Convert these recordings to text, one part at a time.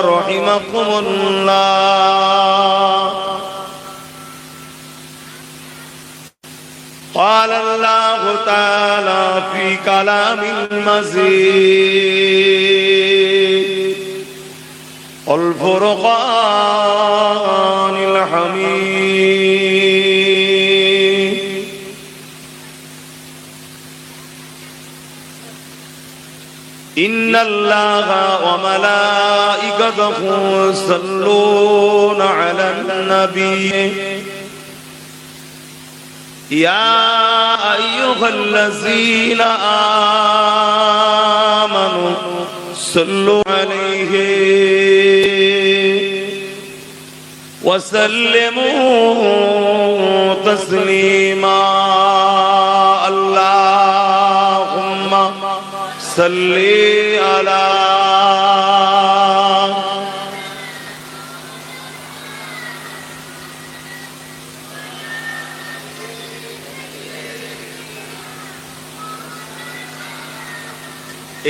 رحمكم الله. قال الله تعالى في كلام المزيد الفرقان الحميد. إن الله وملائكته يصلون على النبي يا أيها الذين آمنوا صلوا عليه وسلموا تسليما. اللهم صل على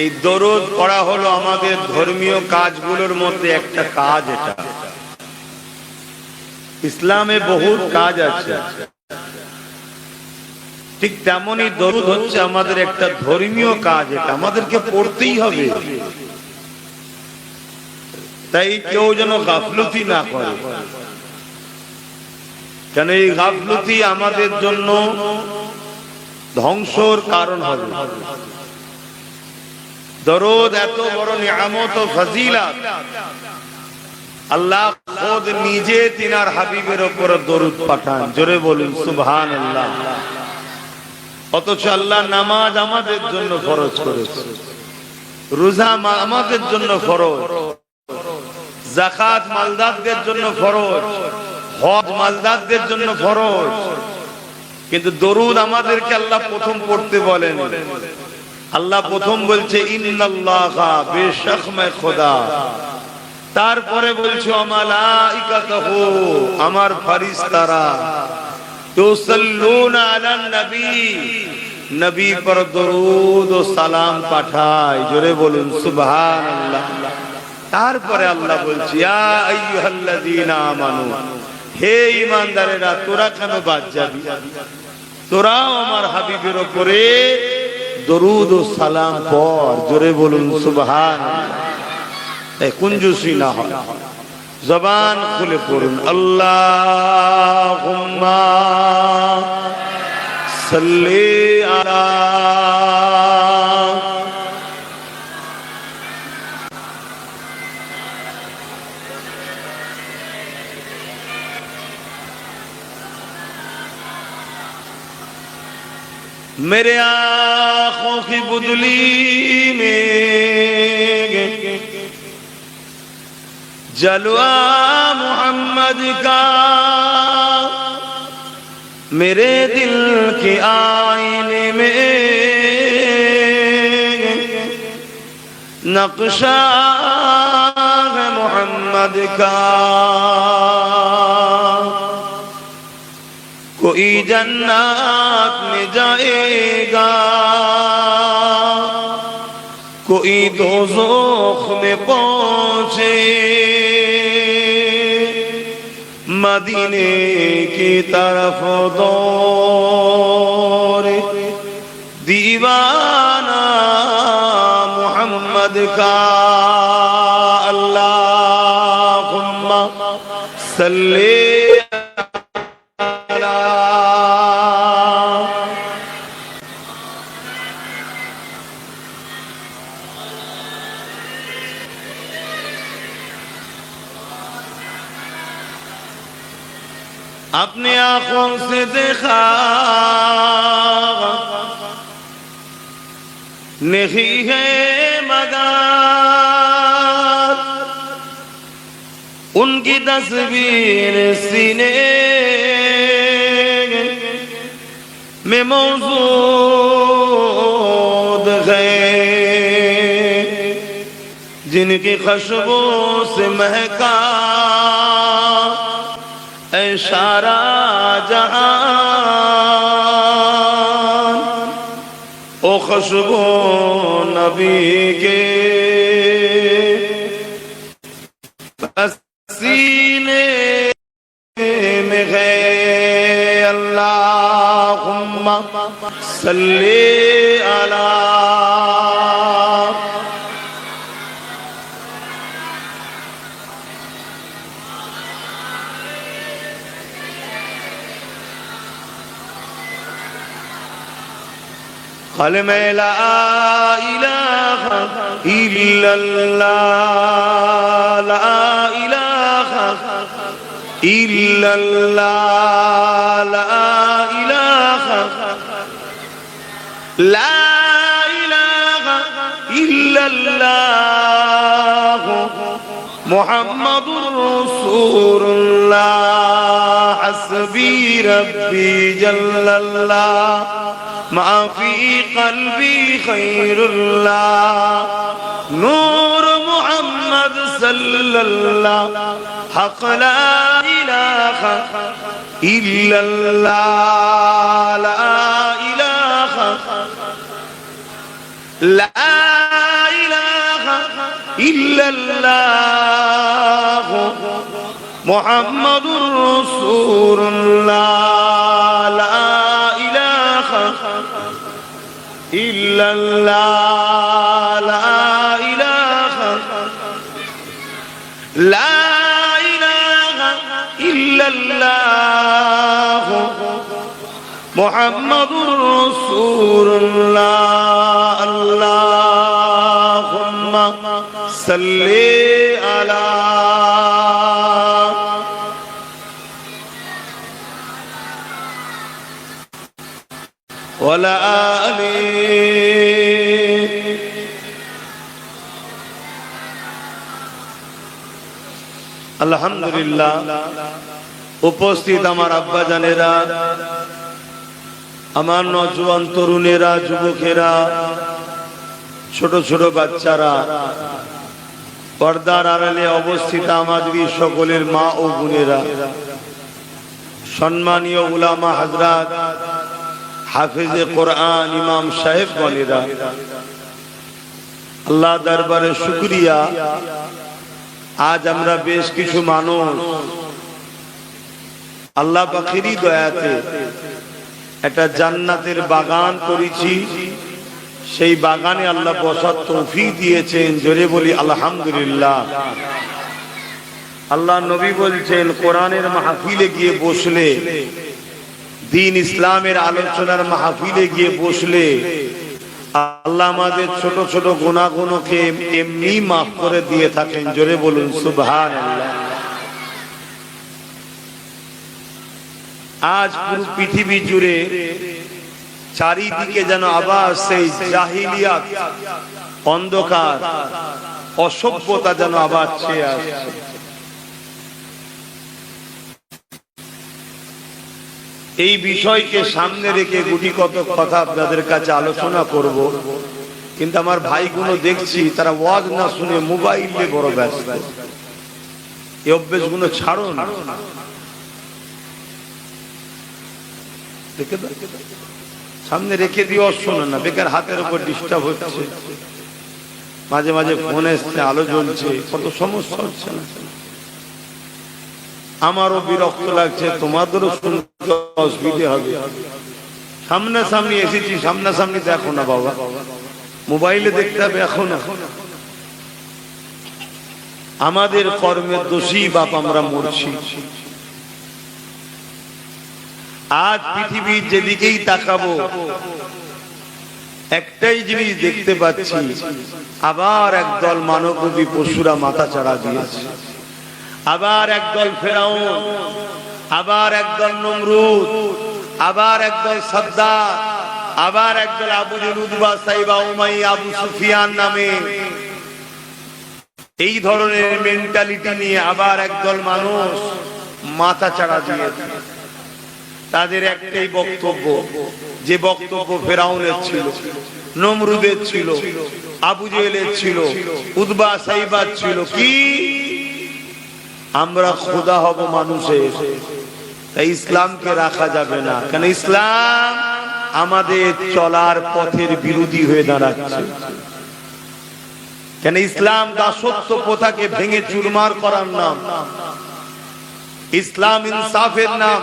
এই দরুদ পড়া হলো আমাদের ধর্মীয় কাজগুলোর মধ্যে একটা কাজ। এটা ইসলামে বহুত কাজ আছে, ঠিক তেমনই দরুদ হচ্ছে আমাদের একটা ধর্মীয় কাজ। এটা আমাদেরকে পড়তেই হবে, তাই কেউ যেন গাফলতি না করে, কেন এই গাফলতি আমাদের জন্য ধ্বংসর কারণ হবে। দরুদ এত বড় নিয়ামত ও ফজিলত, আল্লাহ খোদ নিজে তিনার হাবিবের উপর দরুদ পাঠান। জোরে বলুন সুবহানাল্লাহ। অথচ আল্লাহ নামাজ আমাদের জন্য ফরজ করেছে, রোজা আমাদের জন্য ফরজ, যাকাত মালদারদের জন্য ফরজ, হজ মালদারদের জন্য ফরজ, কিন্তু দরুদ আমাদেরকে আল্লাহ প্রথম পড়তে বলেন। আল্লাহ প্রথম বলছে ইন্নাল্লাহা, বেশক मैं খোদা, তারপরে বলছে ওয়া মালাইকাতুহু, আমার ফেরেশতারা, তুসাল্লুনা আলান নবী, নবী पर দরুদ ও সালাম পাঠায়। জোরে বলুন সুবহানাল্লাহ। তারপরে আল্লাহ বলছে ইয়া আইয়ুহাল্লাযীনা আমানু, হে ঈমানদারেরা তোরা কেন বাদ যাবি, তোরাও আমার হাবিবের উপরে দরুদ ও সালাম পড়। জোরে বলুন সুবহানাল্লাহ। এই কুঞ্জুসি না হয়, জবান খুলে পড়ুন আল্লাহুম্মা সাল্লি আলা मेरे आँखों की बुदली में जलवा मोहम्मद का, मेरे दिल के आईने में नक्शा है मोहम्मद का। कोई जन्नत में जाएगा, कोई दोज़ख में पहुंचे, मदीने की तरफ दौड़े दीवाना मोहम्मद का। अल्लाहुम्मा सल्ली अपने आंखों से देखा नहीं है मगर उनकी तस्वीर सीने में मौजूद है, जिनकी खुशबू से महका सारा जहान। ओ खुशबू नबी के सीने में है अल्लाहुम्मा सल्ली अला कलमे ला इलाहा इल्लल्लाह ला इलाहा इल्लल्लाह ला इलाहा ला इलाहा इल्लल्लाह मुहम्मदुर रसूलुल्लाह हस्बी रब्बी जल्लल्लाह माफी कल्बी खैरुल्लाह नूर मुहम्मद सल्लल्लाह हक ला इलाहा इल्लल्लाह ला इलाहा ला इलाहा इल्लल्लाह मुहम्मदुर रसूलुल्लाह ला इलाहा इल्लल्लाह ला इलाहा ला इलाहा इल्लल्लाह मुहम्मदुर रसूलुल्लाह अल्लाहुम्मा सल्ली अला वला आली अल्हम्दुलिल्लाह। उपस्थित আমার আব্বা জানেরা, আমার নওজোয়ান তরুণেরা, যুবকেরা, ছোট ছোট বাচ্চারা, পর্দার আড়ালে অবস্থিত আমাদের সকলের মা ও বোনেরা, সম্মানীয় উলামা হযরত, হাফেজে কোরআন, ইমাম সাহেব গণেরা, আল্লাহ দরবারে শুকরিয়া। আজ আমরা বেশ কিছু মানুষ আল্লাহ পাকেরই দয়াতে একটা জান্নাতের বাগান করেছি। সেই বাগানে আল্লাহ বসার তৌফিক দিয়েছেন, জোরে বলি আলহামদুলিল্লাহ। আল্লাহ নবী বলছেন, কোরআনের মাহফিলে গিয়ে বসলে, দ্বীন ইসলামের আলোচনার মাহফিলে গিয়ে বসলে আল্লাহ আমাদের ছোট ছোট গুনাহগুলোকে এমনি মাফ করে দিয়ে থাকেন, জোরে বলুন সুবহানাল্লাহ। আজ পুরো পৃথিবী জুড়ে চারিদিকে যেন আবার সেই জাহিলিয়াত, অন্ধকার, অসভ্যতা যেন আবার ছেয়ে আসছে। এই বিষয়কে সামনে রেখে গুটি কত কথা আপনাদের কাছে আলোচনা করব, কিন্তু আমার ভাইগুলো দেখছি তারা ওয়াজ না শুনে মোবাইলে বড় ব্যস্ত। এই অভ্যেসগুলো ছাড়ুন। সামনে রেখে দিও, শোনো না, বেকার হাতের উপর ডিস্টার্ব হচ্ছে। মাঝে মাঝে ফোন এসছে, আলো জ্বলছে, কত সমস্যা হচ্ছে না। আমারও বিরক্ত লাগছে, তোমাদেরও শুনতে অসুবিধা হবে। সামনাসামনি এসেছি, সামনাসামনি দেখো না বাবা, মোবাইলে দেখতে হবে এখন। আমাদের কর্মের দোষী বাপ আমরা মরছি। আজ পৃথিবীর যেদিকেই তাকাবো একটাই জিনিস দেখতে পাচ্ছি, আবার একদল মানবরূপী পশুরা মাথা চাড়া দিয়েছে, আবার একদল ফেরাউন, আবার একদল নমরুদ, আবার একদল সাদ্দাত, আবার একদল আবু জেহেল, উতবা, সাইবা, উমাইয়া, আবু সুফিয়ান নামে এই ধরনের মেন্টালিটি নিয়ে আবার একদল মানুষ মাথা চাড়া দিয়েছে। তাদের একটাই বক্তব্য, যে বক্তব্য ফেরাউনের ছিল, নমরুদের ছিল, আবু জেহেলের ছিল, উতবা, সাইবার ছিল, কি আমরা খোদা হব মানুষের। তাই ইসলামকে রাখা যাবে না, কেন ইসলাম আমাদের চলার পথের বিরোধী হয়ে দাঁড়াচ্ছে। কেন ইসলাম দাসত্ব প্রথাকে ভেঙে চুরমার করার নাম, ইসলাম ইনসাফের নাম।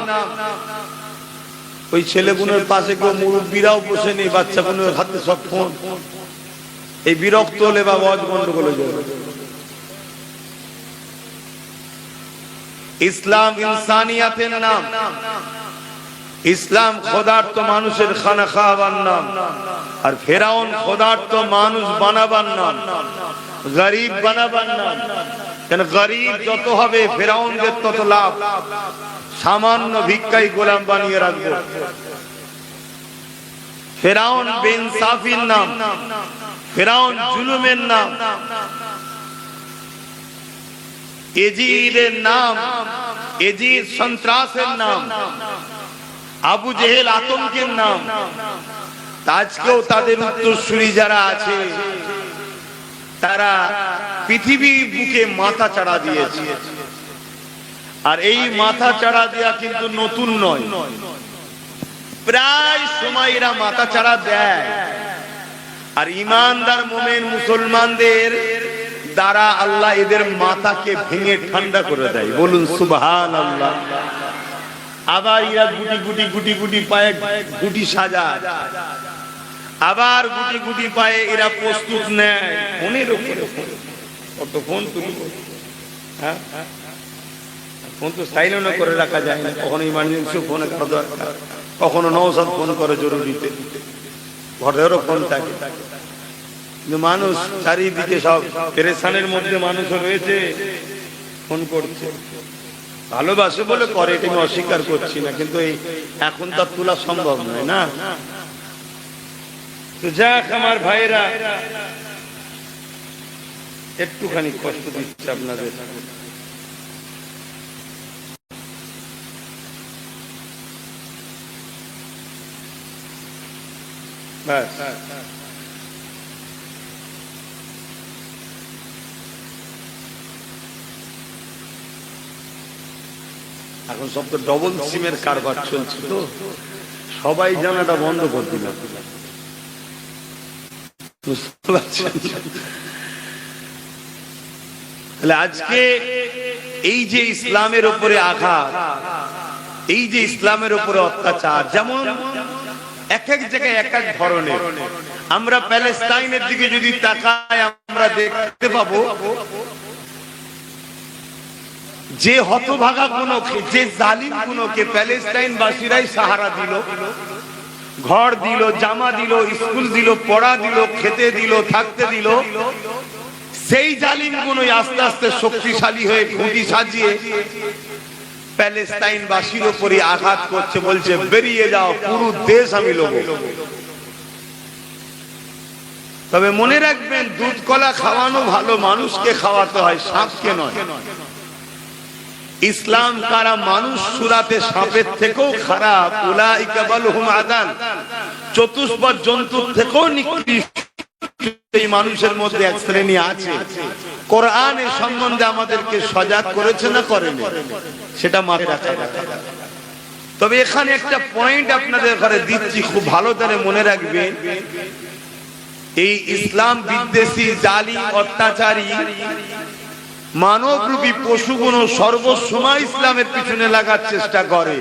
ওই ছেলেগুলোর পাশে কেউ মুরব্বীরাও বসে নেই, বাচ্চাগুলোর হাতে সব ফোন। এই বিরক্ত হলে বা ওয়াজ গন্ডগোল হয়ে যাবে। ইসলাম ইনসানিয়াতের নাম, ইসলাম খোদার্থ মানুষের খানা খাওয়াবার নাম, আর ফেরাউন খোদার্থ মানুষ বানাবার নাম, গরিব বানাবার নাম। কেন গরিব যত হবে ফেরাউনদের তত লাভ। সামান্য ভিক্ষাই গোলাম বানিয়ে রাখবো। ফেরাউন বেইনসাফির নাম, ফেরাউন জুলুমের নাম, এজিদের নাম, এজিদ সন্ত্রাসের নাম, আবু জেহেল আতঙ্কের নাম। আজকেও তাদের উত্তরসূরি যারা আছে তারা পৃথিবীর বুকে মাথা চাড়া দিয়েছে। আর এই মাথা চাড়া দেয়া কিন্তু নতুন নয়, প্রায় সময় এরা মাথা চাড়া দেয়। আর ইমানদার মুমিন মুসলমানদের দ্বারা আল্লাহ এদের মাথাকে ভেঙে ঠান্ডা করে দেয়। বলুন সুবহানাল্লাহ। আবার এরা গুটি গুটি গুটি গুটি পায়ে গুটি সাজায়, আবার গুটি গুটি পায়ে এরা প্রস্তুত নেয়। ফোনের উপরে কত ফোন তুলব, হ্যাঁ ফোন তো সাইলেন্ট করে রাখা যায় না। কখনো ইমার্জেন্সি ফোনে করা দরকার, কখনো নওশাদ ফোন করে জরুরিতে, ঘরেরও ফোন থাকে। কিন্তু মানুষ চারিদিকে সব পেরেশানের মধ্যে মানুষ রয়েছে, ফোন করছে। ভালোবাসে বলে করে, এটা আমি অস্বীকার করছি না, কিন্তু এই এখন তার তোলা সম্ভব নয় না। তো যাক আমার ভাইরা, একটুখানি কষ্ট দিচ্ছে আপনাদের। ব্যাস এখন সব তো ডবল সিমের কারবার চলছে, তো সবাই জানাটা বন্ধ করে দিলাম। তাহলে আজকে এই যে ইসলামের উপরে আঘাত, এই যে ইসলামের উপরে অত্যাচার, যেমন এক এক জায়গায় এক এক ধরনের। আমরা প্যালেস্টাইনের দিকে যদি তাকাই আমরা দেখতে পাবো যে হতভাগা গুলোকে, যে জালিম গুলোকে প্যালেস্টাইন বাসীরাই সাহারা দিল, ঘর দিল, জামা দিল, স্কুল দিল, পড়া দিল, খেতে দিল, থাকতে দিল, সেই জালিম গুলোই আস্তে আস্তে শক্তিশালী হয়ে খুঁটি সাজিয়ে প্যালেস্টাইন বাসীর উপরে আঘাত করছে, বলছে বেরিয়ে যাও, পুরো দেশ আমি লোব। তবে মনে রাখবেন, দুধ কলা খাওয়ানো ভালো, মানুষকে খাওয়াতে হয়, সাপকে নয়। ইসলাম কারা মানুষ সুরাতে সাপের থেকেও খারাপ, উলাইকা বালহুম আদাল, চতুষ্পদ জন্তুর থেকেও নিকৃষ্ট এই মানুষের মধ্যে এক শ্রেণী আছে। কোরআন এর সম্বন্ধে আমাদেরকে সজাগ করেছে না করেনি, সেটা মাথায় রাখা। তবে এখানে একটা পয়েন্ট আপনাদের ঘরে দিচ্ছি, খুব ভালো করে মনে রাখবেন। এই ইসলাম বিদ্বেষী, জালিম, অত্যাচারী মানবরূপী পশুগুলো সর্বসময় ইসলামের পিছনে লাগার চেষ্টা করে,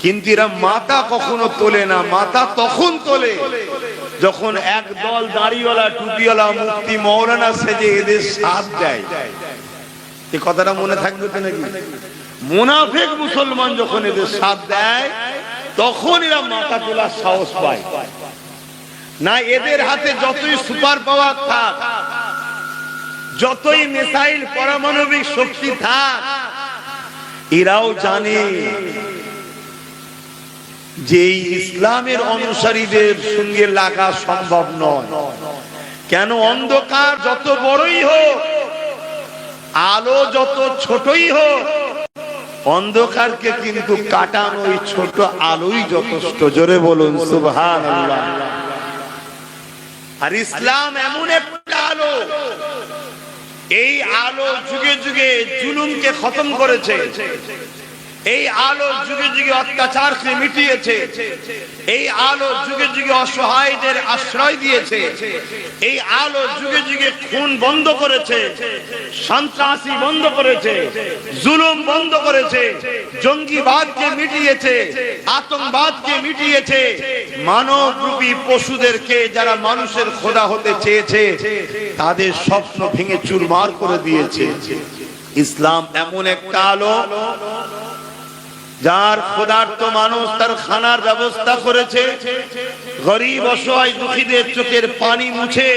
কিন্তু এরা মাথা কখনো তোলে না। মাথা তখন তোলে যখন একদল দাড়িওয়ালা, টুপিওয়ালা, মুফতি, মৌলানা সেজে এদের সাথ দেয়। এই কথাটা মনে থাকবে তো নাকি? মুনাফিক মুসলমান যখন এদের সাথ দেয় তখন এরা মাথা তোলার সাহস পায় না। এদের হাতে যতই সুপার পাওয়ার থাক, যতই মিসাইল, পারমাণবিক শক্তি থাক, এরাও জানে যে ইসলামের অনুসারীদের সঙ্গে লাগা সম্ভব নয়। কেন? অন্ধকার যত বড়ই হোক, আলো যত ছোটই হোক, অন্ধকারকে কিন্তু কাটানো ওই ছোট আলোই যথেষ্ট। জোরে বলুন সুবহানাল্লাহ। আর ইসলাম এমন একটা আলো, এই আলো যুগে যুগে জুলুমকে খতম করেছে, এই আলো যুগে যুগে অত্যাচারকে মিটিয়েছে, এই আলো যুগে যুগে অসহায়দের আশ্রয় দিয়েছে, এই আলো যুগে যুগে খুন বন্ধ করেছে, সন্ত্রাসী বন্ধ করেছে, জুলুম বন্ধ করেছে, জঙ্গিবাদকে মিটিয়েছে, আতঙ্কবাদকে মিটিয়েছে, মানবরূপী পশুদেরকে যারা মানুষের খোদা হতে চেয়েছে তাদের স্বপ্ন ভেঙে চুরমার করে দিয়েছে। ইসলাম এমন একটা আলো যার ক্ষুধার্ত মানুষ তার খানার ব্যবস্থা করেছে, গরিব অসহায় দুঃখীদের চোখের পানি মুছে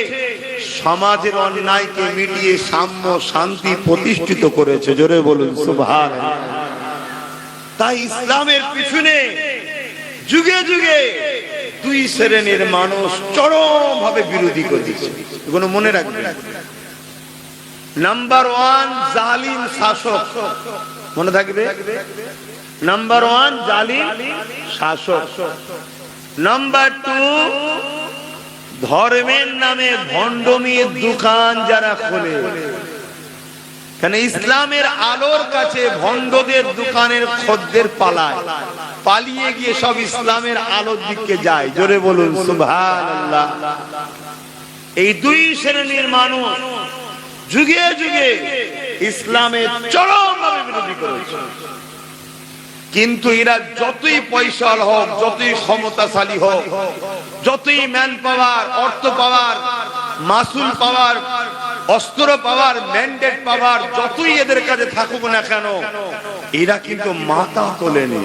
সমাজের অন্যায়কে মিটিয়ে সাম্য শান্তি প্রতিষ্ঠিত করেছে। জোরে বলুন সুবহানাল্লাহ। তাই ইসলামের পিছনে যুগে যুগে দুই শ্রেণীর মানুষ চরম ভাবে বিরোধী করেছে, এগুলো মনে রাখবেন। নাম্বার 1 জালিম শাসক, মনে থাকবে। নাম্বার 1 জালিম শাসক। নাম্বার 2 ধর্মের নামে ভণ্ডমির দোকান যারা খোলে। কেন ইসলামের আলোর কাছে ভণ্ডদের দোকানের খদ্দের পালায়, পালিয়ে গিয়ে সব ইসলামের আলোর দিকে যায়। জোরে বলুন সুবহানাল্লাহ। এই দুই শ্রেণীর মানুষ যুগে যুগে ইসলামের চরমভাবে বিরোধী করেছে। কিন্তু এরা যতই পয়সা হোক, যতই ক্ষমতাশালী হোক, যতই ম্যান পাওয়ার, অর্থ পাওয়ার, মাসুল পাওয়ার, অস্ত্র পাওয়ার, ম্যান্ডেট পাওয়ার যতই এদের কাছে থাকুক না কেন, এরা কিন্তু মাথা তোলেনি,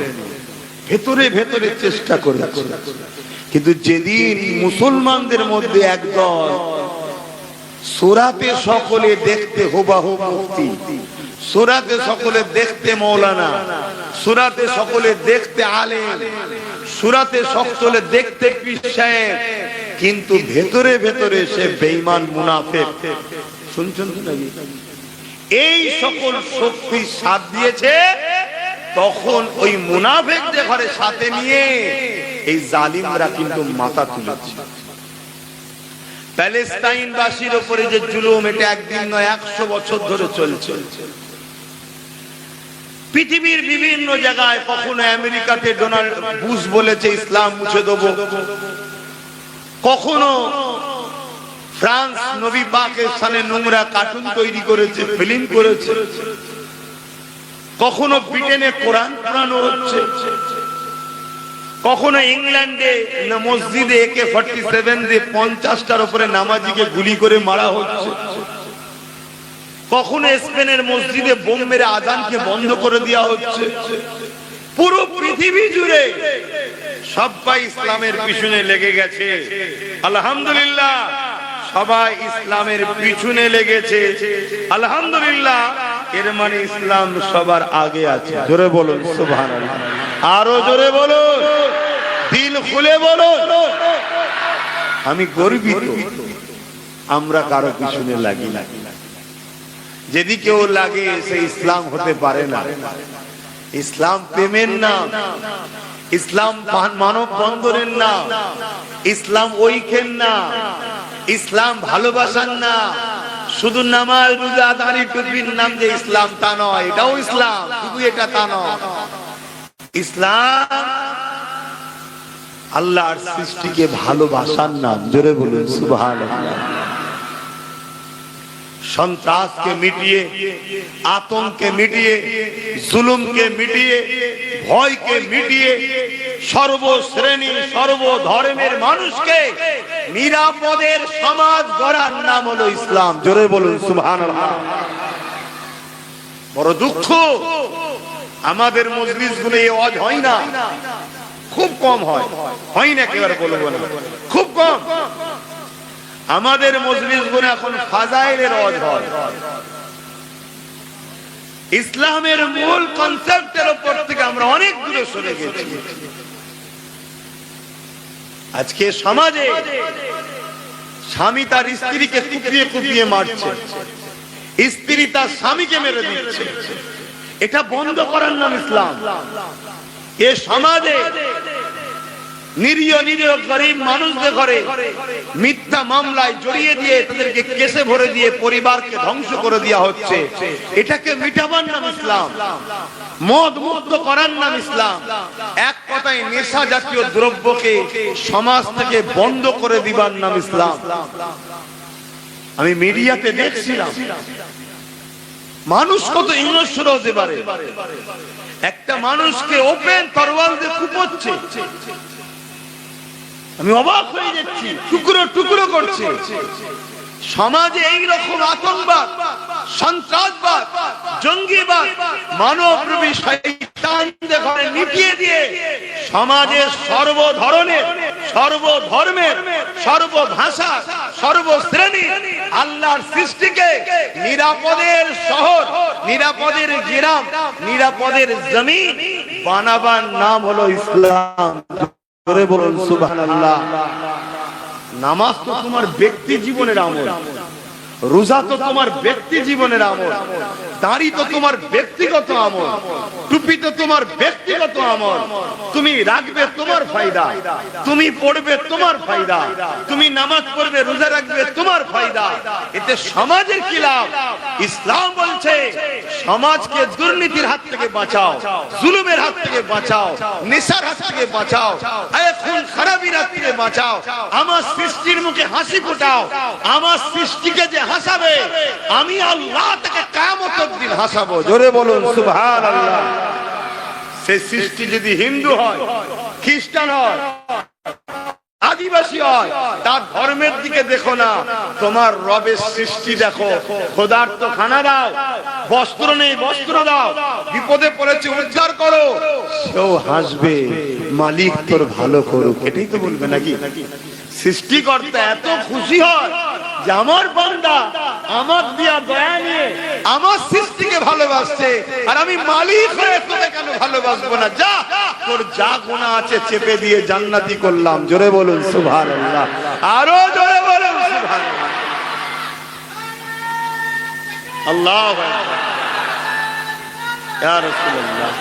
ভেতরে ভেতরে চেষ্টা করেছে। কিন্তু যেদিন মুসলমানদের মধ্যে একদল সূরাতে সকলে দেখতে হুবাহু মুফতি, সূরাতে সকলে দেখতে মৌলানা, সূরাতে সকলে দেখতে আলেম, সূরাতে সকলে দেখতে পীর সাহেব, কিন্তু ভেতরে ভেতরে সে বেঈমান মুনাফিক। শুনছেন তো নাকি? এই সকল শক্তি সাথ দিয়েছে, তখন ওই মুনাফিকদের ঘরে সাথে নিয়ে এই জালিমরা কিন্তু মাথা তুলেছে। প্যালেস্টাইনবাসীর উপরে যে জুলুম, এটা একদিন নয় 100 বছর ধরে চলছে। পৃথিবীর বিভিন্ন জায়গায়, কখনো আমেরিকাতে ডোনাল্ড বুশ বলেছে ইসলাম মুছে দেব, কখনো ফ্রান্স নবী পাকের সামনে নোংরা কার্টুন তৈরি করেছে, ফিল্ম করেছে, কখনো ব্রিটেনে কোরআন পোড়ানো হচ্ছে, কখনো ইংল্যান্ডে মসজিদে AK-47 দিয়ে 50টার উপরে নামাজিকে গুলি করে মারা হচ্ছে, কখনো স্পেনের মসজিদে বোম মেরে আযানকে বন্ধ করে দেওয়া হচ্ছে। পুরো পৃথিবী জুড়ে সবাই ইসলামের পিছনে লেগে গেছে। আলহামদুলিল্লাহ, সবাই ইসলামের পিছনে লেগেছে। আলহামদুলিল্লাহ, এর মানে ইসলাম সবার আগে আছে। জোরে বলুন সুবহানাল্লাহ, আরো জোরে বলুন, দিল খুলে বলুন। আমি গর্বিত আমরা কারো পিছনে লাগি না। যদি কেউ লাগে সে ইসলাম হতে পারে না। ইসলাম প্রেমের নাম, ইসলাম মানব বন্ধনের নাম, ইসলাম ঐক্যের নাম, ইসলাম ভালোবাসার নাম। শুধু নামাজ রোজা দাড়ি টুপির নাম যে ইসলাম তা নয়, এটাও ইসলাম, শুধু এটা তা নয়। ইসলাম আল্লাহর সৃষ্টিকে ভালোবাসার নাম। জোরে বলুন সুবহানাল্লাহ। সন্ত্রাসকে মিটিয়ে, আতঙ্ককে মিটিয়ে, জুলুমকে মিটিয়ে, ভয়কে মিটিয়ে সর্বশ্রেণী সর্বধর্মের মানুষকে নিরাপদের সমাজ গড়ার নাম হলো ইসলাম। জোরে বলুন সুবহানাল্লাহ। বড় দুঃখ, আমাদের মজলিসগুলো এই ওয়াজ হয় না, খুব কম হয়, হয় না একেবারে বলবো না, খুব কম। আমাদের মজলিসগুলো এখন ফাজাইলের ওয়াজ হয়। ইসলামের মূল কনসেপ্টের উপর থেকে আমরা অনেক দূরে সরে গেছি। আজকে সমাজে স্বামী তার স্ত্রীকে কুপিয়ে কুপিয়ে মারছে, স্ত্রী তার স্বামীকে মেরে দিচ্ছে। এটা বন্ধ করার নাম ইসলাম। এ সমাজে নিরীহ নিরীহ গরিব মানুষদের ঘরে মিথ্যা মামলায় জড়িয়ে দিয়ে তাদেরকে কেসে ভরে দিয়ে পরিবারকে ধ্বংস করে দেওয়া হচ্ছে। এটাকে মিটাবার নাম ইসলাম, মদ মুক্ত করার নাম ইসলাম। এক কথায় নেশা জাতীয় দ্রব্যকে সমাজ থেকে বন্ধ করে দিবার নাম ইসলাম। আমি মিডিয়াতে দেখছিলাম মানুষ কত হিংস্র হতে পারে। একটা মানুষকে ওপেন তরোয়াল দিয়ে কুপোচ্ছে, আমি অবাক হয়ে যাচ্ছি, টুকরো টুকরো করছে। সমাজে এই রকম আতঙ্কবাদ, সন্ত্রাসবাদ, জঙ্গিবাদ, মানবরূপী শয়তানদের ঘরে মিটিয়ে দিয়ে সমাজের সর্ব ধরনের, সর্বধর্মের, সর্বভাষা, সর্বশ্রেণী আল্লাহর সৃষ্টিকে নিরাপদের শহর, নিরাপদের গ্রাম, নিরাপদের জমিন বানাবার নাম হলো ইসলাম। বলুন সুবহানাল্লাহ। নামাজ তো তোমার ব্যক্তি জীবনের আমল, রোজা তো তোমার ব্যক্তি জীবনের আমল, দাড়ি তো তোমার ব্যক্তিগত আমল, টুপি তো তোমার ব্যক্তিগত আমল। তুমি রাখবে তোমার ফায়দা, তুমি পড়বে তোমার ফায়দা, তুমি নামাজ পড়বে, রোজা রাখবে তোমার ফায়দা। এতে সমাজের কি লাভ? ইসলাম বলছে সমাজকে দুর্নীতির হাত থেকে বাঁচাও, জুলুমের হাত থেকে বাঁচাও, নেশার হাত থেকে বাঁচাও, খুন খারাপির হাত থেকে বাঁচাও। আমার সৃষ্টির মুখে হাসি ফোটাও। আমার সৃষ্টিকে যে হাসাবে আমি আল্লাহ তাকে কিয়ামতের দিন হাসাবো। জোরে বলুন সুবহানাল্লাহ। সেই সৃষ্টি যদি হিন্দু হয়, খ্রিস্টান হয়, আদিবাসী হয়, তার ধর্মের দিকে দেখো না, তোমার রবের সৃষ্টি দেখো। খোদার তো খানা দাও, বস্ত্র নেই বস্ত্র দাও, বিপদে পড়েছে উদ্ধার করো, সেও হাসবে, মালিক তোর ভালো করুক, এটাই তো বলবে নাকি? সৃষ্টিকর্তা এত খুশি হয় যে আমার বান্দা আমার দিয়া দয়া নিয়ে আমার সৃষ্টিকে ভালোবাসছে, আর আমি মালিক হয়ে তোকে কেন ভালোবাসবো না? যা, তোর যা গুনাহ আছে চেপে দিয়ে জান্নাতি করলাম। জোরে বলুন সুবহানাল্লাহ, আরো জোরে বলুন সুবহানাল্লাহ। আল্লাহু আকবার, ইয়া রাসূলুল্লাহ।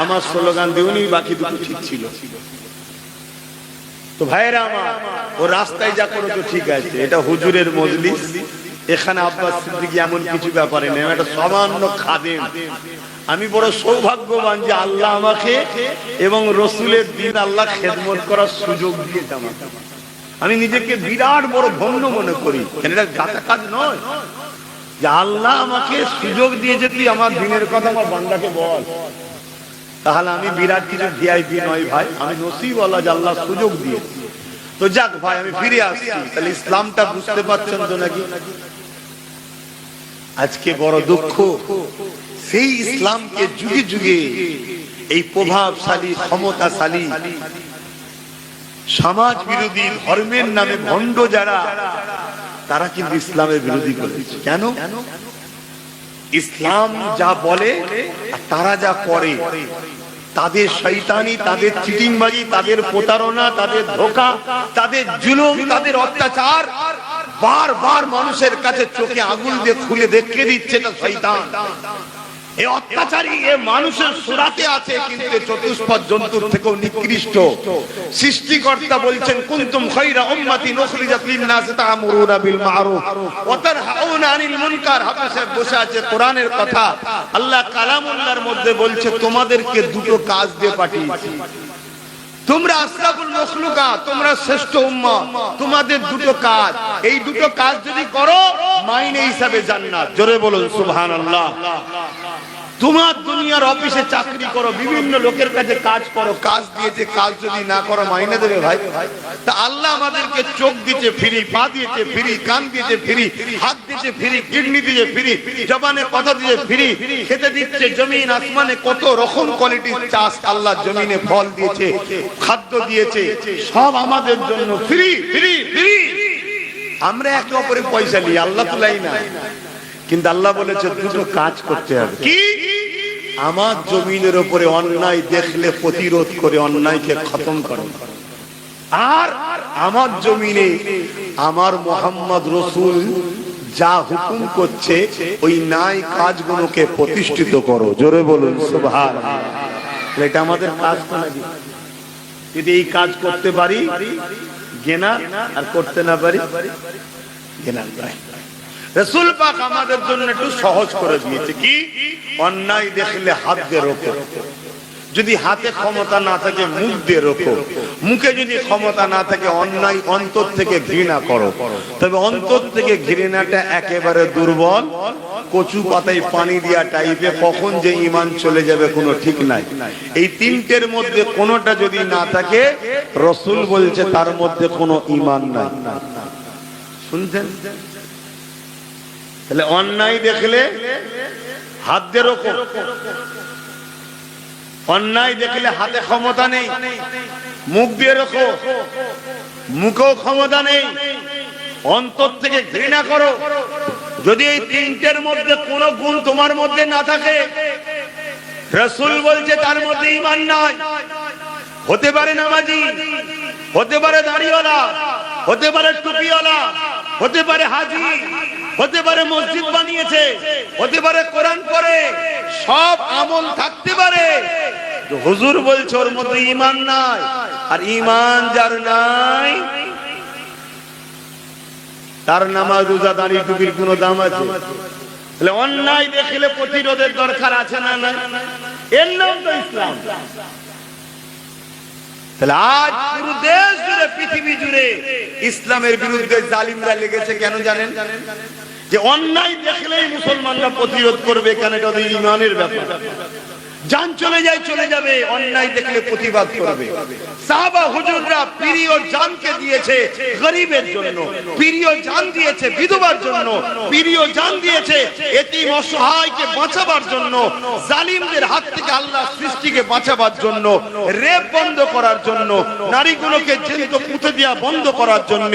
আমার স্লোগান দিউনি, বাকি দুটো ঠিক ছিল। তো ভাইরা আমার, ও রাস্তায় যা করো তো ঠিক আছে, এটা হুজুরের মজলিস, এখানে আব্বাস সিদ্দিকী এমন কিছু ব্যাপারে নেই, এটা সামান্য খাদেম। আমি বড় সৌভাগ্যবান যে আল্লাহ আমাকে এবং রসুলের দিন আল্লাহ খেদমত করার সুযোগ দিয়েছে আমাকে। আমি নিজেকে বিরাট বড় ধন্য মনে করি, এটা গাঁথা কাজ নয় যে আল্লাহ আমাকে সুযোগ দিয়েছে তুই আমার দিনের কথা আমার বান্দাকে বল। তাহলে আমি বিরাট কিছু ভিআইপি নয় ভাই, আমি নসিবওয়ালা যে আল্লাহ সুযোগ দিয়ে। তো যাক ভাই, আমি ফিরে আসছি। তাহলে ইসলামটা বুঝতে পারছেন তো নাকি? আজকে বড় দুঃখ, সেই ইসলামকে যুগে যুগে এই প্রভাবশালী, ক্ষমতাশালী, সমাজ বিরোধী, ধর্মের নামে ভণ্ড যারা, তারা কিন্তু ইসলামের বিরোধী করেছে। কেন? ইসলাম যা বলে তারা যা করে, তাদের শয়তানি, তাদের চিটিংবাজি, তাদের প্রতারণা, তাদের ধোঁকা, তাদের জুলুম, তাদের অত্যাচার বারবার মানুষের কাছে চোখে আঙুল দিয়ে খুলে দেখিয়ে দিচ্ছে না শয়তান। এই অত্যাচারী এ মানুষের সুরাতে আছে, কিন্তু চতুষ্পদ জন্তুর থেকেও নিকৃষ্ট। সৃষ্টিকর্তা বলছেন কুনতুম খায়রা উম্মাতিন উখরিজাত লিন-নাস তা'মুরুনা বিল মা'রুফ ওয়া তানহাউনা আনিল মুনকার। হাদিসে বসে আছে কোরআনের কথা, আল্লাহ কালামুল্লাহর মধ্যে বলছে তোমাদেরকে দুটো কাজ দিয়ে পাঠিয়েছি, তোমরা আশরাফুল মাখলুকাত, তোমরা শ্রেষ্ঠ উম্মাহ, তোমাদের দুটো কাজ, এই দুটো কাজ যদি করো মাইনে হিসাবে জান্নাত। জোরে বলুন সুবহানাল্লাহ। তোমার দুনিয়ার অফিসে চাকরি করো, বিভিন্ন লোকের কাছে কাজ করো, কাজ দিয়েছে, কাজ যদি না করো মাইনে দেবে ভাই? তা আল্লাহ আমাদেরকে চোখ দিয়েছে ফ্রি, পা দিয়েছে ফ্রি, কান দিয়েছে ফ্রি, হাত দিয়েছে ফ্রি, কিডনি দিয়েছে ফ্রি, জবানে কথা দিয়েছে ফ্রি, খেতে দিচ্ছে, জমিন আসমানে কত রকম কোয়ালিটির চাষ আল্লাহ জমিনে ফল দিয়েছে, খাদ্য দিয়েছে, সব আমাদের জন্য ফ্রি ফ্রি ফ্রি। আমরা একে অপরের পয়সা নিই, আল্লাহ তো লাই না। কিন্তু আল্লাহ বলেছে দুটো কাজ করতে হবে। কি? আমার জমিনের উপরে অন্যায় দেখলে প্রতিরোধ করে অন্যায়কে খতম করো, আর আমার জমিনে আমার মুহাম্মদ রাসূল যা হুকুম করছে ওই ন্যায় কাজগুলোকে প্রতিষ্ঠিত করো। জোরে বলুন সুবহানাল্লাহ। এটা আমাদের কাজ তো নাকি? যদি এই কাজ করতে পারি গেনা, আর করতে না পারি গেনা। রাসূল পাক আমাদের জন্য একটু সহজ করে দিয়েছে, কি অন্যায় দেখলে হাত দিয়ে রোখো, যদি হাতে ক্ষমতা না থাকে মুখ দিয়ে রোখো, মুখে যদি ক্ষমতা না থাকে অন্যায় অন্তর থেকে ঘৃণা করো। তবে অন্তর থেকে ঘৃণাটা একেবারে দুর্বল, কচু পাতায় পানি দিয়া টাইপে, কখন যে ঈমান চলে যাবে কোনো ঠিক নাই। এই তিনটের মধ্যে কোনোটা যদি না থাকে রাসূল বলছে তার মধ্যে কোনো ঈমান নাই। শুনছেন? তাহলে অন্যায় দেখলে হাত দিয়ে রোখো, অন্যায় দেখলে হাতে ক্ষমতা নেই মুখ দিয়ে রোখো, মুখেও ক্ষমতা নেই, অন্তর থেকে ঘৃণা করো। যদি এই তিনটের মধ্যে কোনো গুণ তোমার মধ্যে না থাকে রাসূল বলছে তার মধ্যে ঈমান নাই। হতে পারে নামাজি, হতে পারে দাড়িওয়ালা, হতে পারে টুপিওয়ালা, হতে পারে হাজি, হতে পারে মসজিদ বানিয়েছে, হতে পারে কোরআন পড়ে, সব আমল থাকতে পারে, হুজুর বলছে ওর মধ্যে ঈমান নাই। আর ঈমান যার নাই তার নামাজ রোজা দাঁড়িয়ে টুপির কোনো দাম আছে? তাহলে অন্যায় দেখলে প্রতিরোধের দরকার আছে না নাই? এর নাম তো ইসলাম। তাহলে আজ পুরো দেশ জুড়ে, পৃথিবী জুড়ে ইসলামের বিরুদ্ধে জালিমরা লেগেছে। কেন জানেন? যে অন্যায় দেখলেই মুসলমানরা প্রতিরোধ করবে, কেন? এটা ওদের ঈমানের ব্যাপার। জান চলে যায়, চলে যাবে, অন্যায় দেখলে প্রতিবাদ করবে। সাহাবা হুজুররা প্রিয় জানকে দিয়েছে গরিবের জন্য, প্রিয় জান দিয়েছে বিধবার জন্য, প্রিয় জান দিয়েছে এতিম অসহায়কে বাঁচাবার জন্য, জালিমদের হাত থেকে আল্লাহ সৃষ্টিকে বাঁচাবার জন্য, রেপ বন্ধ করার জন্য, নারীগুলোকে জ্যান্ত পুঁতে দেওয়া বন্ধ করার জন্য,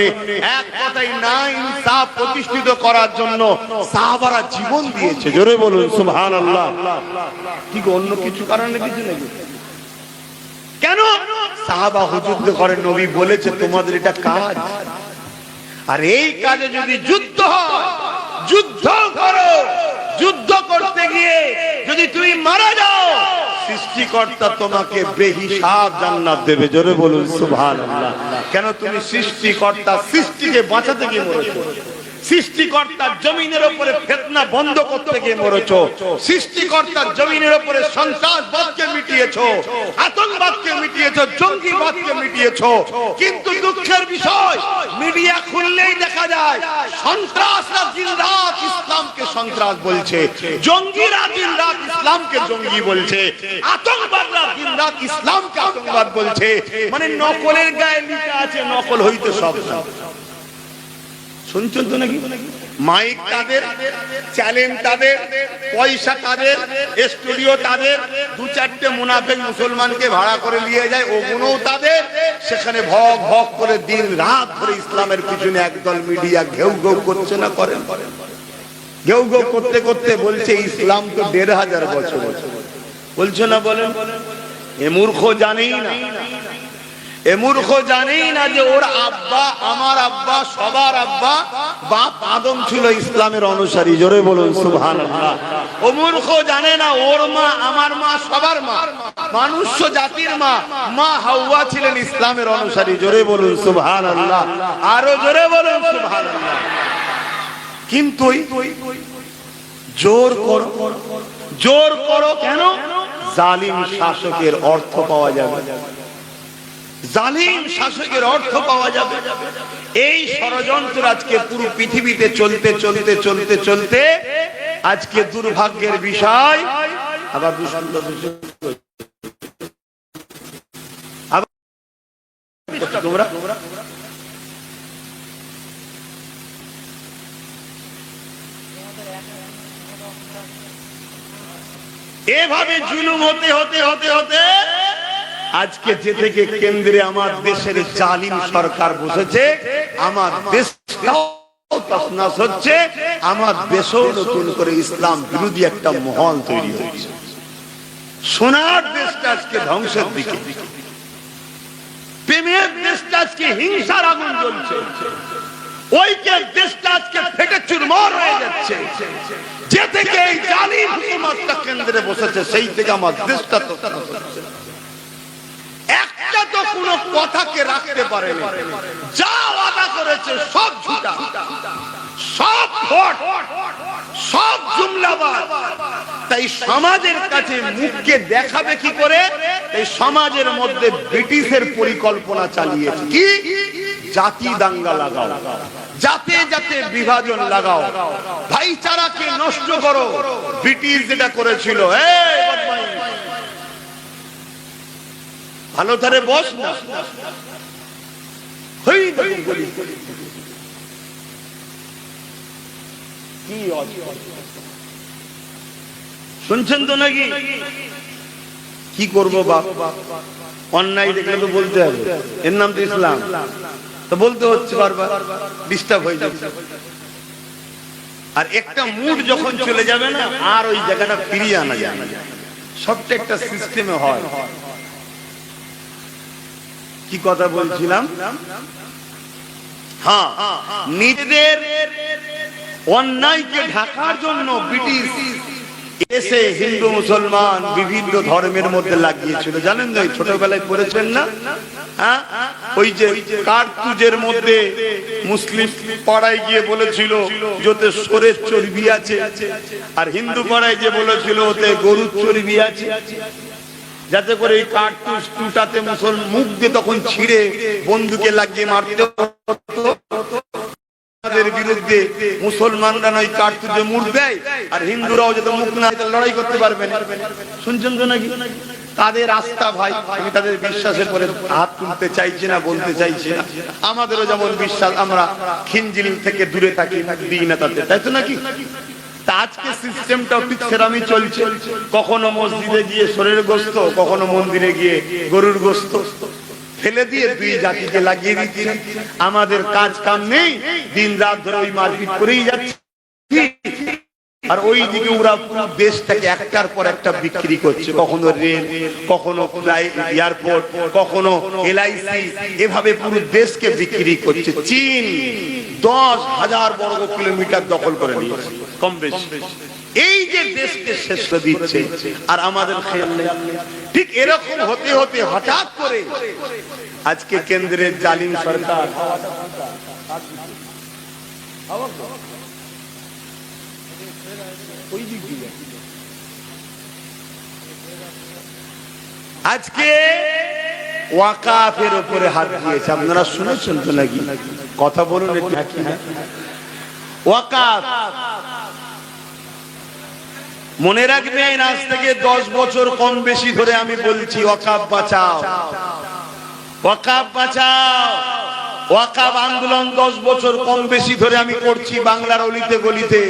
এক কথায় না ইনসাফ প্রতিষ্ঠিত করার জন্য সাহাবারা জীবন দিয়েছে। জোরে বলুন সুবহানাল্লাহ। কি অন্য কিছু কারণে কিছু নাকি? কেন? সাহাবা হুজুরদের ঘরে নবী বলেছে তোমাদের এটা কাজ, আর এই কাজে যদি যুদ্ধ হয় যুদ্ধ করো, যুদ্ধ করতে গিয়ে যদি তুমি মারা যাও সৃষ্টিকর্তা তোমাকে বেহিসাব জান্নাত দেবে। জোরে বলুন সুবহানাল্লাহ। কেন? তুমি সৃষ্টিকর্তা সৃষ্টিকে বাঁচাতে গিয়ে মরেছো, সৃষ্টিকর্তার জমিনের উপরে ফিতনা বন্ধ করতে গিয়ে মরেছো, সৃষ্টিকর্তার জমিনের উপরে সন্ত্রাসবাদকে মিটিয়েছো, আতঙ্কবাদকে মিটিয়েছো, জঙ্গিবাদকে মিটিয়েছো। কিন্তু দুঃখের বিষয় মিডিয়া খুললেই দেখা যায় সন্ত্রাসরা দিনরাত ইসলামকে সন্ত্রাস বলছে, জঙ্গিরা দিনরাত ইসলামকে জঙ্গি বলছে, আতঙ্কবাদরা দিনরাত ইসলামকে আতঙ্কবাদ বলছে। মানে নকলের গায়ে লেখা আছে নকল হইতে সব। শুনছেন তো নাকি? মাইক তাদের, চ্যালেঞ্জ তাদের, পয়সা তাদের, স্টুডিও তাদের, দু চারটে মুনাফিক মুসলমানকে ভাড়া করে নিয়ে যায়, ওগুলোও তাদের। সেখানে ভগ ভগ করে দিন রাত ধরে ইসলামের পিছনে একদল মিডিয়া ঘেউ ঘেউ করছে না করেন? ঘেউ ঘেউ করতে করতে বলছে ইসলাম তো ১৫০০ বছর বলছো না? বলেন। এ মূর্খ জানেই না, এ মূর্খ জানেই না যে ওর আব্বা, আমার আব্বা, সবার আব্বা, বাপ আদম ছিল ইসলামের অনুসারী। জোরে বলুন সুবহানাল্লাহ। ও মূর্খ জানে না ওর মা, আমার মা, সবার মা, মানুষ জাতির মা, মা হাওয়া ছিলেন ইসলামের অনুসারী। জোরে বলুন সুবহানাল্লাহ। আরো জোরে বলুন সুবহানাল্লাহ। কিন্তু জোর করো, জোর করো কেন? জালিম শাসকের অর্থ পাওয়া যাবে, জালিম শাসকের অর্থ পাওয়া যাবে। এই ষড়যন্ত্র আজকে পুরো পৃথিবীতে চলতে চলতে চলতে চলতে আজকে দুর্ভাগ্যের বিষয় আবার তোমরা এভাবে জুলুম হতে হতে হতে হতে আজকে যে থেকে কেন্দ্রে আমার দেশের জালিম সরকার বসেছে, আমার দেশটাও তছনছ হচ্ছে, আমার দেশেও নতুন করে ইসলাম বিরোধী একটা মহল তৈরি হচ্ছে। সোনার দেশটা আজকে ধ্বংসের দিকে, প্রেমের দেশটা আজকে হিংসার আগুন জ্বলছে, ঐক্যের দেশটা আজকে ফেটে চুরমার হয়ে যাচ্ছে। যে থেকে এই জালিম হুকুমতটা কেন্দ্রে বসেছে সেই থেকে আমার দেশটা তছনছ হচ্ছে। একটা তো কোনো কথাকে রাখতে পারেনি, যা ওয়াদা করেছে সব ঝুটা, সব ফট, সব জুমলাবাজ। তাই সমাজের কাছে মুখকে দেখাবে কি করে? এই সমাজের মধ্যে ব্রিটিশের পরিকল্পনা চালিয়েছে কি? জাতি দাঙ্গা লাগাও, জাতে জাতে বিভাজন লাগাও, ভাইচারাকে নষ্ট করো। ব্রিটিশ যেটা করেছিল, ভালো ধারে বস না, শুনছেন তো নাকি? কি করবো বাপ, অন্যায় দেখলে তো বলতে হবে, এর নাম তো ইসলাম, তো বলতে হচ্ছে, বারবার ডিস্টার্ব হয়ে যাচ্ছে। আর একটা মুড যখন চলে যাবে না, আর ওই জায়গাটা ফিরিয়ে আনা যায় না। সবটা একটা সিস্টেমে হয়। কি কথা বলছিলাম? হ্যাঁ, নিজেদের অন্যায়কে ঢাকার জন্য ব্রিটিশ এসে হিন্দু মুসলমান বিভিন্ন ধর্মের মধ্যে লাগিয়েছিল। জানেন না, ছোটবেলায় পড়েছেন না? হ্যাঁ, ওই যে কার্তুজের মধ্যে মুসলিম পাড়ায় গিয়ে বলেছিল যাতে সোরের চর্বি আছে, আর হিন্দু পাড়ায় গিয়ে বলেছিল ওতে গরুর চর্বি আছে, যাতে করে এই কার্তুজ টুটাতে মুসলমান মুখ দিয়ে তখন ছিঁড়ে বন্দুকে লাগিয়ে মারতে হতো। বিরুদ্ধে মুসলমানরা নয় কার্তুজে মুখ দেয়, আর হিন্দুরাও যাতে মুখ না লড়াই করতে পারবে না। শুনছেন তো নাকি? তাদের আস্থা ভাই, আমি তাদের বিশ্বাসের পরে হাত তুলতে চাইছি না, বলতে চাইছি না। আমাদেরও যেমন বিশ্বাস, আমরা খিনজিল থেকে দূরে থাকি, দিই না তাতে, তাই তো নাকি? আজকে সিস্টেমটা ঠিক সেরামই চলছে। কখনো মসজিদে গিয়ে শরীর গোস্ত, কখনো মন্দিরে গিয়ে গরুর গোস্ত ফেলে দিয়ে দুই জাতিকে লাগিয়ে দিচ্ছি। আমাদের কাজ কাম নেই, দিন রাত ধরে ওই মারপিট করেই যাচ্ছে। আর ওই দিকে ওরা পুরো দেশটাকে একটার পর একটা বিক্রি করছে, কখনো রেল, কখনো এয়ারপোর্ট, কখনো LIC, এভাবে পুরো দেশকে বিক্রি করছে। চীন 10,000 বর্গ কিলোমিটার দখল করে নিয়েছে কম বেশি। এই যে দেশকে শেষ করে দিচ্ছে, আর আমাদের খেয়াল নেই। ঠিক এরকম হতে হতে হঠাৎ করে আজকে কেন্দ্রের জালিম সরকার আজকে ওয়াকাফের উপরে হাত দিয়েছে। আপনারা শুনেছেন তো নাকি? কথা বলুন একটু। ওয়াকাফ মনে রাখবেন, আজ থেকে 10 বছর কম বেশি ধরে আমি বলছি ওয়াকাফ বাঁচাও, ওয়াকাফ বাঁচাও। ওয়াকাফ আন্দোলন 10 বছর কম বেশি ধরে আমি করছি বাংলার অলিতে গলিতে।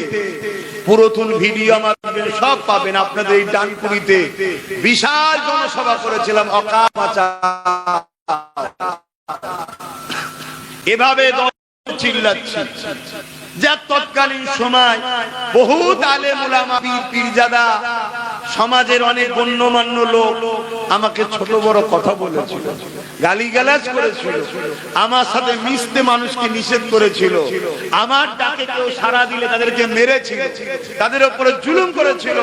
পুরাতন ভিডিও আমার সব পাবেন আপনাদের এই ডানকুনিতে। বিশাল জনসভা করেছিলাম ওয়াকাফ বাঁচাও, এভাবে চিল্লাচ্ছি। যা তৎকালীন সময় বহুত আলেম উলামা, পীরজাদা, সমাজের অনেক গণ্যমান্য লোক আমাকে ছোট বড় কথা বলেছিল, গালিগালাজ করেছিল, আমার সাথে মিশতে মানুষকে নিষেধ করেছিল, আমার ডাকে কেউ সাড়া দিলে তাদেরকে মেরেছিল, তাদের উপরে জুলুম করেছিল।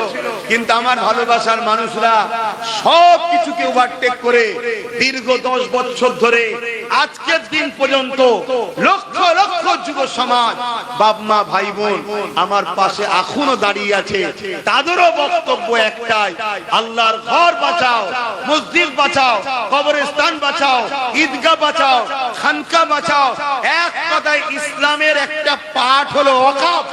কিন্তু আমার ভালোবাসার মানুষরা সব কিছুকে ওভারটেক করে দীর্ঘ 10 বছর ধরে আজকের দিন পর্যন্ত লক্ষ লক্ষ যুব সমাজ, বাপ মা ভাই বোন আমার পাশে এখনো দাঁড়িয়ে আছে। তাদেরও বক্তব্য একটাই, আল্লাহর ঘর বাঁচাও, মসজিদ বাঁচাও, কবরস্থান বাঁচাও, ঈদগাহ বাঁচাও, খানকা বাঁচাও। এক কথায় ইসলামের একটা পাঠ হলো ওয়াকাফ।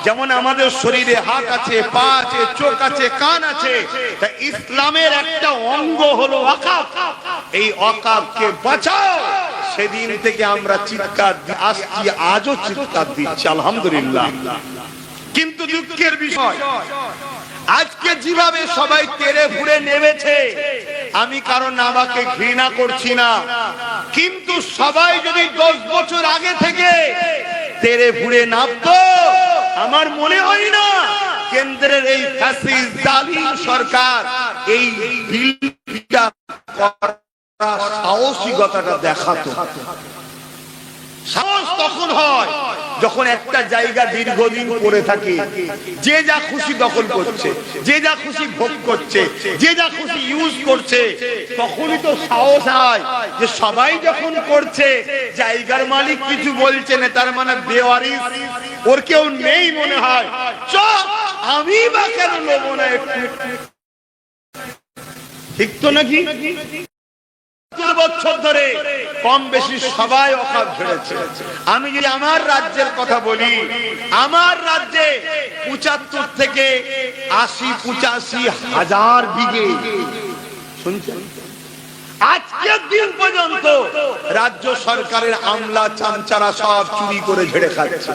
যেমন আমাদের শরীরে হাত আছে, পা আছে, চোখ আছে, কান আছে, তা ইসলামের একটা অঙ্গ হলো ওয়াকাফ। এই ওয়াকাফকে বাঁচাও। সেদিন থেকে আমরা চিৎকার আসছি, আজও চিৎকার দিচ্ছি, আলহামদুলিল্লাহ। কিন্তু দুঃখের বিষয়, আজকে যেভাবে সবাই তেরে ফুড়ে নেমেছে, আমি কারণ আমাকে ঘৃণা করছি না, কিন্তু সবাই যদি 10 বছর আগে থেকে তেরে ফুড়ে নামতো, আমার মনে হয় না কেন্দ্রের এই ফ্যাসিস্ট জালিম সরকার এই বিলটা সাহসিকতাটা দেখাতো। সাহস তখন হয় যখন একটা জায়গা দীর্ঘদিন পড়ে থাকে, যে যা খুশি দখল করছে, যে যা খুশি ভোগ করছে, যে যা খুশি ইউজ করছে, তখনই তো সাহস হয় যে সবাই যখন করছে, জায়গার মালিক কিছু বলছে না, তার মানে বেওয়ারিশ, ওর কেউ নেই মনে হয়, চল আমি বা কেন নেবো না একটু। ঠিক তো নাকি? বছর ধরে কম বেশি সবাই অকাল ঝরেছে। আমি যদি আমার রাজ্যের কথা বলি, আমার রাজ্যে ৭৫ থেকে ৮০-৮৫ হাজার বিঘে, শুনছেন, আজকের দিন পর্যন্ত রাজ্য সরকারের আমলা চামচারা সব চুরি করে ঝেড়ে খাচ্ছে।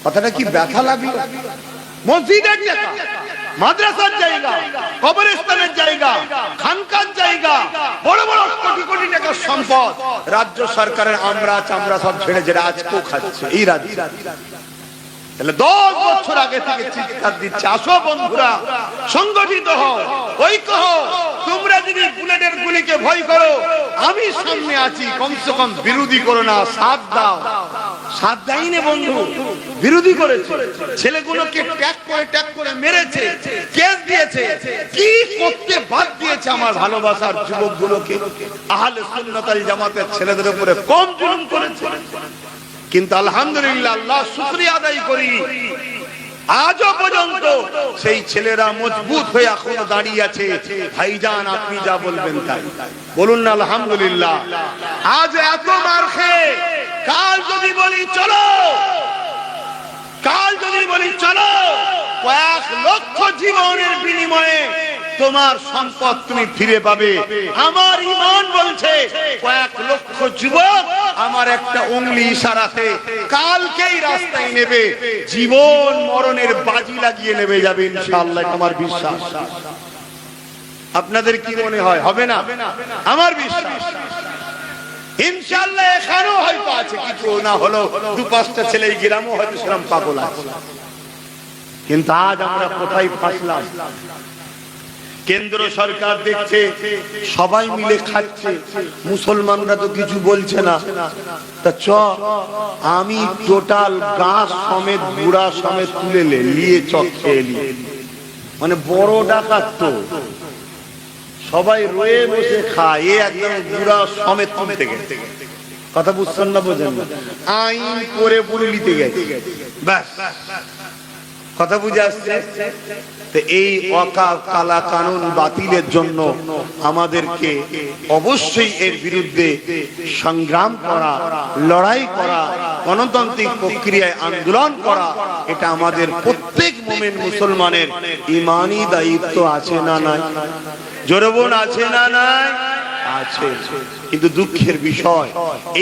কথাটা কি ব্যথা লাগলো? মসজিদের জায়গা, মাদ্রাসার জায়গা, কবরস্থানের জায়গা, খানকার জায়গা, বড় বড় কোটি কোটি টাকার সম্পদ রাজ্য সরকারের আমরা চামড়া সব ছেড়ে ছেড়ে আজকেও খাচ্ছে এই রাজ্য। তাহলে 10 বছর আগে থেকে চিৎকার দিচ্ছে, আসো বন্ধুরা, সংগঠিত হও, ঐক্য হও। তোমরা যদি বুলেটের গুলিকে ভয় করো, আমি সামনে আছি, কমসে কম বিরোধী করো না, সাথ দাও। সাথ দেয়নি বন্ধু, বিরোধী করেছে, ছেলেগুলোকে ট্যাগ করে মেরেছে, কেস দিয়েছে, কি করতে বাদ দিয়েছে আমার ভালোবাসার যুবকগুলোকে। আহলে সুন্নাত ওয়াল জামাতের ছেলেদের উপরে কম জুলুম করেছে। কিন্তু আলহামদুলিল্লাহ, আল্লাহ শুকরিয়া আদায় করি, আজও পর্যন্ত সেই ছেলেরা মজবুত হয়ে এখনো দাঁড়িয়ে আছে। ভাইজান আপনি যা বলবেন তাই বলুন না আলহামদুলিল্লাহ। আজ এত মার খেয়ে কাল যদি বলি চলো, কাল যদি বলি চলো, কয়েক লক্ষ জীবনের বিনিময়ে তোমার সম্পদ তুমি ফিরে পাবে, আমার ঈমান বলছে কয়েক লক্ষ যুবক আমার একটা উংলি ইশারাতে কালকেই রাস্তায় নেবে, জীবন মরণের বাজি লাগিয়ে নেবে যাবে ইনশাআল্লাহ, আমার বিশ্বাস। আপনাদের কি মনে হয় হবে না? আমার বিশ্বাস ইনশাআল্লাহ। এখানেও হয়তো আছে কিছু না হলো ২-৫টা ছেলে এই গ্রামও হয়তো সেরকম পাগল আছে। কিন্তু আজ আমরা কোথায় ফাঁসলাম? কেন্দ্র সরকার দেখছে সবাই মিলে খাচ্ছে, মুসলমানরা তো কিছু বলছে না, তা চ আমি টোটাল গাছ সমেত বুড়া সমেত তুলে নিয়ে খেয়ে নি। মানে বড় ডাকাত তো সবাই রয়ে বসে খায়, এ একদম বুড়া সমেত তুলতে গেছে। কথা বুঝছেন না? বোঝেন না? আইন করে পুরুলিতে গেছে, ব্যাস কথা বুঝে আসছে। এই কালা কানুন বাতিলের জন্য আমাদেরকে অবশ্যই এর বিরুদ্ধে সংগ্রাম করা, লড়াই করা, গণতান্ত্রিক প্রক্রিয়ায় আন্দোলন করা, এটা আমাদের প্রত্যেক মুমিন মুসলমানের ঈমানি দায়িত্ব আছে না নাই? জোরে বলুন আছে না নাই? আছে। কিন্তু দুঃখের বিষয়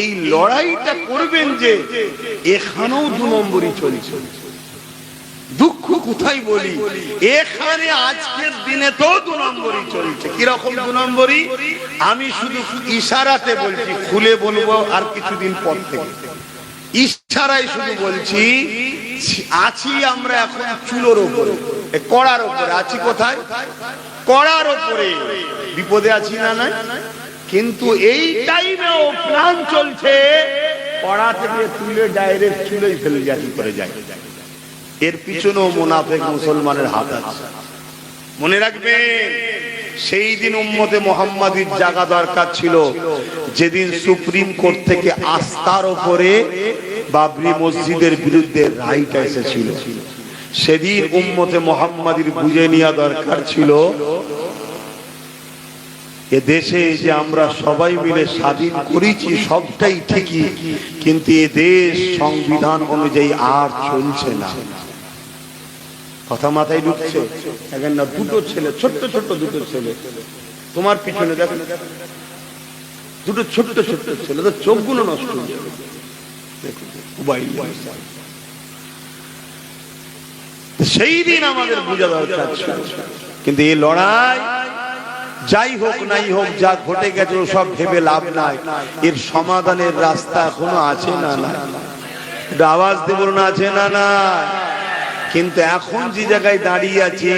এই লড়াইটা করবেন যে এখানেও ২ নম্বরই চলছে। দুঃখ কোথায় বলি, এখানে আজকের দিনে তো ২ নম্বরই চলছে। কিরকম ২ নম্বরই? আমি শুধু ইশারাতে বলছি, খুলে বলবো আর কিছুদিন পর থেকে। ইশারায় শুধু বলছি, আছি আমরা এখন চুলোর উপরে, কড়ার উপরে আছি। কোথায়? কড়ার উপরে। বিপদে আছি না নাই? কিন্তু এই টাইমেও প্ল্যান চলছে কড়া থেকে তুলে ডাইরেক্ট চুলোই ফেলে যাই করে যায়। এর পিছনেও মুনাফিক মুসলমানের হাত আছে। মনে রাখবেন, সেই দিন উম্মতে মুহাম্মাদীর জায়গা দরকার ছিল যেদিন সুপ্রিম কোর্ট থেকে আস্থার উপরে বাবরি মসজিদের বিরুদ্ধে রায়টা এসেছিল। সেদিন উম্মতে মুহাম্মাদীর বুঝে নেওয়া দরকার ছিল এ দেশে যে আমরা সবাই মিলে স্বাধীন করেছি সবটাই ঠিকই, কিন্তু এ দেশ সংবিধান অনুযায়ী আর চলছে না। কথা মাথায় ঢুকছে? এখন না 2টো ছেলে, ছোট্ট ছোট্ট 2টো ছেলে তোমার পিছনে দেখো, 2টো ছোট্ট ছোট্ট ছেলে, তো চোখগুলো নষ্ট হয়ে যাবে। সেই দিন আমাদের বোঝা দরকার ছিল। কিন্তু এই লড়াই যাই হোক নাই হোক, যা ঘটে গেছে সব ভেবে লাভ নাই, এর সমাধানের রাস্তা এখনো আছে না না? আওয়াজ দেব না, আছে না না? কিন্তু এখন যে জায়গায় দাঁড়িয়ে আছি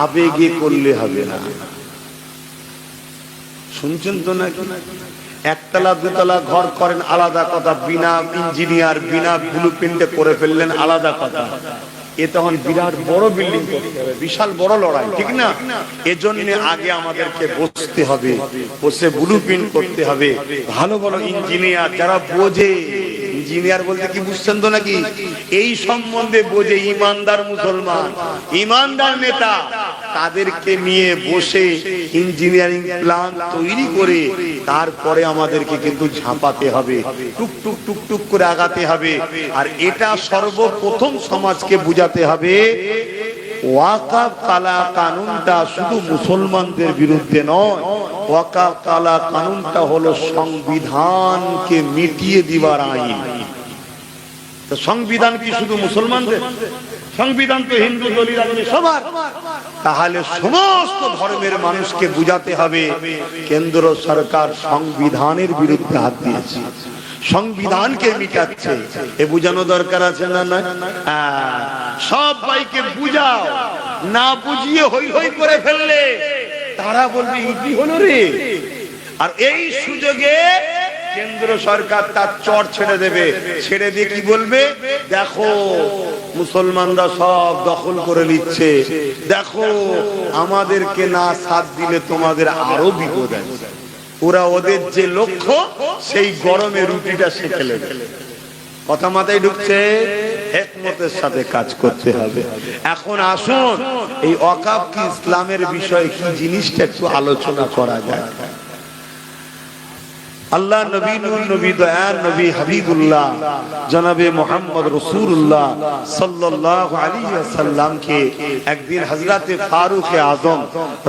আবেগে করলে হবে না। শুনছেন তো নাকি? একতলা দুতলা ঘর করেন আলাদা কথা, বিনা ইঞ্জিনিয়ার বিনা ব্লুপ্রিন্টে করে ফেললেন আলাদা কথা, এ তখন বিরাট বড় বিল্ডিং করতে হবে, বিশাল বড় লড়াই, ঠিক না? এজন্য আগে আমাদেরকে বসতে হবে, বসে ব্লুপ্রিন্ট করতে হবে। ভালো ভালো ইঞ্জিনিয়ার যারা বোঝে, ইঞ্জিনিয়ার বলতে কি বুঝছেন তো নাকি, এই সম্বন্ধে বোঝে, ইমানদার মুসলমান, ইমানদার নেতা, তাদেরকে নিয়ে বসে ইঞ্জিনিয়ারিং প্ল্যান তৈরি করে তারপরে আমাদেরকে কিন্তু ঝাঁপাতে হবে, টুক টুক টুক টুক করে আগাতে হবে। আর এটা সর্বপ্রথম সমাজকে বুঝাতে হবে ওয়াকাফ কালা কানুনটা শুধু মুসলমানদের বিরুদ্ধে নয়, ওয়াকাফ কালা কানুনটা হলো সংবিধানকে মিটিয়ে দিবার আইন। তো সংবিধান কি শুধু মুসলমানদের? সংবিধান তো হিন্দু দলিল আছে সবার। তাহলে সমস্ত ধর্মের মানুষকে বুঝাতে হবে কেন্দ্র সরকার সংবিধানের বিরুদ্ধে হাত দিয়েছে, সংবিধানকে মিটাচ্ছে। এ বুঝানো দরকার আছে না? না, সবাইকে বুঝাও, না বুঝিয়ে হই হই করে ফেললে তারা বলবে কি হলো রে। আর এই সুযোগে কেন্দ্র সরকার তার চর ছেড়ে দেবে, ছেড়ে দিয়ে কি বলবে, দেখো মুসলমানরা সব দখল করে নিচ্ছে, দেখো আমাদেরকে না সাথ দিলে তোমাদের আরো বিপদ আছে। ওরা ওদের যে লক্ষ্য সেই গরমে রুটিটা সেঁকে নেবে। কথা মাথায় ঢুকছে? হিকমতের সাথে কাজ করতে হবে। এখন আসুন এই ওয়াকাফ কি ইসলামের বিষয়ে কি জিনিসটা একটু আলোচনা করা যায়। আল্লাহ নবী নূর নবী দয়ার নবী হাবিবুল্লাহ জনাবে মুহাম্মদ রাসূলুল্লাহ সাল্লাল্লাহু আলাইহি ওয়াসাল্লামকে একদিন হযরতে ফারুক আযম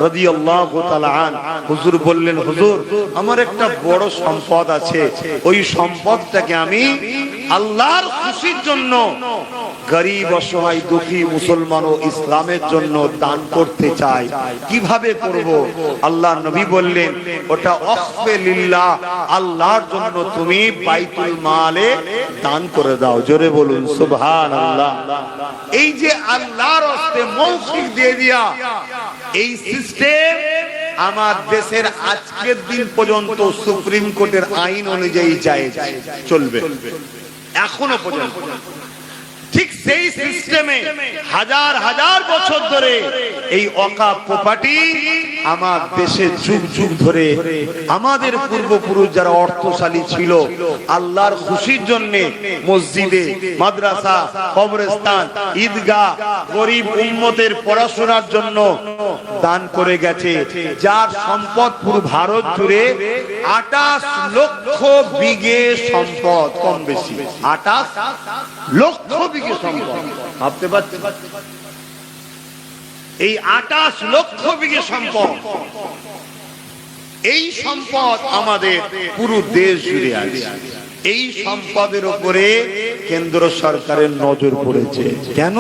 রাদিয়াল্লাহু তাআলা আন হুজুর বললেন, হুজুর আমার একটা বড় সম্পদ আছে, ওই সম্পদটাকে আমি আল্লাহর খুশির জন্য গরিব অসহায় দুঃখী মুসলমান ও ইসলামের জন্য দান করতে চাই, কিভাবে করব? আল্লাহ নবী বললেন, ওটা ওয়াকফে লিল্লাহ, আল্লাহর জন্য তুমি বাইতুল মালে দান করে দাও। জোরে বলুন সুবহানাল্লাহ। এই যে আল্লাহর রাস্তায় মৌখিক দিয়ে দিয়া, এই সিস্টেম আমার দেশের আজকের দিন পর্যন্ত সুপ্রিম কোর্টের আইন অনুযায়ী জায়েজ চলবে এখনো পর্যন্ত। ঠিক সেই সিস্টেমে হাজার হাজার বছর ধরে এই ওয়াকাফ প্রপার্টি আমার দেশে যুগ যুগ ধরে আমাদের পূর্বপুরুষ যারা অর্থশালী ছিল আল্লাহর খুশির জন্য মসজিদে, মাদ্রাসা, কবরস্থান, ঈদগাহ, গরিব উম্মতের পড়াশোনার জন্য দান করে গেছে, যার সম্পদ পুরো ভারত জুড়ে 28 লক্ষ বিঘে সম্পদ, কম বেশি 28 লক্ষ বিঘে সম্পদ। ভাবতে পারছেন? এই 28 লক্ষ বিঘে সম্পদ, এই সম্পদ আমাদের পুরো দেশ জুড়ে আছে। এই সম্পদের উপরে কেন্দ্র সরকারের নজর পড়েছে। কেন?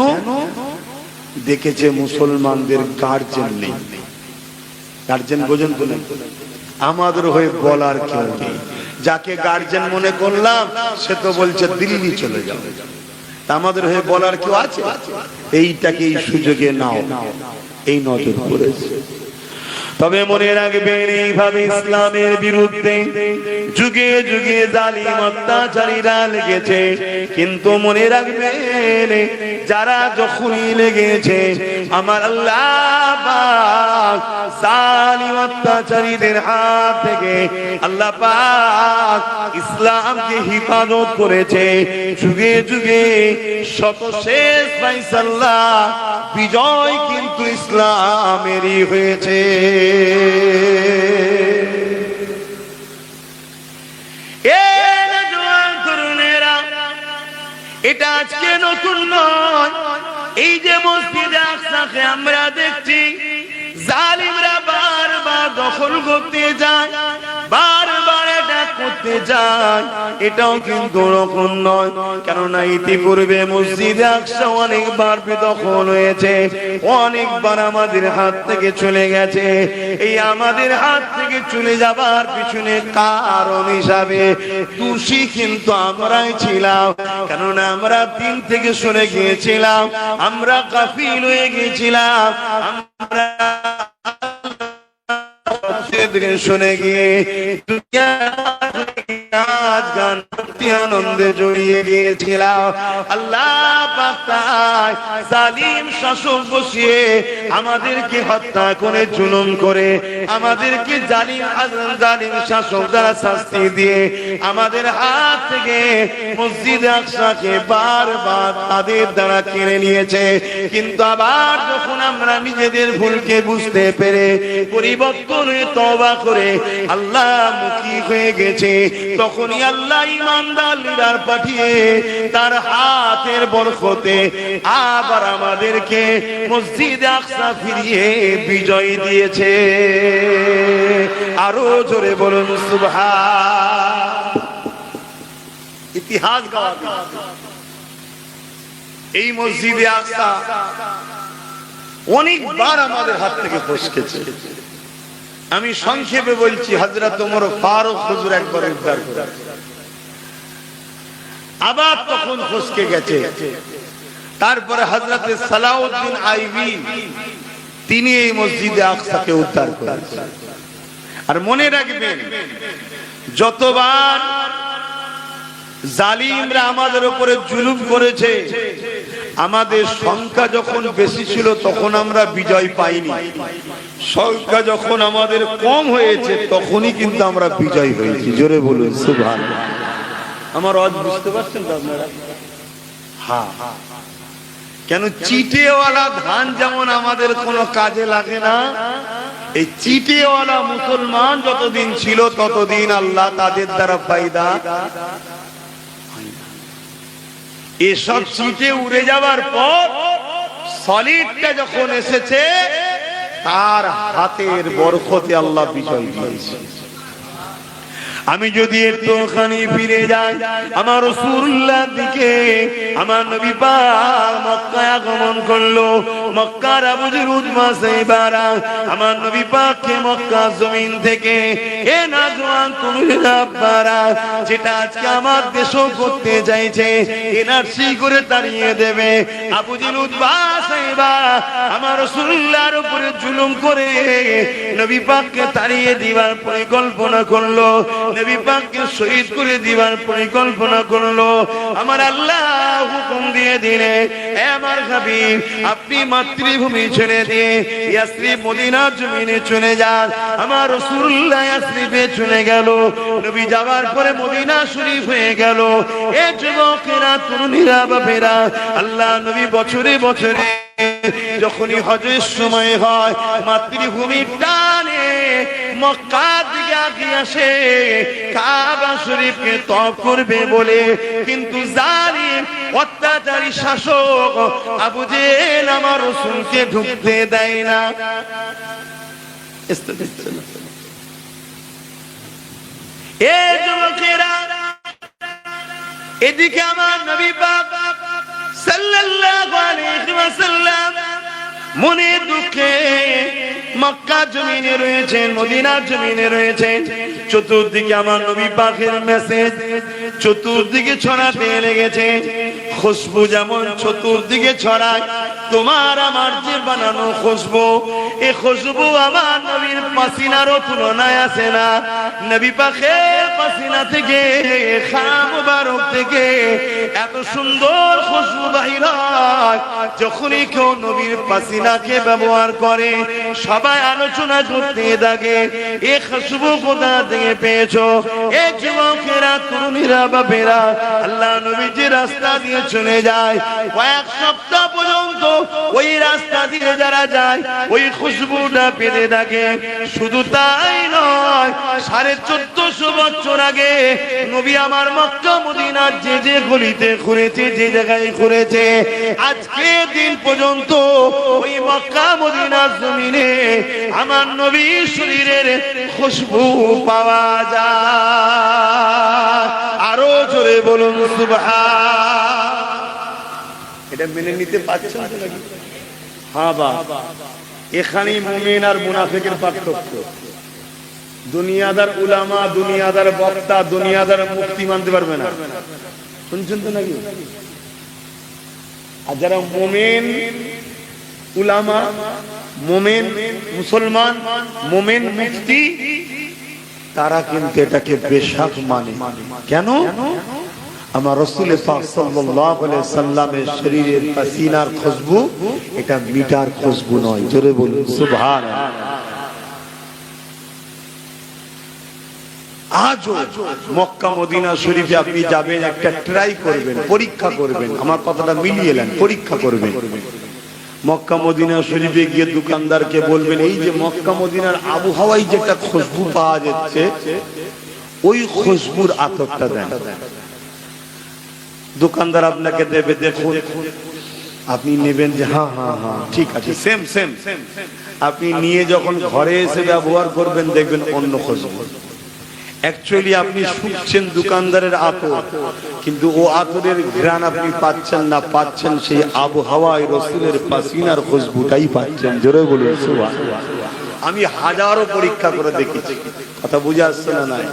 দেখেছে মুসলমানদের গার্জেন নেই। গার্জেন বোঝেন তো? আমাদের হয়ে বলার কেউ নেই। যাকে গার্জেন মনে করলাম সে তো বলছে দিল্লি চলে যাও। আমাদের হয়ে বলার কেউ আছে? এইটাকে এই সুযোগে নাও, এই নজর পড়েছে। তবে মনে রাখবেন এইভাবে ইসলামের বিরুদ্ধে যুগে যুগে জালিম অত্যাচারীরা লেগেছে, কিন্তু মনে রাখবেন যারা যখনই লেগেছে আমার আল্লাহ পাক জালিম অত্যাচারীদের হাত থেকে আল্লাহ পাক ইসলামকে হিফাজত করেছে। যুগে যুগে শত শেষ ফায়সালা বিজয় কিন্তু ইসলামেরই হয়েছে। এটা আজকে নতুন নয়। এই যে মসজিদে আকসাকে আমরা দেখছি জালিমরা বারবার দখল করতে যায়, বারবার এটা করতে যায়, এটাও কিন্তু ওরকম নয়। কেননা ইতিপূর্বে মসজিদে আকসা অনেকবার বেদখল হয়েছে, অনেকবার আমাদের হাত থেকে চলে গেছে। এই আমাদের হাত থেকে চলে যাবার পিছনে কারণ হিসাবে দোষী কিন্তু আমরাই ছিলাম। কেননা আমরা দিন থেকে সরে গিয়েছিলাম, আমরা গাফিল হয়ে গিয়েছিলাম, আমরা দিনে শুনে গিয়ে গান আনন্দে জড়িয়ে গিয়েছিলাম। আল্লাহ পাক তাই জালিম শাসক বসিয়ে আমাদেরকে হত্যা করে জুলুম করে আমাদেরকে জালিম শাসক দ্বারা শাস্তি দিয়ে আমাদের হাত থেকে মসজিদে আকসাকে বারবার তাদের দ্বারা কেড়ে নিয়েছে। কিন্তু আবার যখন আমরা নিজেদের ভুলকে বুঝতে পেরে পরিবর্তন হয়ে তওবা করে আল্লাহ মুখী হয়ে গেছে, তখনই আল্লাহ ইমানদার লিডার পাঠিয়ে তার হাতের বরকতে আবার আমাদেরকে মসজিদে আকসা ফিরিয়ে বিজয় দিয়েছে। আরো জোরে বলুন সুবহান। ইতিহাস গাওয়া এই মসজিদে আকসা অনেকবার আমাদের হাত থেকে ফসকেছে। আমি সংক্ষেপে বলছি, হযরত ওমর ফারুক হুজুর একবার উদ্ধার করে, আবার তখন ফসকে গেছে। তারপরে হযরত সালাউদ্দিন আইবি তিনি এই মসজিদে আকসাকে উদ্ধার করেছেন। আর মনে রাখবেন, যতবার জালিমরা আমাদের উপরে জুলুম করেছে, আমাদের সংখ্যা যখন বেশি ছিল তখন আমরা বিজয় পাইনি, সংখ্যা যখন আমাদের কম হয়েছে তখনই কিন্তু আমরা বিজয় হয়েছি। জোরে বলুন সুবহানাল্লাহ। আমার আওয়াজ বুঝতে পারছেন তো আপনারা? হ্যাঁ, কেন চিটেওয়ালা ধান যেমন আমাদের কোনো কাজে লাগে না, এই চিটেওয়ালা মুসলমান যতদিন ছিল ততদিন আল্লাহ তাদের দ্বারা ফায়দা। এসব চিটে উড়ে যাবার পর সলিডটা যখন এসেছে, তার হাতের বরকতে আল্লাহ বিজয় দিয়েছে। আমি যদি একটুখানি ফিরে যাই আমার রাসূলুল্লাহর দিকে, আমার নবী পাক মক্কায় আগমন করলো। মক্কার আবু জুলুদ মাসাইবারা আমার নবী পাককে মক্কা জমিন থেকে এ নাজওয়ান তুমিরা আব্বারা, যেটা আজকে আমার দেশও করতে চাইছে, এনআরসি করে তাড়িয়ে দেবে। আবু জুলুদ মাসাইবা আমার রাসূলুল্লাহর উপরে জুলুম করে নবী পাককে তাড়িয়ে দিবার পরিকল্পনা করলো, নবী পাককে শহীদ করে দিবার পরিকল্পনা করলো। আমার আল্লাহ হুকুম দিয়ে দিলে, হে আমার হাবিব, আপনি মাতৃভূমি ছেড়ে দিয়ে ইয়াসরিব মদিনার জমিনে চলে যান। আমার রাসূলুল্লাহ ইয়াসরিবে চলে গেল। নবী যাওয়ার পরে মদিনা শরীফ হয়ে গেল। এ যুবকেরা, তরুণীরা, বাপেরা, আল্লাহ নবী বছরে বছরে যখনই হজের সময় হয় মাতৃভূমির টানে মক্কার দিকে আগিয়ে আসে কাবা শরীফকে তওয়াফ করবে বলে। কিন্তু জালিম অত্যাচারী শাসক আবু জেহেল আমার রাসূলকে ঢুকতে দেয় না। এ যুবকেরা, এদিকে আমার নবী পাক সাল্লাল্লাহু আলাইহি ওয়াসাল্লাম মনে দুঃখে মক্কা জমিনে রয়েছেন, মদিনার জমিনে রয়েছেন। চতুর্দিকে আমার নবী পাকের মেসেজ চতুর্দিকে ছড়াতে লেগেছে। খুশবু যেমন চতুর্দিকে ছড়ায়, তোমার আমার যে বানানো খুশবু, এই খুশবু আমার নবীর পাসিনারও তুলনায় আসে না। নবী পাকের পাসিনা থেকে, খাম মুবারক থেকে এত সুন্দর খুশবু বাহির হয়, যখনই কেউ নবীর পাসিনাকে ব্যবহার করে সবাই আলোচনা করতে থাকে, এই খুশবু কোথা থেকে পেয়েছো? এই যুবকেরা, তরুণীরা, বাপেরা, আল্লাহ নবী যে রাস্তা দিয়ে চলে যায়, কয়েক সপ্তাহ পর্যন্ত ওই রাস্তা দিয়ে যারা যায় ওই খুশবুটা পেতে থাকে। শুধু তাই নয়, 1450 বছর আগে নবী আমার মক্কা মদিনার যে যে গলিতে ঘুরেছে, যে জায়গায় ঘুরেছে, আজকে দিন পর্যন্ত ওই মক্কা মদিনার জমিনে আমার নবীর শরীরের খুশবু পাওয়া যায়। আরো জোরে বলুন সুবহান। এটা মেনে নিতে পারছেন তো নাকি? হ্যাঁ বা, এখানেই মুমিন আর মুনাফিকের পার্থক্য। দুনিয়াদার উলামা, দুনিয়াদার বক্তা, দুনিয়াদার মুফতি মানতে পারবে না, শুনছেন তো নাকি? আর যারা মুমিন উলামা মোমেন মুসলমান, মোমেন মুফতি, তারা কিন্তু এটাকে বেশক মানে। কেন? আমার রাসূল পাক সাল্লাল্লাহু আলাইহি সাল্লামের শরীরের পাসিনার খুশবু এটা মিটার খুশবু নয়। জোরে বলুন সুবহানাল্লাহ। আজও মক্কা মদিনা শরীফে আপনি যাবেন, একটা ট্রাই করবেন, পরীক্ষা করবেন, আমার কথাটা মিলিয়ে নেন, পরীক্ষা করবেন। মক্কা মদিনা শরীফে গিয়ে দোকানদারকে বলবেন, এই যে মক্কা মদিনার আবহাওয়ায় যেটা খুশবু পাওয়া যাচ্ছে ওই খুশবুর আতরটা দেন। দোকানদার আপনাকে দেবে, দেখুন, আপনি নেবেন যে হ্যাঁ হ্যাঁ হ্যাঁ ঠিক আছে, সেম সেম। আপনি নিয়ে যখন ঘরে এসে ব্যবহার করবেন দেখবেন অন্য খুশবু। অ্যাকচুয়ালি আপনি শুকছেন দোকানদারের আতর, কিন্তু ও আতরের ঘ্রাণ আপনি পাচ্ছেন না, পাচ্ছেন সেই আবহাওয়ায় রাসূলের পাসিনার খুশবুটাই পাচ্ছেন। জোরে বলুন সুবহানাল্লাহ। আমি হাজারো পরীক্ষা করে দেখেছি, কথা বুঝে আসছে না? নাই,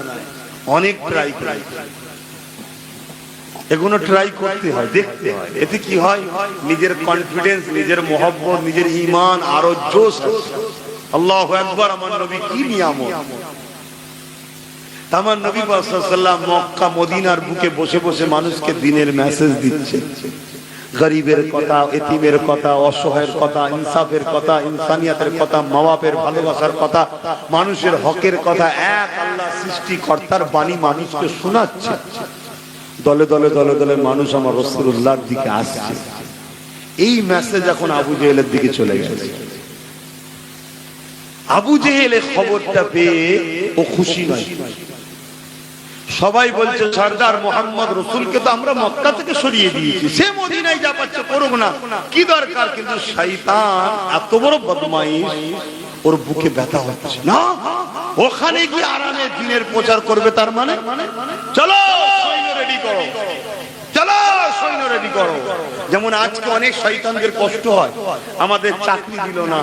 অনেক ট্রাই করি। এগুলো ট্রাই করতে হয়, দেখতে হয়। এতে কি হয়? নিজের কনফিডেন্স, নিজের মহব্বত, নিজের ঈমান আরো জোশ। আল্লাহু আকবার। আমার নবী কি নিয়ামত! আমার নবী পাক সাল্লাল্লাহু আলাইহি ওয়াসাল্লাম মক্কা মদিনার বুকে বসে বসে মানুষকে দ্বীনের মেসেজ দিচ্ছেন। গরিবের কথা, এতিমের কথা, অসহায়ের কথা, ইনসাফের কথা, ইনসানিয়াতের কথা, মা-বাপের ভালোবাসার কথা, মানুষের হকের কথা, এক আল্লাহ সৃষ্টিকর্তার বাণী মানুষকে শোনাচ্ছে। দলে দলে দলে দলে মানুষ আমার রাসূলুল্লাহর দিকে আসছে। এই মেসেজ এখন আবু জেহেলের দিকে চলে গেছে। আবু জেহেল এই খবরটা পেয়ে ও খুশি নয়। সবাই বলছে সরদার মুহাম্মদ রাসূলকে তো আমরা মক্কা থেকে সরিয়ে দিয়েছি, সে মদিনায় যা পাচ্ছে করুক না, কি দরকার? কিন্তু শয়তান এত বড় বদমাইশ, ওর বুকে ব্যথা হচ্ছে না, ওখানে গিয়ে আরামে দ্বীনের প্রচার করবে। তার মানে চলো সৈন্য রেডি করো, চলো সৈন্য রেডি করো। যেমন আজকে অনেক শয়তানদের কষ্ট হয়, আমাদের চাকরি দিল না,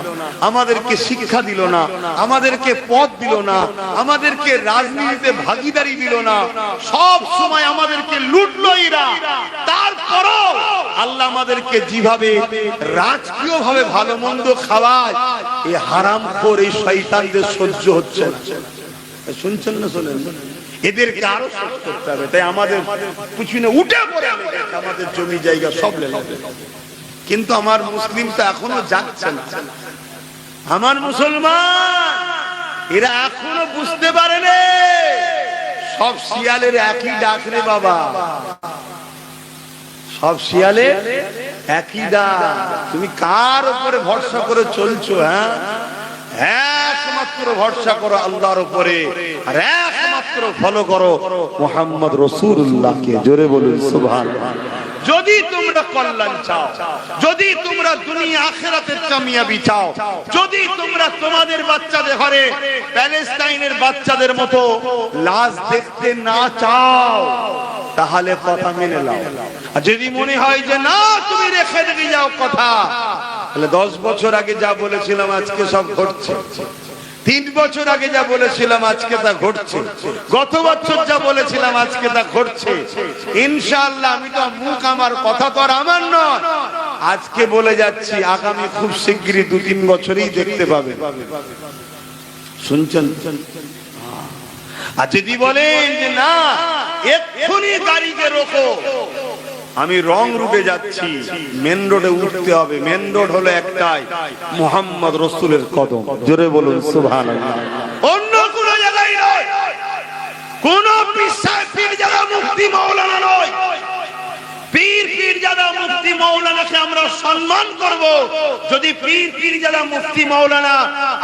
আমাদেরকে শিক্ষা দিল না, আমাদেরকে পদ দিল না, আমাদেরকে রাজনীতিতে ভাগীদারি দিল না, সব সময় আমাদেরকে লুটলো এরা। তারপরও আল্লাহ আমাদেরকে যেভাবে রাজকীয় ভাবে ভালো মন্দ খাওয়ায়, এই হারামখোর এই শয়তানদের সহ্য হচ্ছে না। শুনছেন না? শোনেন, এদেরকে আরো শেষ করতে হবে। তাই আমাদের পিছনে উঠে পড়ে আমাদের জমি জায়গা সব লেগে। কিন্তু আমার মুসলিম তো এখনো যাচ্ছে না। আমার মুসলমান এরা এখনো বুঝতে পারেনি সব শিয়ালের একই ডাক রে বাবা, সব শিয়ালের একই ডাক। তুমি কার উপরে ভরসা করে চলছো? হ্যাঁ, একমাত্র ভরসা করো আল্লাহর উপরে, আর একমাত্র ফলো করো মুহাম্মদ রাসূলুল্লাহকে। জোরে বলুন সুবহানাল্লাহ। যদি তোমরা কল্যাণ চাও, যদি তোমরা দুনিয়া আখিরাতের কামিয়াবি চাও, যদি তোমরা তোমাদের বাচ্চাদের ঘরে প্যালেস্টাইনের বাচ্চাদের মতো লাশ দেখতে না চাও, তাহলে কথা মেনে নাও। আর যদি মনে হয় যে না তুমি রেখে দিয়ে যাও কথা, তাহলে 10 বছর আগে যা বলেছিলাম আজকে সব ঘটছে, 3 বছর আগে যা বলেছিলাম আজকে তা ঘটছে, গত বছর যা বলেছিলাম আজকে তা ঘটছে। ইনশাআল্লাহ আমি তো মুখ, আমার কথা তো আর আমার নয়, আজকে বলে যাচ্ছি আগামী খুব শিগগিরই 2-3 বছরই দেখতে পাবে। শুনছেন? আর যদি বলেন যে না এক্ষুনি গাড়িকে রোকো, আমি রং রুটে যাচ্ছি, মেন রোডে উঠতে হবে। মেন রোড হলো একটাই, মুহাম্মদ রাসূলের কদম। জোরে বলুন সুবহানাল্লাহ। অন্য কোন জায়গায় নয়, কোন পীরজাদা মুফতি মাওলানা নয়। পীরজাদা মুফতি মাওলানাকে আমরা সম্মান করব যদি পীরজাদা মুফতি মাওলানা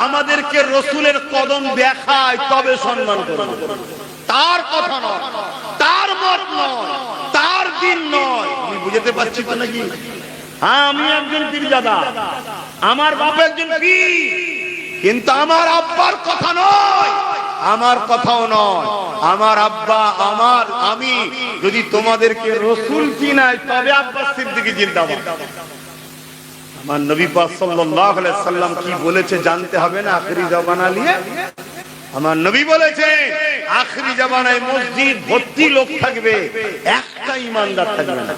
আমাদেরকে রাসূলের কদম দেখায়, তবে সম্মান করব। তার কথা নয়, তার মত নয়, তার দিন নয়। আমি বুঝতে পারছি তো নাকি? হ্যাঁ, আমি একজন পীরজাদা, আমার বাপ একজন পীর, কিন্তু আমার আব্বার কথা নয়, আমার কথাও নয়। আমার আব্বা, আমি যদি তোমাদেরকে রাসূল চিনাই, তবে আব্বাস সিদ্দিকী জিন্দাবাদ। আমার নবী পাক সাল্লাল্লাহু আলাইহি সাল্লাম কি বলেছে জানতে হবে না? আখেরি জামানা নিয়ে আমার নবী বলেছে আখেরি জামানায় মসজিদ ভর্তি লোক থাকবে, একটা ঈমানদার থাকবে না।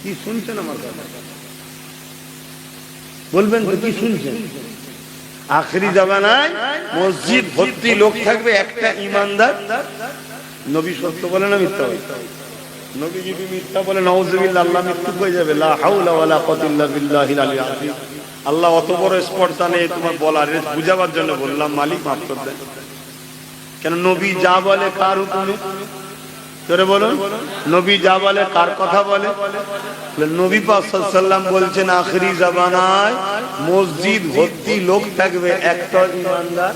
কি শুনছেন আমার কথা? বলবেন তো কি শুনছেন? আখেরি জামানায় মসজিদ ভর্তি লোক থাকবে, একটা ইমানদার। নবী সত্য বলে না মিথ্যা বলে? নবী যদি মিথ্যা বলে নাউজুবিল্লাহ, আল্লাহ মৃত্যু হয়ে যাবে। লা হাওলা ওয়ালা কুওয়াতা ইল্লা বিল্লাহিল আলিয়্যিল আযীম। আল্লাহ অত বড় স্পর্ধা নেই তোমার বলার, বুঝাবার জন্য বললাম, মালিক মাফ করে দেন। কেন নবী যা বলে কার হুকুমে? তোরে বলুন, নবী যা বলে কার কথা বলে? নবী পাক সাল্লাল্লাহু আলাইহি ওয়াসাল্লাম বলছেন আখেরি জামানায় মসজিদ ভর্তি লোক থাকবে, একটা ইমানদার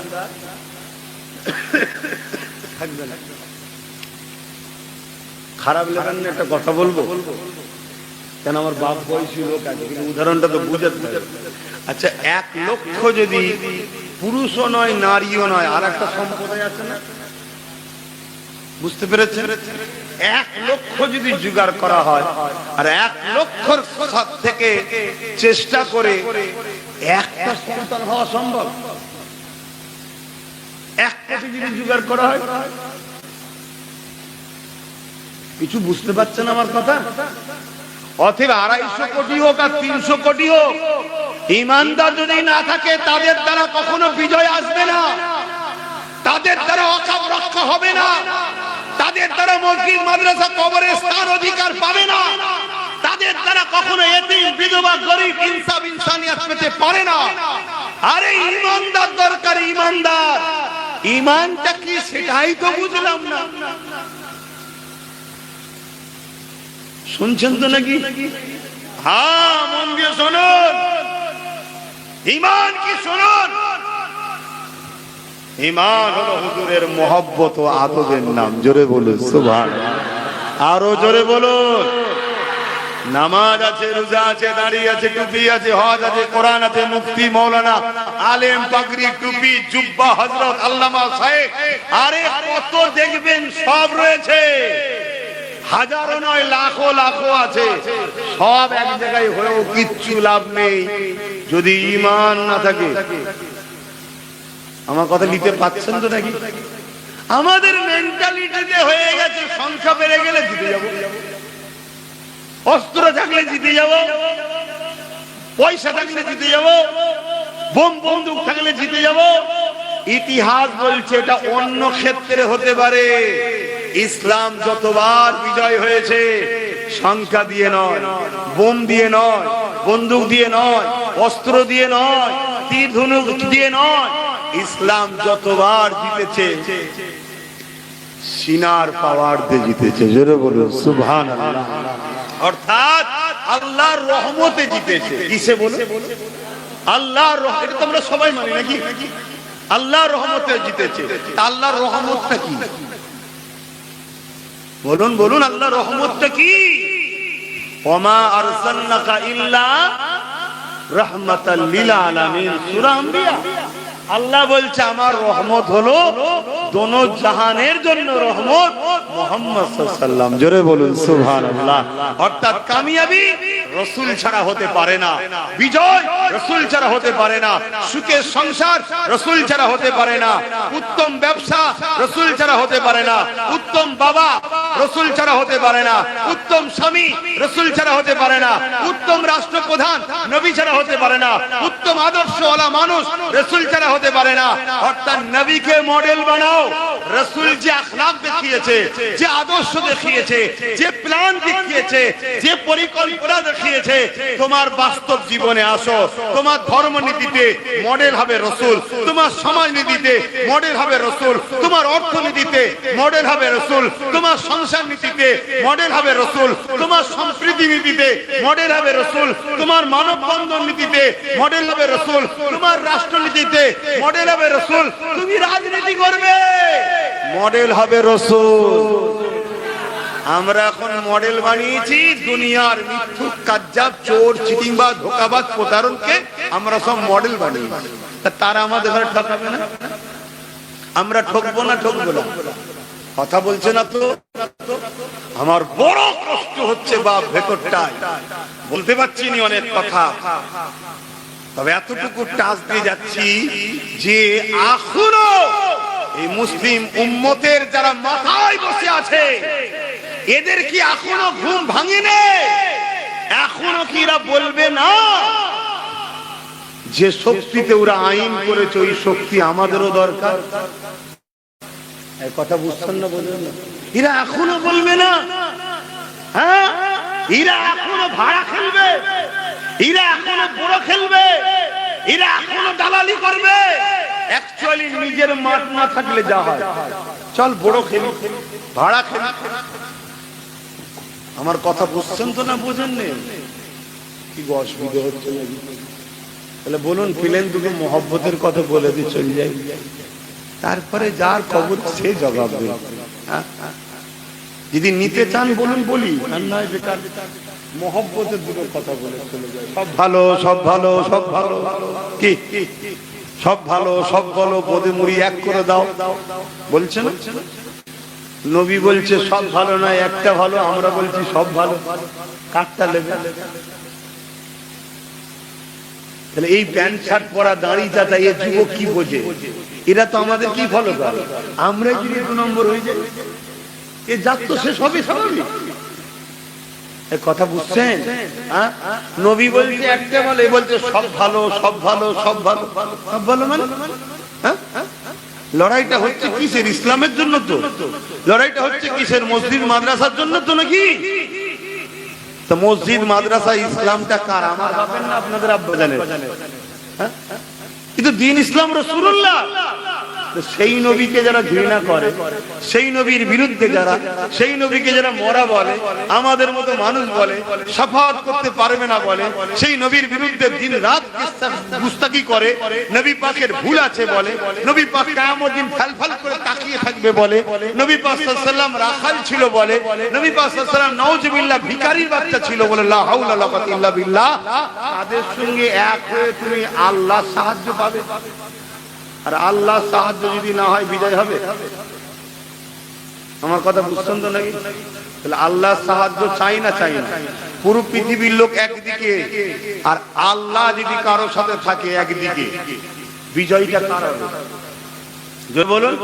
থাকবে না। খারাপ লাগেন না একটা কথা বলবো? কেন আমার বাপ বয়সী লোক আছে, কিন্তু উদাহরণটা তো বুঝাতে হবে। আচ্ছা, 1 লক্ষ যদি পুরুষও নয় নারীও নয়, আর একটা সম্প্রদায় আছে না, বুঝতে পেরেছেন? 1 লক্ষ যদি জোগাড় করা হয় আর 1 লক্ষর থেকে চেষ্টা করে একটা সন্তান হওয়া সম্ভব? 1 কোটি যদি জোগাড় করা হয়, কিছু বুঝতে পারছেন আমার কথা? অথবা 250 কোটি হোক আর 300 কোটি হোক, ইমানদার যদি না থাকে তাদের দ্বারা কখনো বিজয় আসবে না, তাদের দ্বারা অকাপ রক্ষা হবে না, তাদের দ্বারা মসজিদ মাদ্রাসা কবরের স্থান অধিকার পাবে না, তাদের দ্বারা কখনো এতিম বিধবা গরিব ইনসাফ ইনসানিয়ত পেতে পারে না। আরে ইমানদার দরকার, ইমানদার। ইমানটা কি সেটাই তো বুঝলাম না। শুনছেন তো নাকি? হ্যাঁ, মন দিয়ে শুনুন। ঈমান কি শুনুন? ঈমান হলো হুজুরের মহব্বত ও আদবের নাম। জোরে বলুন সুবহানাল্লাহ। আরো জোরে বলুন। নামাজ আছে, রোজা আছে, দাড়ি আছে, টুপি আছে, হজ আছে, কোরআন আছে, মুফতি মাওলানা, আলেম, পাগড়ি, টুপি, জুব্বা, হযরত, আল্লামা, শাইখ, আরে কত দেখবেন সব রয়েছে। হাজারো নয়, লাখো লাখো আছে। সব এক জায়গায় হয়েও কিচ্ছু লাভ নেই যদি ঈমান না থাকে। আমার কথা নিতে পাচ্ছেন তো নাকি? আমাদের মেন্টালিটিতে হয়ে গেছে সংখ্যা বেড়ে গেলে জিতে যাব, অস্ত্র থাকলে জিতে যাব, পয়সা থাকলে জিতে যাব, বোম বন্দুক থাকলে জিতে যাব। ইতিহাস বলছে এটা অন্য ক্ষেত্রে হতে পারে। ইসলাম যতবার বিজয় হয়েছে সংখ্যা দিয়ে নয়, বোম দিয়ে নয়, বন্দুক দিয়ে নয়, অস্ত্র দিয়ে নয়, তীর ধনুক দিয়ে নয়। ইসলাম যতবার জিতেছে সিনার পাওয়ার দিয়ে জিতেছে। জোরে বলুন সুবহানাল্লাহ। অর্থাৎ আল্লাহর রহমতে জিতেছে। কিসে বলে? আল্লাহর রহমত। এটা তোমরা সবাই মানি নাকি? আল্লাহর রহমতে জিতেছে। আল্লাহর রহমতটা কি? বলুন বলুন, আল্লাহর রহমতটা কি? ওমা আরসালনাকা ইল্লা রাহমাতাল লিল আলামিন, সূরা আম্বিয়া। আল্লাহ বলছে আমার রহমত হলো দোনো জাহানের জন্য রহমত, মুহাম্মদ সাল্লাল্লাহু আলাইহি ওয়াসাল্লাম। জোরে বলুন সুবহানাল্লাহ। অর্থাৎ কামিয়াবি রাসূল ছাড়া হতে পারে না, বিজয় রাসূল ছাড়া হতে পারে না, সুখের সংসার রাসূল ছাড়া হতে পারে না, উত্তম ব্যবসা রাসূল ছাড়া হতে পারে না, উত্তম বাবা রাসূল ছাড়া হতে পারে না, উত্তম স্বামী রাসূল ছাড়া হতে পারে না, উত্তম রাষ্ট্রপ্রধান নবী ছাড়া হতে পারে না, উত্তম আদর্শওয়ালা মানুষ রাসূল ছাড়া হতে পারে না। অর্থাৎ নবীকে মডেল বানাও। রাসূল যে আখলাক দেখিয়েছে, যে আদর্শ দেখিয়েছে, যে প্ল্যান দেখিয়েছে, যে পরিকল্পনা দেখিয়েছে, তোমার বাস্তব জীবনে আসো। তোমার ধর্মনীতিতে মডেল হবে রাসূল, তোমার সমাজনীতিতে মডেল হবে রাসূল, তোমার অর্থনীতিতে মডেল হবে রাসূল, তোমার সংসার নীতিতে মডেল হবে রাসূল, তোমার সম্প্রীতি নীতিতে মডেল হবে রাসূল, তোমার মানববন্ধন নীতিতে মডেল হবে রাসূল, তোমার রাষ্ট্রনীতিতে মডেল হবে রাসূল। তুমি রাজনীতি করবে, মডেল হবে রাসূল। আমরা এখন মডেল বানিয়েছি দুনিয়ার মিথ্যুক, কাজ্জাব, চোর, চিটিংবাজ, ধোঁকাবাজ, প্রতারককে আমরা সব মডেল বানিয়েছি। তারা আমাদের ঘরে ঠকাবে না? আমরা ঠকবো না? ঠকবো না? কথা বলছে না তো? আমার বড় কষ্ট হচ্ছে বাপ ভেতরটায়, বলতে পারছি না অনেক কথা, তবে এতটুকু টাচ দিয়ে যাচ্ছি যে এখনো এই মুসলিম উম্মতের যারা মাথায় বসে আছে এদের কি এখনো ঘুম ভাঙেনি? এখনো কি এরা বলবে না যে শক্তিতে ওরা আইন করেছে ওই শক্তি আমাদেরও দরকার। এই কথা বুঝছেন না? বোঝেন না? এরা এখনো বলবে না, হ্যাঁ এরা এখনো ভাড়া খেলবে, এরা এখনো বড় খেলবে, এরা এখনো দালালি করবে। অ্যাকচুয়ালি নিজের মাঠ না থাকলে যা হয়, চল বড় খেলি, ভাড়া খেলি। আমার কথা বুঝছেন তো না বোঝেন না? কি অসুবিধা হচ্ছে নাকি? তাহলে বলুন, প্লেন দুটো মহব্বতের কথা বলে দিয়ে চলে যাই, তারপরে যার খবর সে জবাব দেবে। যদি নিতে চান বলুন, বলি, আর নয় বেকার মহব্বতের দুটো কথা বলে চলে যায়। সব ভালো, সব ভালো, সব ভালো, কি সব ভালো, সব ভালো, বোধে মুড়ি এক করে দাও বলছে না? নবী বলছে সব ভালো নয়, একটা ভালো। আমরা বলছি সব ভালো, কাটটা লেবে। তাহলে এই প্যান্ট শার্ট পরা, দাঁড়ি চাটা, এ যুবক কি বোঝে? এরা তো আমাদের কি ফলো করে? আমরা যদি 2 নম্বর হয়ে যাই, এ জাত তো শেষ হবে স্বাভাবিক। কথা বুঝছেন? নবী বলছে একটা ভালো, এ বলছে সব ভালো, সব ভালো, সব ভালো, সব ভালো। মানে লড়াইটা হচ্ছে কিসের? ইসলামের জন্য তো। লড়াইটা হচ্ছে কিসের? মসজিদ মাদ্রাসার জন্য তো নাকি? তো মসজিদ মাদ্রাসা ইসলামটা কার? আমার বাপের না আপনাদের আব্বাজানের? কিন্তু দিন ইসলাম রাসূলুল্লাহ। সেই নবীকে যারা ঘৃণা করে, সেই নবীর বিরুদ্ধে যারা, সেই নবীকে যারা মরা বলে, আমাদের মতো মানুষ বলে, শাফাআত করতে পারবে না বলে, সেই নবীর বিরুদ্ধে দিন রাত গুস্তাখি করে, নবী পাকের ভুল আছে বলে, নবী পাক কিয়ামত দিন ফালফাল করে তাকিয়ে থাকবে বলে, নবী পাক সাল্লাল্লাহু আলাইহি ওয়াসাল্লাম রাখাল ছিল বলে, নবী পাক সাল্লাল্লাহু আলাইহি ওয়াসাল্লাম নাউজুবিল্লাহ ভিখারির বাচ্চা ছিল বলে, লা হাওলা ওয়ালা কুওয়াতা ইল্লা বিল্লাহ। তাদের সঙ্গে এক হয়ে তুমি আল্লাহর সাহায্য পাবে। আর আল্লাহ সাহায্য যদি না হয় বিজয় হবে? আমার কথা বুঝছেন তো নাকি? তাহলে আল্লাহ সাহায্য চাই না, চাই না? পুরো পৃথিবীর লোক একদিকে, আর আল্লাহ যদি কারো সাথে থাকে একদিকে, বিজয়টা কার হবে? বলুন।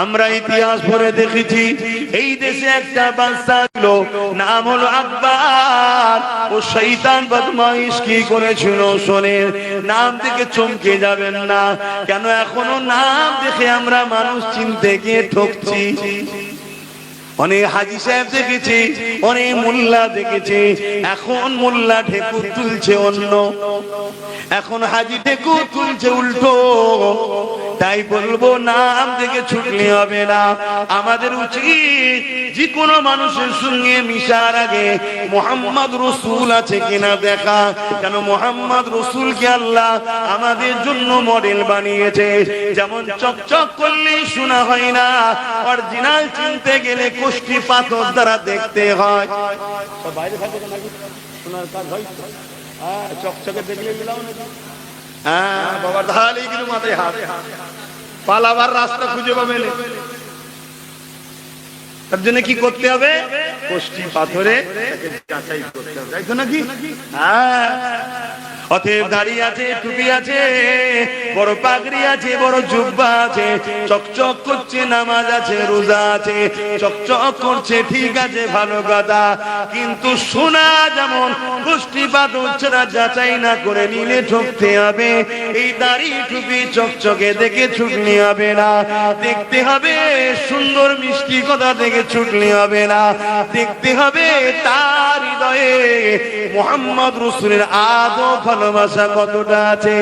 আমরা ইতিহাস পড়ে দেখেছি, এই দেশে একটা বাদশা ছিল, নাম হলো আকবর। ও শয়তান বদমাইশ কি করেছিল শোনেন, নাম দেখে চমকে যাবেন না। কেন এখনো নাম দেখে আমরা মানুষ চিনতে গিয়ে ঠকছি। অনেক হাজী সাহেব দেখেছি, অনেক মোল্লা দেখেছি, এখন মোল্লা ঢেকুর তুলছে অন্য, এখন হাজী ঢেকুর তুলছে উল্টো। তাই বলবো, নাম দেখে ছুটলে হবে না। আমাদের উচিত যে কোনো মানুষের সঙ্গে মিশার আগে মুহাম্মদ রাসূল আছে কিনা দেখা। কেন মুহাম্মদ রাসূলকে আল্লাহ আমাদের জন্য মডেল বানিয়েছে। যেমন চকচক করলেই শোনা হয় না, অরিজিনাল চিনতে গেলে কোষ্ঠী পাথর দ্বারা দেখতে হয়। সব বাইরে থাকে নাকি? শোনার কাজ হয় তো? চকচকে দেখলে গেলাম নাকি? হ্যাঁ বাবা, তাহলে কিন্তু মাথায় হাত, পালাবার রাস্তা খুঁজে পাবে না। তার জন্য কি করতে হবে? কোষ্ঠী পাথরে যাচাই করতে হবে, তাই তো নাকি? হ্যাঁ। অতএব দাড়ি আছে, টুপি আছে, বড় পাগড়ি আছে, বড় জুব্বা আছে, চকচক করছে, নামাজ আছে, রোজা আছে, চকচক করছে, ঠিক আছে, ভালো কথা। কিন্তু সোনা যেমন কোষ্ঠী পাথর ছাড়া যাচাই না করে নিলে ঠকতে হবে। এই দাড়ি টুপি চকচকে দেখে ছুটলে হবে না। দেখতে হবে সুন্দর মিষ্টি কথা দেখে ছুটলে হবে না। দেখতে হবে তার হৃদয়ে মুহাম্মদ রাসূলের আদব ভালোবাসা কতটা আছে।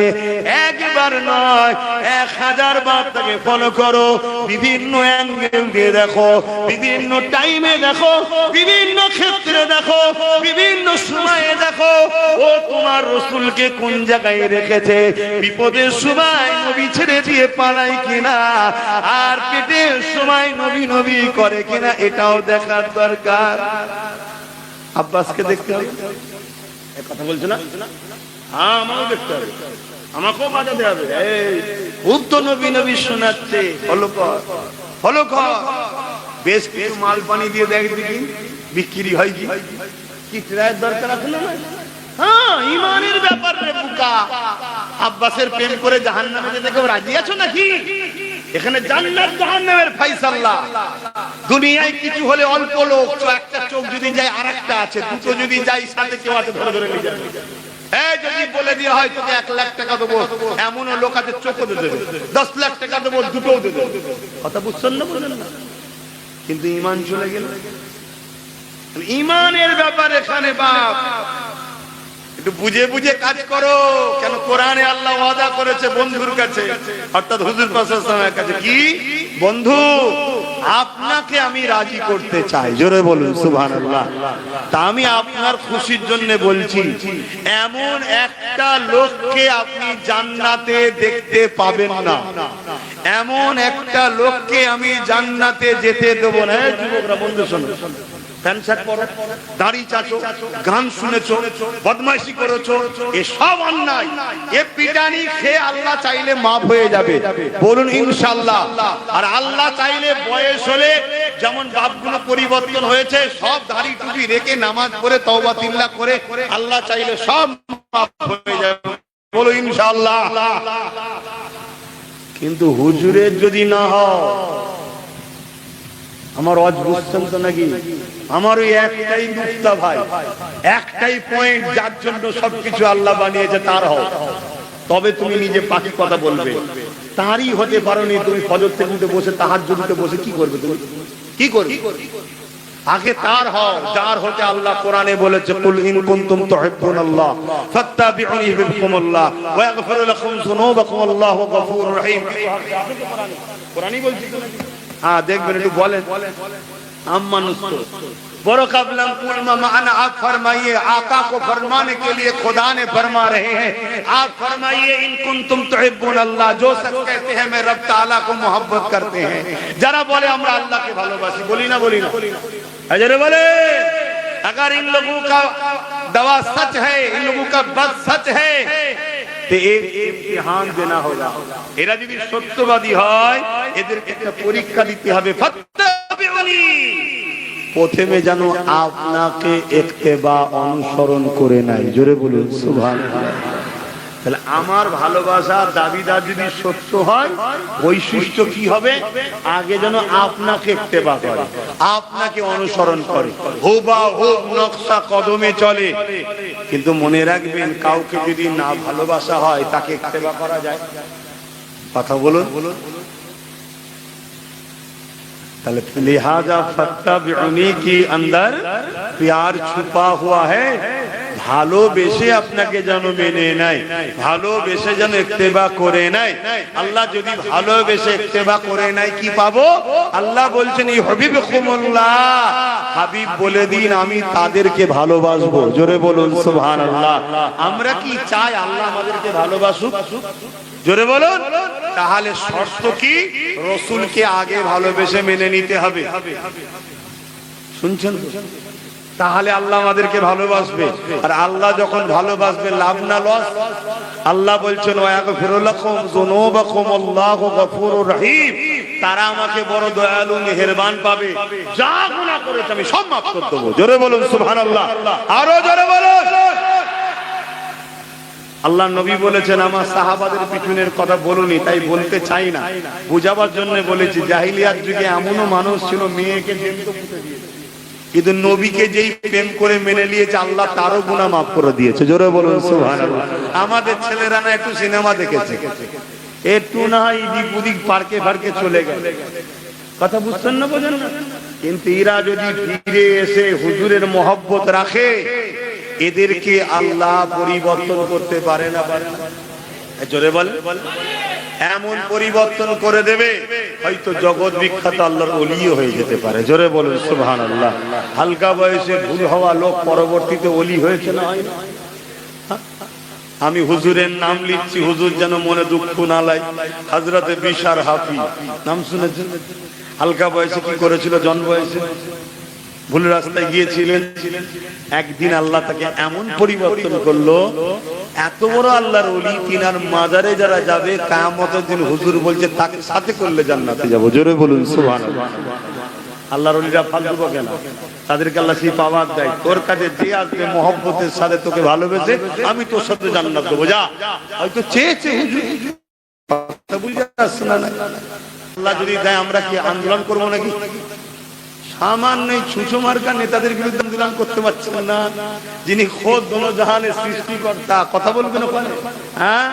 একবার নয়, 1000 বার তাকে ফলো করো। বিভিন্ন অ্যাঙ্গেল দিয়ে দেখো, বিভিন্ন টাইমে দেখো, বিভিন্ন ক্ষেত্রে দেখো, বিভিন্ন সময়ে দেখো ও তোমার রাসূলকে কোন জায়গায় রেখেছে। বিপদের সময় নবী ছেড়ে দিয়ে পালায় কিনা, আর পেটের সময় নবী নবী করে কিনা, এটাও দেখার দরকার। আব্বাসকে দেখতে হবে, কথা বলছো না? হ্যাঁ, আমাকেও দেখতে হবে, আমাকেও বাজাতে হবে। খুব তো নবী নবী শোনাচ্ছে, ফলো কর, ফলো কর। বেশ কিছু মাল পানি দিয়ে দেখ দেখি বিক্রি হয় কি, কি ট্রায়ের দরকার আছে না? হ্যাঁ, ঈমানের ব্যাপার রে বুকা। আব্বাসের প্রেম করে জাহান্নামে যেতে কেউ রাজি আছো নাকি? এখানে জান্নাত জাহান্নামের ফয়সালা। দুনিয়ায় কিছু হলে অল্প লোক, একটা চোখ যদি যায় আরেকটা আছে, দুটো যদি যায় সাথে কেউ আছে ধরে ধরে নিয়ে যাবে। এই যদি বলে দেওয়া হয় তোকে 1 লাখ টাকা দেবো, এমনও লোক আছে চোখও দেবে, 10 লাখ টাকা দেবো, দুটোও দেবে। কথা বুঝছেন না? বুঝেন না? কিন্তু ঈমান চলে গেল। ঈমানের ব্যাপার এখানে বাপ, একটু বুঝে বুঝে কাজ করো। কেন কোরআনে আল্লাহ ওয়াদা করেছে বন্ধুর কাছে, অর্থাৎ হুজুর পাক সাল্লাল্লাহু আলাইহি ওয়াসাল্লামের কাছে, কি বন্ধু আপনাকে আমি রাজি করতে চাই। জোরে বলুন সুবহানাল্লাহ। তা আমি আপনার খুশির জন্য বলছি, এমন একটা লোককে আপনি জান্নাতে দেখতে পাবেন না, এমন একটা লোককে আমি জান্নাতে যেতে দেব না। যুবকরা বন্ধু শোনো, প্যান্ট শার্ট পরো, দাড়ি চাচো, গান শুনেছো, বদমাইশি করেছো, এসব অন্যায়, এ পিটানি খেয়ে আল্লাহ চাইলে মাফ হয়ে যাবে। বলুন ইনশাআল্লাহ। আর আল্লাহ চাইলে বয়স হলে যেমন বাপগুলো পরিবর্তন হয়েছে, সব দাড়ি টুপি রেখে নামাজ পড়ে তওবা তিল্লাহ করে আল্লাহ চাইলে সব মাফ হয়ে যাবে। বলো ইনশাআল্লাহ। কিন্তু হুজুরের যদি না হয়, আমার ওয়াজ বুঝছেন তো নাকি? আমার ওই একটাই নুকতা ভাই, একটাই পয়েন্ট, যার জন্য সবকিছু আল্লাহ বানিয়েছে তার হও, তবে তুমি নিজে পাখি কথা বলবে। তারই হতে পারোনি, তুমি ফজর থেকে উঠে বসে তাহাজ্জুদে বসে কি করবে? তুমি কি করবে? আগে তার হও যার হতে আল্লাহ কোরআনে বলেছে, কুল ইন কুনতুম তুহিব্বুনাল্লাহ ফাত্তাবিউনি ইউহিব্বুকুমুল্লাহ ওয়া ইয়াগফির লাকুম যুনুবাকুম আল্লাহু গফুরুর রহিম। কোরআনই বলছে। हाँ देखबेन একটু বলেন अम्मानुस तो बड़ो कबलम कुलमा माना। आप फरमाइए, आका को फरमाने के लिए खुदा ने फरमा रहे हैं, आप फरमाइए इन कुंतुम तुहिब्बुन अल्लाह, जो शख्स कहते हैं मैं रब ताला को मोहब्बत करते हैं, जरा बोले हमरा अल्लाह के भालोबासी। बोली ना बोली ना? अजरे बोले, अगर इन लोगों का दवा सच है, इन लोगों का बस सच है, तो एक इम्तिहान देना होगा। এরা যদি সত্যবাদী হয় এদেরকে একটা পরীক্ষা দিতে হবে। ফাত্তাবিউনি, প্রথমে যেন আপনাকে ইত্তেবা অনুসরণ করে নাই। জোরে বলুন সুবহানাল্লাহ। তাহলে আমার ভালোবাসার দাবিদার যদি সত্য হয়, বৈশিষ্ট্য কি হবে? আগে যেন আপনাকে ইত্তেবা করে, আপনাকে অনুসরণ করে, হুবহু নকশা কদমে চলে। কিন্তু মনে রাখবেন, কাউকে যদি না ভালোবাসা হয় তাকে ইত্তেবা করা যায়? কথা বলুন। তাহলে লিহাজা ফাত্তাবিউনি কি अंदर प्यार छुपा हुआ है। ভালোবেসে আপনাকে যেন মেনে নেয়, ভালোবেসে যেন ইত্তেবা করে নেয়। আল্লাহ যদি ভালোবেসে ইত্তেবা করে নেয় কি পাবো? আল্লাহ বলছেন ইউহিব্বুকুমুল্লাহ, হাবিব বলে দিন আমি তাদেরকে ভালোবাসবো। জোরে বলুন সুবহানাল্লাহ। আমরা কি চাই আল্লাহ আমাদেরকে ভালোবাসুক? জোরে বলুন। তাহলে শর্ত কি? রাসূলকে আগে ভালোবেসে মেনে নিতে হবে। শুনছেন? তাহলে আল্লাহ আমাদেরকে ভালোবাসবে। আর আল্লাহ যখন ভালোবাসবে, লাভ না লস? আল্লাহ বলছেন ওয়া ইয়াগফিরু লাকুম যুনুবাকুম আল্লাহু গফুরুর রহিম, তারা আমাকে বড় দয়ালু মেহেরবান পাবে, যা গুনাহ করেছে আমি সব মাফ করে দেব। জোরে বলুন সুবহানাল্লাহ। আরো জোরে বলুন। আল্লাহ নবী বলেছেন, আমার সাহাবাদের পিছনের কথা বলুনি, তাই বলতে চাই না, বুঝাবার জন্য বলেছি। জাহিলিয়াত যুগে এমনও মানুষ ছিল মেয়েকে জ্যান্ত পুঁতে দিয়েছে, কিন্তু নবীকে যেই প্রেম করে মেনে নিয়েছে আল্লাহ তারও গুনাহ মাফ করে দিয়েছে। জোরে বলুন সুবহানাল্লাহ। আমাদের ছেলেরা না একটু সিনেমা দেখেছে, একটু না এদিক ওদিক পার্কে ফার্কে চলে গেল। কথা বুঝছেন না? বোঝেন না? কিন্তু এরা যদি ফিরে এসে হুজুরের মহব্বত রাখে, এদেরকে আল্লাহ পরিবর্তন করতে পারে না? জোরে বলেন। এমন পরিবর্তন করে দেবে, হয়তো জগৎ বিখ্যাত আল্লাহর ওলিও হয়ে যেতে পারে। জোরে বলুন সুবহানাল্লাহ। হালকা বয়সে ভুল হওয়া লোক পরবর্তীতে ওলি হয়েছে না? হয় না? আমি হুজুরের নাম লিখছি, হুজুর যেন মনে দুঃখ না লাগে। হযরতে বিশার হাফি নাম শুনেছেন? হালকা বয়সে কি করেছিল? জন্ম বয়সে ভুল রাস্তায় গিয়েছিলেন, একদিন আল্লাহ তাকে এমন পরিবর্তন করলো, এত বড় আল্লাহর ওলি, তিনার মাজারে যারা যাবে কিয়ামতের দিন হুজুর বলছে তাকে সাথে করলে জান্নাতে যাব। জোরে বলুন সুবহানাল্লাহ। আল্লাহর ওলিরা ফালতু বকে না, তাদেরকে আল্লাহ সেই পাওয়ার দেয়। তোর কাছে যে আসবে মহব্বতের সাথে তোকে ভালোবেসে, আমি তোর সাথে জান্নাত দেবো, যা। হয়তো চেয়েছে হুজুর, কথা বুঝে আসছে না? আল্লাহ যদি দেয় আমরা কি আন্দোলন করবো নাকি? সামান্য ছুঁচো মার্কা নেতাদের বিরুদ্ধে আন্দোলন করতে পারছেন না, যিনি খোদ দোনোজাহানের সৃষ্টিকর্তা, কথা বলবেন ওখানে? হ্যাঁ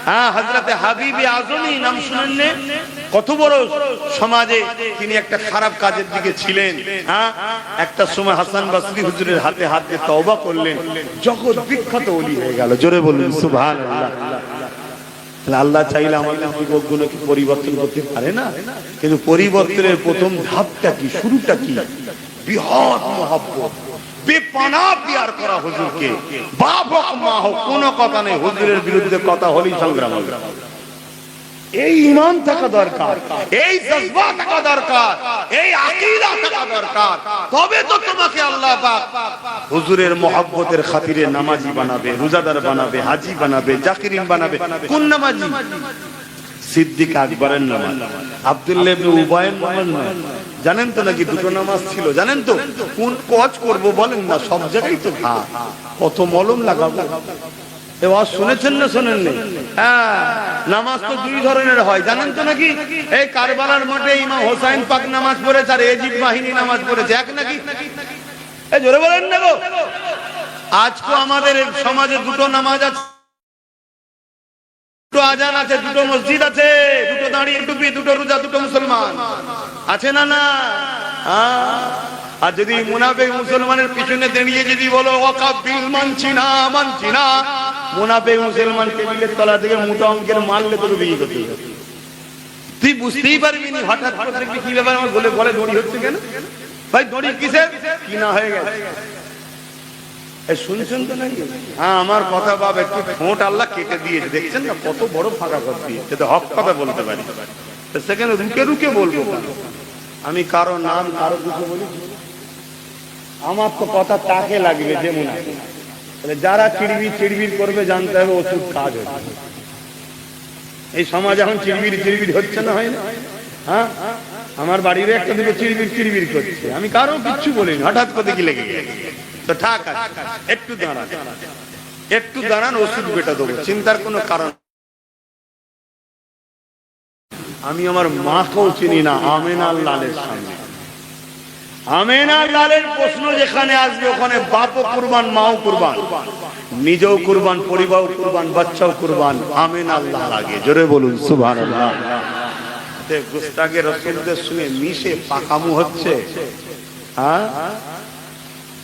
হ্যাঁ, হযরতে হাবিবে আজমি নাম শুনেন? কত বড় সমাজে তিনি একটা খারাপ কাজের দিকে ছিলেন। হ্যাঁ, একটা সময় হাসান বসরি হুজুরের হাতে হাত দিয়ে তওবা করলেন, জগৎ বিখ্যাত ওলি হয়ে গেল। জোরে বলুন সুবহানাল্লাহ। আল্লাহ চাইলে আমাদের যুবকগুলোকে পরিবর্তন করতে পারে না? কিন্তু পরিবর্তনের প্রথম ধাপটা কি, শুরুটা কি? বৃহৎ মহব্বত, বেপানা প্যার করা হুজুরকে। বাপ হোক মা হোক, কোনো কথা নেই, হুজুরের বিরুদ্ধে কথা হলেই সংগ্রাম হবে। এই ঈমান থাকা দরকার, এই জজবা থাকা দরকার, এই আকীদা থাকা দরকার। তবে তো তোমাকে আল্লাহ পাক হুজুরের মহব্বতের খাতিরে নামাজি বানাবে, রোজাদার বানাবে, হাজী বানাবে, জাকিরিন বানাবে। কোন নামাজি? সিদ্দিক আকবরের নামাজ, আব্দুল্লাহ ইবনে উবায়ের নামাজ নয়। জানেন তো নাকি দুটো নামাজ ছিল? জানেন তো? কোন কাজ করব বলেন না, সব জায়গায় তো ঘা, কত মলম লাগাবো। এবার শুনেছেন না শোনেন? হ্যাঁ, নামাজ তো দুই ধরনের হয়, জানেন তো নাকি? এই কারবালার মাঠে ইমাম হোসাইন পাক নামাজ পড়েছে, আর এজিদ বাহিনী নামাজ পড়েছে, এক নাকি? এই জোরে বলেন না গো। আজকে আমাদের সমাজে দুটো নামাজ আছে, দুটো আজান আছে, দুটো মসজিদ আছে, দুটো দাঁড়িয়ে টুপি, দুটো রোজা, দুটো মুসলমান আছে না? না। আর যদি মুনাফিক মুসলমানের পিছনে দাঁড়িয়ে যদি বলো ওয়াকাবিল মানছি না, মানছি না, মুনাফিক মুসলমান টেবিলের তলা থেকে মোটা অঙ্কের মারলে তোর বিয়ে করতে হবে। তুই বুঝতেই পারবি না হঠাৎ করে দেখবি কি ব্যাপার, আমার গলে গলে দড়ি হচ্ছে কেন? ভাই দড়ি কিসের কিনা হয়ে গেছে? শুনছেন তো নাকি? হ্যাঁ, আমার কথা বাপ একটু ঠোঁট আল্লাহ কেটে দিয়েছে, দেখছেন না কত বড় ফাঁকা কথা দিয়েছে। তো হক কথা বলতে পারি, সেখানে রুকে রুকে বলবো। আমি কারো নাম কারো কিছু বলি, আমার তো কথা তাকে লাগবে যেমন আছে। যারা চিড়বির চিড়বির করবে জানতে হবে ওষুধ কাজ হচ্ছে। এই সমাজ এখন চিড়বির চিড়বির হচ্ছে না, হয় না? হ্যাঁ, আমার বাড়ির একটা দিকে চিড়বির চিড়বির করছে, আমি কারো কিচ্ছু বলিনি, হঠাৎ করে কি লেগে গেছে। তো ঠিক আছে, একটু দাঁড়ান, একটু দাঁড়ান, ওষুধ বেটা দেবো, চিন্তার কোনো কারণ। আমি আমার মাকেও চিনি না, আমেনা লালের সামনে। আমেনা লালের প্রশ্ন যেখানে আসবে ওখানে বাপও কুরবান, মাও কুরবান, নিজেও কুরবান, পরিবার কুরবান, বাচ্চাও কুরবান। আমেনা আল্লাহ লাগে। জোরে বলুন সুবহানাল্লাহ। গুস্তাখে রাসূলদের সঙ্গে মিশে পাকামু হচ্ছে। হ্যাঁ,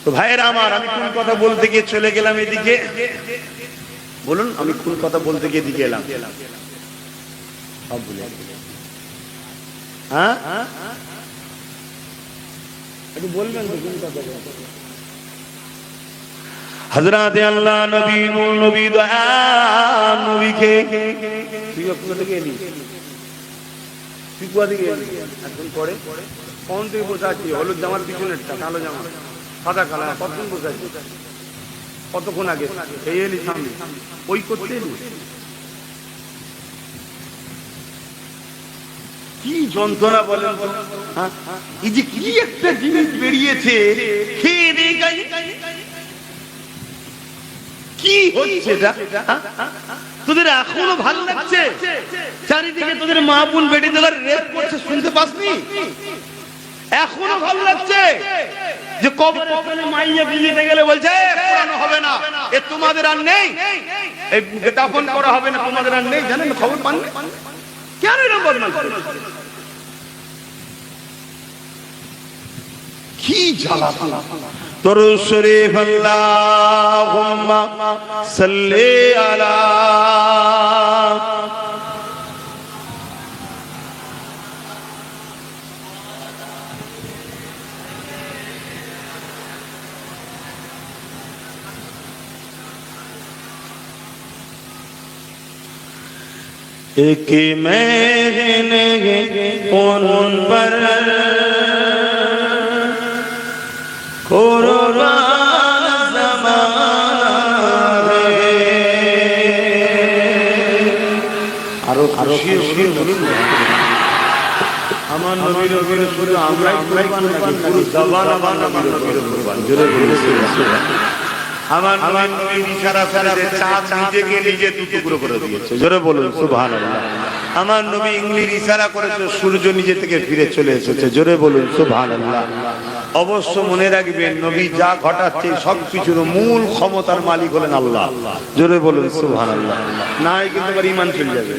তো ভাইয়েরা আমার, আমি কোন কথা বলতে গিয়ে চলে গেলাম এদিকে? বলুন, আমি কোন কথা বলতে গিয়ে এদিকে এলাম? সব ভুলে গেছি। হ্যাঁ, একটু বলবেন তো কোন কথা? হযরত আল্লাহ নবী, নূর নবী, দয়া নবীকে তুই কোথা থেকে এলি? তুই কোথা থেকে এলি? এখন পরে কোন থেকে বোঝাচ্ছি? হলুদ জামার পিছনেরটা, কালো জামা, সাদা কালো, কতক্ষণ বোঝাচ্ছি? কতক্ষণ আগে এই এলি সামনে, ওই করতে এলি? কি যন্ত্রণা বলেন তো? এই যে কি একটা জিনিস বেরিয়েছে, খেয়ে দে গাই, কি হচ্ছে এটা? তোদের এখনো ভালো লাগছে? চারিদিকে তোদের মা বোন বেটি তোদের রেপ করছে, শুনতে পাসনি? এখনো ভালো লাগছে যে কবরে মাইয়া বিয়েতে গেলে বলছে পুরানো হবে না, এ তোমাদের আর নেই, এই দাফন করা হবে না, তোমাদের আর নেই। জানেন খবর পান? কেন এরকম বদনাম করে? কি জ্বালাতন! দরুদ শরীফ আল্লাহুম্মা সাল্লি আলা एक मैंने उन पर कुर्बान ज़माना है। आरो আমার নবীর উপরে শুধু আমরাই কুরবান না, পুরো জামানা নবীর কুরবান। জোরে বলে সুবহানাল্লাহ। আমার নবী ইশারা করে চাঁদ নিজেকে নিজে টুকরো করে দিয়েছে। জোরে বলুন সুবহানাল্লাহ। আমার নবী ইংলিশ ইশারা করেছে, সূর্য নিজে থেকে ফিরে চলে এসেছে। জোরে বলুন সুবহানাল্লাহ। অবশ্য মনে রাখবেন, নবী যা ঘটাচ্ছে সবকিছুর মূল ক্ষমতার মালিক হলেন আল্লাহ। জোরে বলুন সুবহানাল্লাহ। না হয় কিন্তু আবার ঈমান চলে যাবে।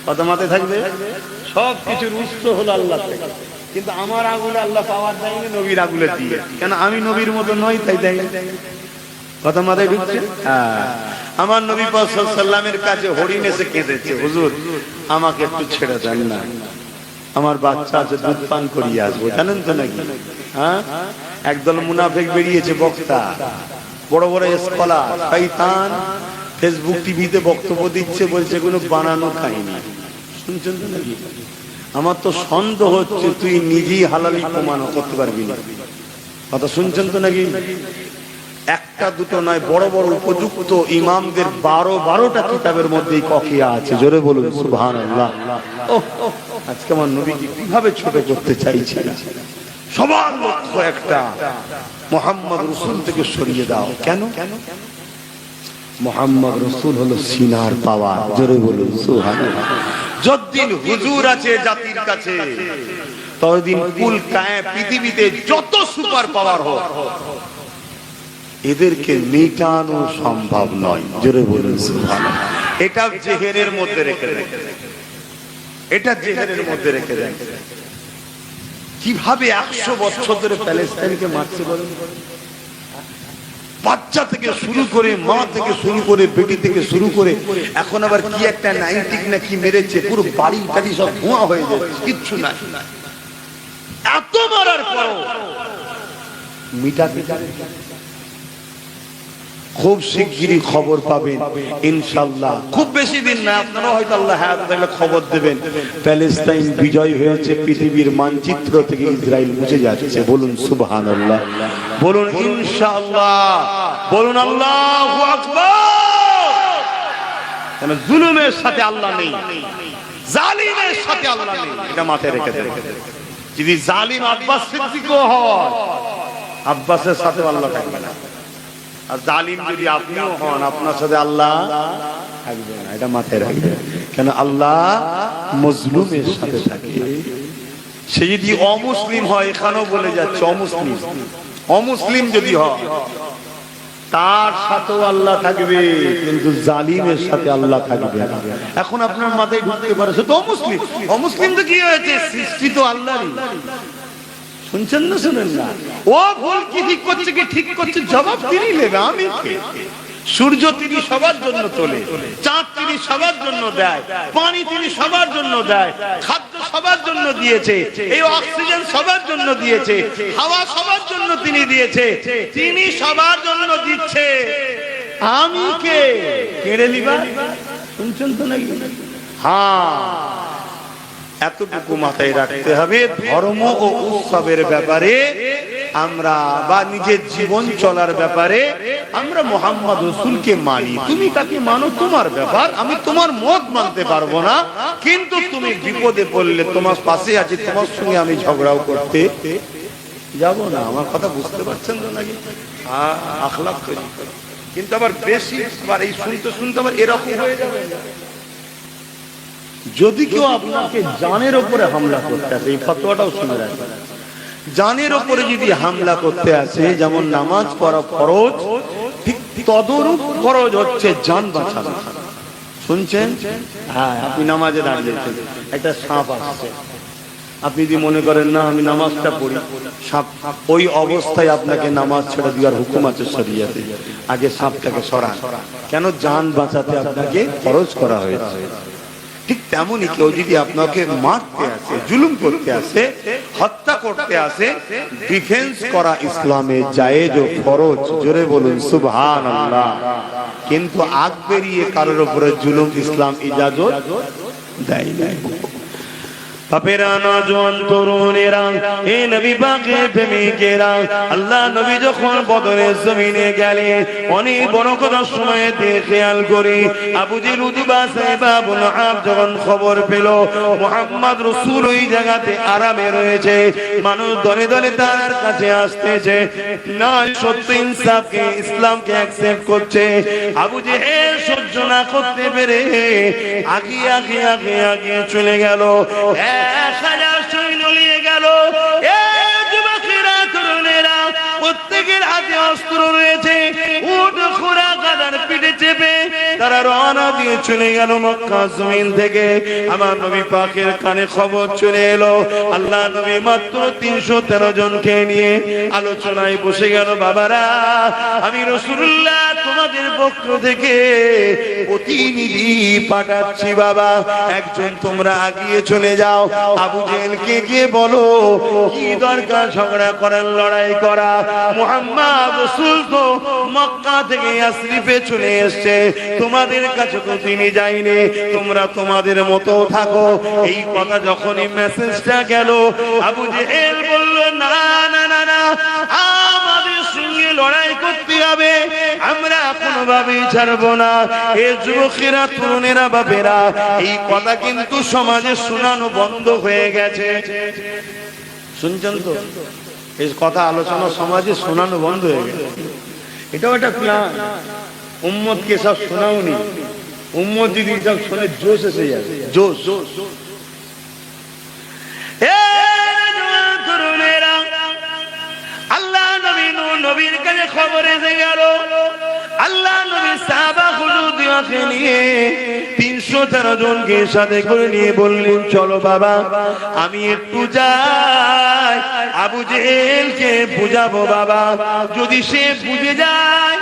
কথা মাথায় থাকবে, সবকিছুর উৎস হলো আল্লাহ থেকে। কিন্তু আমার আগুনে আল্লাহ পাওয়ার দেয়নি, নবীর আগুনে দিয়ে। কেন? আমি নবীর মতো নই, তাই দেয়। কথা মাথায় ঢুকছে? হ্যাঁ। আমার নবী পাক সাল্লাল্লাহু আলাইহি ওয়াসাল্লামের কাছে হরিণ এসে কেঁদেছে, হুজুর আমাকে একটু ছেড়ে দেন না, আমার বাচ্চা আছে, দুধ পান করিয়ে আসবো। জানেন তো নাকি? হ্যাঁ, একদল মুনাফিক বেরিয়েছে, বক্তা, বড় বড় স্কলার, শয়তান, ফেসবুক টিভিতে বক্তব্য দিচ্ছে, বলছে কোনো বানানো কাহিনী। শুনছেন তো নাকি? আমার তো সন্দেহ হচ্ছে তুই নিজেই হালালি প্রমাণ করতে পারবি না। কথা শুনছেন তো নাকি? একটা দুটো নয়, বড় বড় উপযুক্ত ইমামদের 12টা কিতাবের মধ্যেই কফিয়া আছে। জোরে বলুন সুবহানাল্লাহ। আজকে আমার নবীকে কিভাবে ছোট করতে চাইছে। সবার লক্ষ্য একটা, মুহাম্মদ রাসূল থেকে সরিয়ে দাও। কেন? মুহাম্মদ রাসূল হলো সিনার পাওয়ার। জোরে বলুন সুবহানাল্লাহ। যতদিন হুজুর আছে জাতির কাছে, ততদিন কুল কায়ে পৃথিবীতে যত সুপার পাওয়ার হোক, এদেরকে মেটানো সম্ভব নয়। জোরে বলুন সুবহানাল্লাহ। এটা জেহেনের মধ্যে রেখে দেন, এটা জেহেনের মধ্যে রেখে দেন। কিভাবে 100 বছর ধরে প্যালেস্টাইনকে মারছে বলেন? বাচ্চা থেকে শুরু করে, মা থেকে শুরু করে, বেটি থেকে শুরু করে, এখন আবার কি একটা 90 না কি মেরেছে, পুরো বাড়ি টাড়ি সব ধোঁয়া হয়ে যাচ্ছে, কিচ্ছু নাই। এত মারার পর মিটাতে খুব শিগগিরই খবর পাবেন ইনশাআল্লাহ। খুব বেশি দিন না, আপনারা হয়তো আল্লাহ হায়াত দিলে খবর দেবেন, প্যালেস্টাইন বিজয় হয়েছে, পৃথিবীর মানচিত্র থেকে ইসরায়েল মুছে যাচ্ছে। বলুন সুবহানাল্লাহ, বলুন ইনশাআল্লাহ, বলুন আল্লাহু আকবার। কেন? জুলুমের সাথে আল্লাহ নেই, জালিমের সাথে আল্লাহ নেই, এটা মাথায় রেখে দেন। যদি জালিম আব্বাস সিদ্দিকও হয়, আব্বাসের সাথে আল্লাহ থাকবে না। আর জালিম যদি আপনিও হন, আপনার সাথে আল্লাহ থাকবে না, এটা মাথায় রাখবেন। কেন? আল্লাহ মজলুমের সাথে থাকে। সে যদি অমুসলিম হয়, এখানেও বলে যাচ্ছে অমুসলিম, অমুসলিম যদি হয়, তার সাথেও আল্লাহ থাকবে, কিন্তু জালিমের সাথে আল্লাহ থাকবে না। এখন আপনার মাথায় ঢুকতে পারে সে তো অমুসলিম, অমুসলিম তো কি হয়েছে? সৃষ্টি তো আল্লাহরই। শুনছেন না? শুনেন না? ও ভুল কি ঠিক করছে কি ঠিক করছে, জবাব তিনি নেবে, আমি কে? সূর্য তিনি সবার জন্য তোলে, চাঁদ তিনি সবার জন্য দেয়, পানি তিনি সবার জন্য দেয়, খাদ্য সবার জন্য দিয়েছে, এই অক্সিজেন সবার জন্য দিয়েছে, হাওয়া সবার জন্য তিনি দিয়েছে, তিনি সবার জন্য দিচ্ছে, আমি কে? কেড়ে নিবা? শুনছেন তো নাকি? হ্যাঁ, এতটুকু মাথায় রাখতে হবে। ধর্ম ও উৎসবের ব্যাপারে আমরা, বা নিজের জীবন চলার ব্যাপারে আমরা মুহাম্মদ রাসূলকে মানি। তুমি তাকে মানো, তোমার ব্যাপার, আমি তোমার মত মানতে পারবো না, কিন্তু তুমি বিপদে পড়লে তোমার পাশে আছি, তোমার সঙ্গে আমি ঝগড়াও করতে যাব না। আমার কথা বুঝতে পারছেন তো নাকি? আখলাক তৈরি। কিন্তু আবার বেশি আবার এই শুনতে শুনতে আবার এরকম হয়ে যাবে। যদি কেউ আপনাকে জানের উপরে হামলা করতে আসে, এই ফতোয়াটাও শুনে রাখবেন, জানের উপরে যদি হামলা করতে আসে, যেমন নামাজ পড়া ফরজ, ঠিক তদরূপ ফরজ হচ্ছে জান বাঁচানো। শুনছেন? হ্যাঁ, আপনি নামাজে দাঁড়িয়েছেন, একটা সাপ আসছে, আপনি যদি মনে করেন না আমি নামাজটা পড়ি, সাপ, ওই অবস্থায় আপনাকে নামাজ ছেড়ে দেওয়ার হুকুম আছে শরীয়তে। আগে সাপটাকে সরান। কেন? জান বাঁচাতে আপনাকে ফরজ করা হয়েছে। ঠিক তেমনই কেউ যদি আপনাকে মারতে আসে, জুলুম করতে আসে, হত্যা করতে আসে, ডিফেন্স করা ইসলামে জায়েজ ও ফরজ। জোরে বলুন সুবহানাল্লাহ। কিন্তু আগ বেরিয়ে কারোর উপরে জুলুম ইসলাম ইজাজত দেয় না। বাপেরা, নওজোয়ান তরুণেরা, এ নবী পাকের প্রেমিকেরা, আল্লাহ নবী যখন বদরের জমিনে গেলেন, অনেক বড় কথা সময়তে খেয়াল করি, আবু জেহেল উতবা সাইবা আবু লাহাব যখন খবর পেল মুহাম্মদ রাসূল ওই জায়গাতে আরামে রয়েছে, মানুষ দলে দলে তার কাছে আসতেছে, না সত্য ইনসাফকে ইসলামকে অ্যাকসেপ্ট করছে, আবু জেহেল সহ্য না করতে পেরে আগিয়ে আগিয়ে আগিয়ে আগিয়ে চলে গেল। 1000 সৈন্য নিয়ে গেল। যুবকেরা, তরুণেরা, প্রত্যেকের হাতে অস্ত্র রয়েছে, উট ঘোড়া গাধার পিঠে চেপে তারা রওনা দিয়ে চলে গেল মক্কা জমিন থেকে। আমার নবী পাকের কানে খবর চলে এলো, আল্লাহ নবী মাত্র 313 জনকে নিয়ে আলোচনায় বসে গেল। বাবারা, আমি রাসূলুল্লাহ তোমাদের পক্ষ থেকে প্রতিনিধি পাঠাচ্ছি বাবা, একজন তোমরা আগিয়ে চলে যাও, আবু জেহেলকে গিয়ে বলো কি দরকার ঝগড়া করার, লড়াই করা, মুহাম্মদ রাসূল তো মক্কা থেকে ইয়াসরিফে চলে এসেছে, তোমাদের কাছে তো তিনি যায়নি, তোমরা তোমাদের মতো থাকো। এই কথা যখনই মেসেজটা গেল, আবু জেহেল বলল না না না না, আমাদের সঙ্গে লড়াই করতে হবে, আমরা কোনোভাবেই ছাড়বো না। এ যুবকেরা, তরুণেরা, বাপেরা, এই কথা কিন্তু সমাজে শোনানো বন্ধ হয়ে গেছে। শুনছেন তো? এই কথা আলোচনা সমাজে শোনানো বন্ধ হয়ে গেছে। এটাও একটা প্ল্যান, উম্মতকে সব শোনাওনি, উম্মত যদি সব শুনে জোশ এসে যাবে, জোশ। আল্লাহ নবী নবীর কাছে খবর এসে গেল, আল্লাহ নবী সাহাবা হুজুরকে নিয়ে 313 জনকে সাথে করে নিয়ে বললেন, চলো বাবা, আমি একটু যাই, আবু জেহেলকে বুঝাবো বাবা, যদি সে বুঝে যায়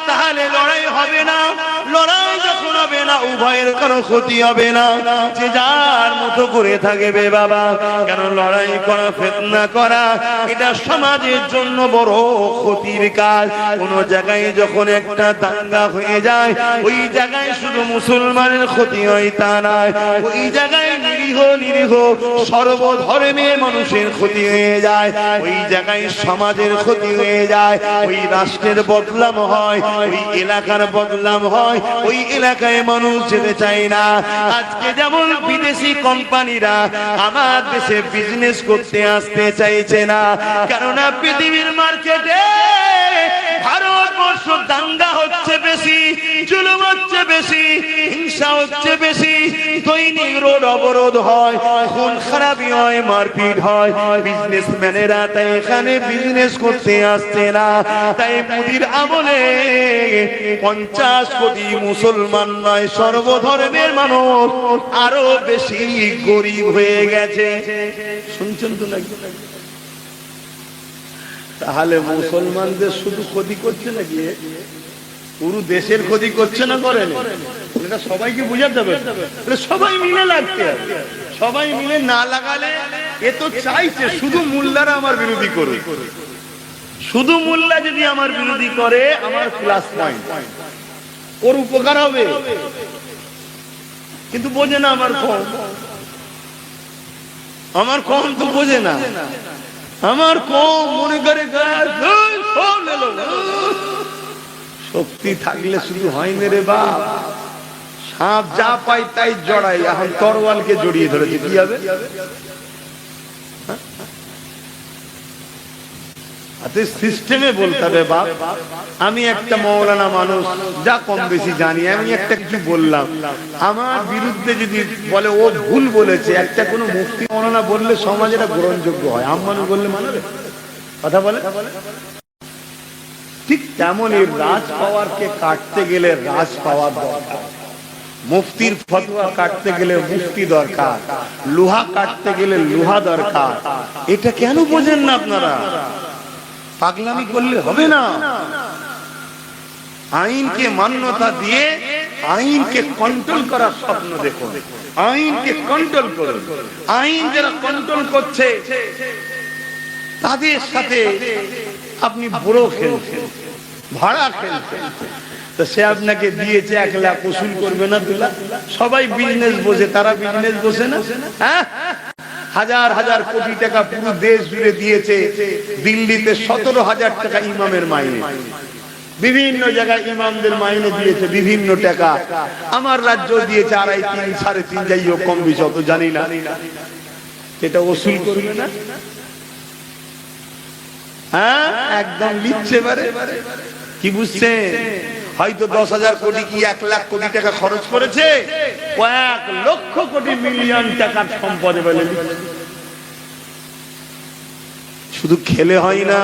তাহলে লড়াই হবে না, লড়াই যখন হবে না উভয়ের কোনো ক্ষতি হবে না, যে যার মতো করে থাকবে বাবা। কেন লড়াই করা, ফিতনা করা, এটা সমাজের জন্য বড় ক্ষতির কাজ। কোন জায়গায় যখন একটা দাঙ্গা হয়ে যায়, ওই জায়গায় শুধু মুসলমানের ক্ষতি হয় তা নয়, ওই জায়গায় নিরীহ নিরীহ সর্বধর্মের মানুষের ক্ষতি হয়ে যায়, ওই জায়গায় সমাজের ক্ষতি হয়ে যায়, ওই রাষ্ট্রের বদলাম হয়, ওই এলাকার বদলাম হয়, ওই এলাকায় মানুষ যেতে চায় না। আজকে যেমন বিদেশি কোম্পানিরা আমার দেশে বিজনেস করতে আসতে চাইছে না, কেননা পৃথিবীর মার্কেটে ভারতবর্ষ দাঙ্গা হচ্ছে বেশি, জুলুম হচ্ছে বেশি, হিংসা হচ্ছে বেশি, দৈনিক রোড অবরোধ হয়, খুন খারাপি হয়, মারপিট হয়, বিজনেসম্যানেরা তাই এখানে বিজনেস করতে আসছে না। তাই মোদির আমলে 50 কোটি মুসলমান নয়, সর্বধর্মের মানুষ আরো বেশি গরিব হয়ে গেছে। শুনছেন তো নাকি? তাহলে মুসলমানদের শুধু ক্ষতি করছে নাকি, পুরো দেশের ক্ষতি করছে না? করেন, এটা সবাইকে বুঝাতে হবে, সবাই মিলে লাগতে হবে, সবাই মিলে না লাগালে এ তো চাইছে শুধু মোল্লারা আমার বিরোধী করে, শুধু মোল্লা যদি আমার বিরোধী করে আমার প্লাস পয়েন্ট, ওর উপকার হবে, কিন্তু বোঝে না আমার কম, আমার কম তো বোঝে না, আমার কম মনে করে শক্তি থাকলে শুধু হয় মেরে বাপ, সাপ যা পাই তাই জড়াই, এখন তরোয়ালকে জড়িয়ে ধরেছে, কি হবে? সিস্টেমে বলতে হবে বাপ। আমি একটা মৌলানা মানুষ, যা কম বেশি জানি, আমি একটা কিছু বললাম, আমার বিরুদ্ধে যদি বলে ও ভুল বলেছে, একটা কোনো মুফতি মৌলানা বললে সমাজ এটা গ্রহণযোগ্য হয়, আম্মানু বললে মানবে কথা বলে। ঠিক তেমনই রাজ পাওয়ারকে কাটতে গেলে রাজ পাওয়ার দরকার, মুফতির ফতোয়া কাটতে গেলে মুফতি দরকার, লোহা কাটতে গেলে লোহা দরকার। এটা কেন বোঝেন না আপনারা? পাগলামি করলে হবে না। আইনকে মান্যতা দিয়ে আইনকে কন্ট্রোল করার স্বপ্ন দেখুন, আইনকে কন্ট্রোল করুন। আইন যারা কন্ট্রোল করছে তাদের সাথে আপনি বুড়ো খেলছেন, ভাড়া খেলছেন, তো সে আপনাকে দিয়েছে 1 লাখ, উসুল করবে না 2 লাখ? সবাই বিজনেস বোঝে, তারা বিজনেস বোঝে না? হ্যাঁ, হাজার হাজার কোটি টাকা পুরো দেশ জুড়ে দিয়েছে। দিল্লিতে 17,000 টাকা ইমামের মাইনে, বিভিন্ন জায়গায় ইমামদের মাইনে দিয়েছে বিভিন্ন টাকা। আমার রাজ্য দিয়েছে 2.5, 3, 3.5, যাই হোক, কম বেশি অত জানি না। এটা ওসুল করবে না? হ্যাঁ, একদম লিখছে পারে। কি বুঝছে? হয়তো 10,000 কোটি কি 1 লাখ কোটি টাকা খরচ করেছে, 1 লক্ষ কোটি মিলিয়ন টাকার সম্পদ বলে। শুধু খেলে হয় না,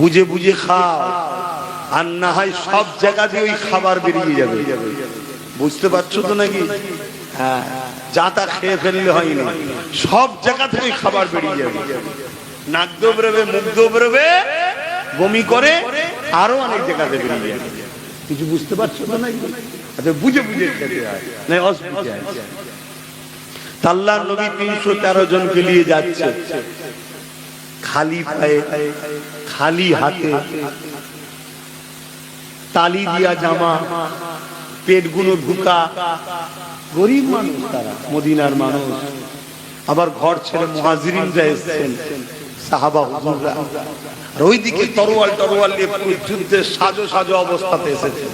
বুঝে বুঝে খাও, আর না হয় সব জায়গাতে ওই খাবার বেরিয়ে যাবে। বুঝতে পারছো তো নাকি? হ্যাঁ, যা তা খেয়ে ফেললে হয় না, সব জায়গা থেকে ওই খাবার বেরিয়ে যাবে। নাক দোবড়াবে, মুখ দোবড়াবে, বমি করে, আরো অনেক জায়গাতে বেরিয়ে যাবে। কিছু বুঝতে পারছো তো নাকি? আচ্ছা, বুঝে বুঝে খেতে হয়, না অসুবিধা আছে। আল্লাহর নবী 313 জনকে নিয়ে যাচ্ছে, খালি পায়ে, খালি হাতে, তালি দিয়া জামা, পেটগুলো ঢুকা, গরিব মানুষ তারা, মদিনার মানুষ। আবার ঘর ছেড়ে মুহাজিরিনরা এসেছেন, সাহাবা হুজুররা, আর ওইদিকে তরোয়াল নিয়ে পুরো যুদ্ধের সাজো সাজো অবস্থাতে এসেছে।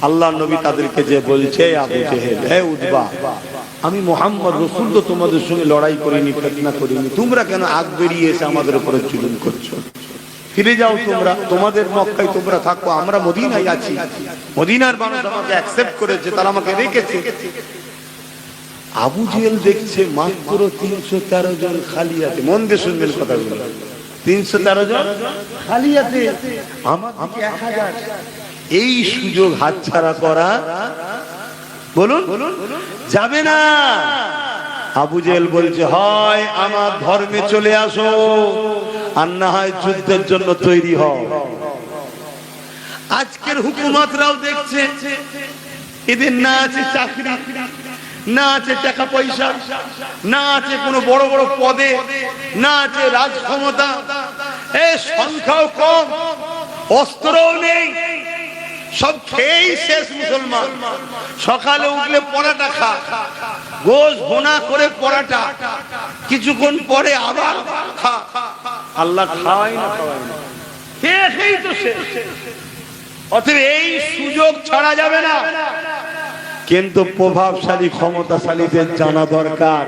আল্লাহ নবী তাদেরকে যে বলছে, আবু জেহেল, হে উতবা, আমি মুহাম্মদ রাসূল তো তোমাদের সঙ্গে লড়াই করিনি, ফিতনা করিনি, তোমরা কেন আগ বেরিয়ে এসে আমাদের উপরে জুলুম করছো? ফিরে যাও তোমরা, তোমাদের মক্কায় তোমরা থাকো, আমরা মদিনায় আছি। মদিনার মানুষ আমাকে অ্যাকসেপ্ট করেছে, তারা আমাকে রেখেছে। আবু জেহেল দেখছে মাত্র 313 জন খালি আছে। মন দিয়ে শুনবেন কথাগুলো, 313 জন খালি আছে, আমার দিকে 1000। এই সুযোগ হাতছাড়া করা, বলুন, যাবে না। আবু জেহেল বলছে, হয় আমার ধর্মে চলে আসো, আর না হয় যুদ্ধের জন্য তৈরি হও। আজকের হুকুমতরাও দেখছে, এদের না আছে চাকরি, না আছে টাকা পয়সা, না আছে কোনো বড় বড় পদে, না আছে রাজ ক্ষমতা, সংখ্যাও কম, অস্ত্রও নেই, সব খেয়েই শেষ মুসলমান। সকালে উঠলে পরাটা খা, গোশ ভুনা করে পরাটা, কিছুক্ষণ পরে আবার খা। আল্লাহ খাওয়াই না, খেয়েই তো শেষ। অতএব এই সুযোগ ছাড়া যাবে না। কিন্তু প্রভাবশালী ক্ষমতাশালীদের জানা দরকার,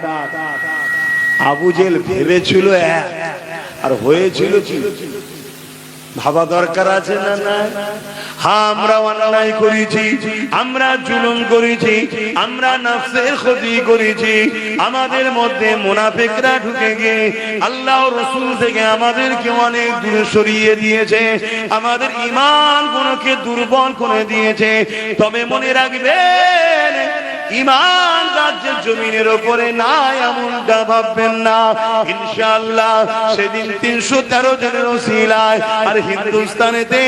আবু জেহেল ভেবেছিল আর হয়েছিল কি, ভাবা দরকার আছে না? না, আমরা অন্যায় করেছি, আমরা জুলুম করেছি, আমরা নফসের ক্ষতি করেছি, আমাদের মধ্যে মুনাফিকরা ঢুকে গিয়ে আল্লাহ রাসূল থেকে আমাদেরকে অনেক দূরে সরিয়ে দিয়েছে, আমাদের ঈমান গুলোকে দুর্বল করে দিয়েছে। তবে মনে রাখবেন, ঈমান রাজ্যের জমিনের উপরে নাই এমনটা ভাববেন না। ইনশাআল্লাহ সেদিন 313 জনের ওসিলায়, আর হিন্দুস্তানেতে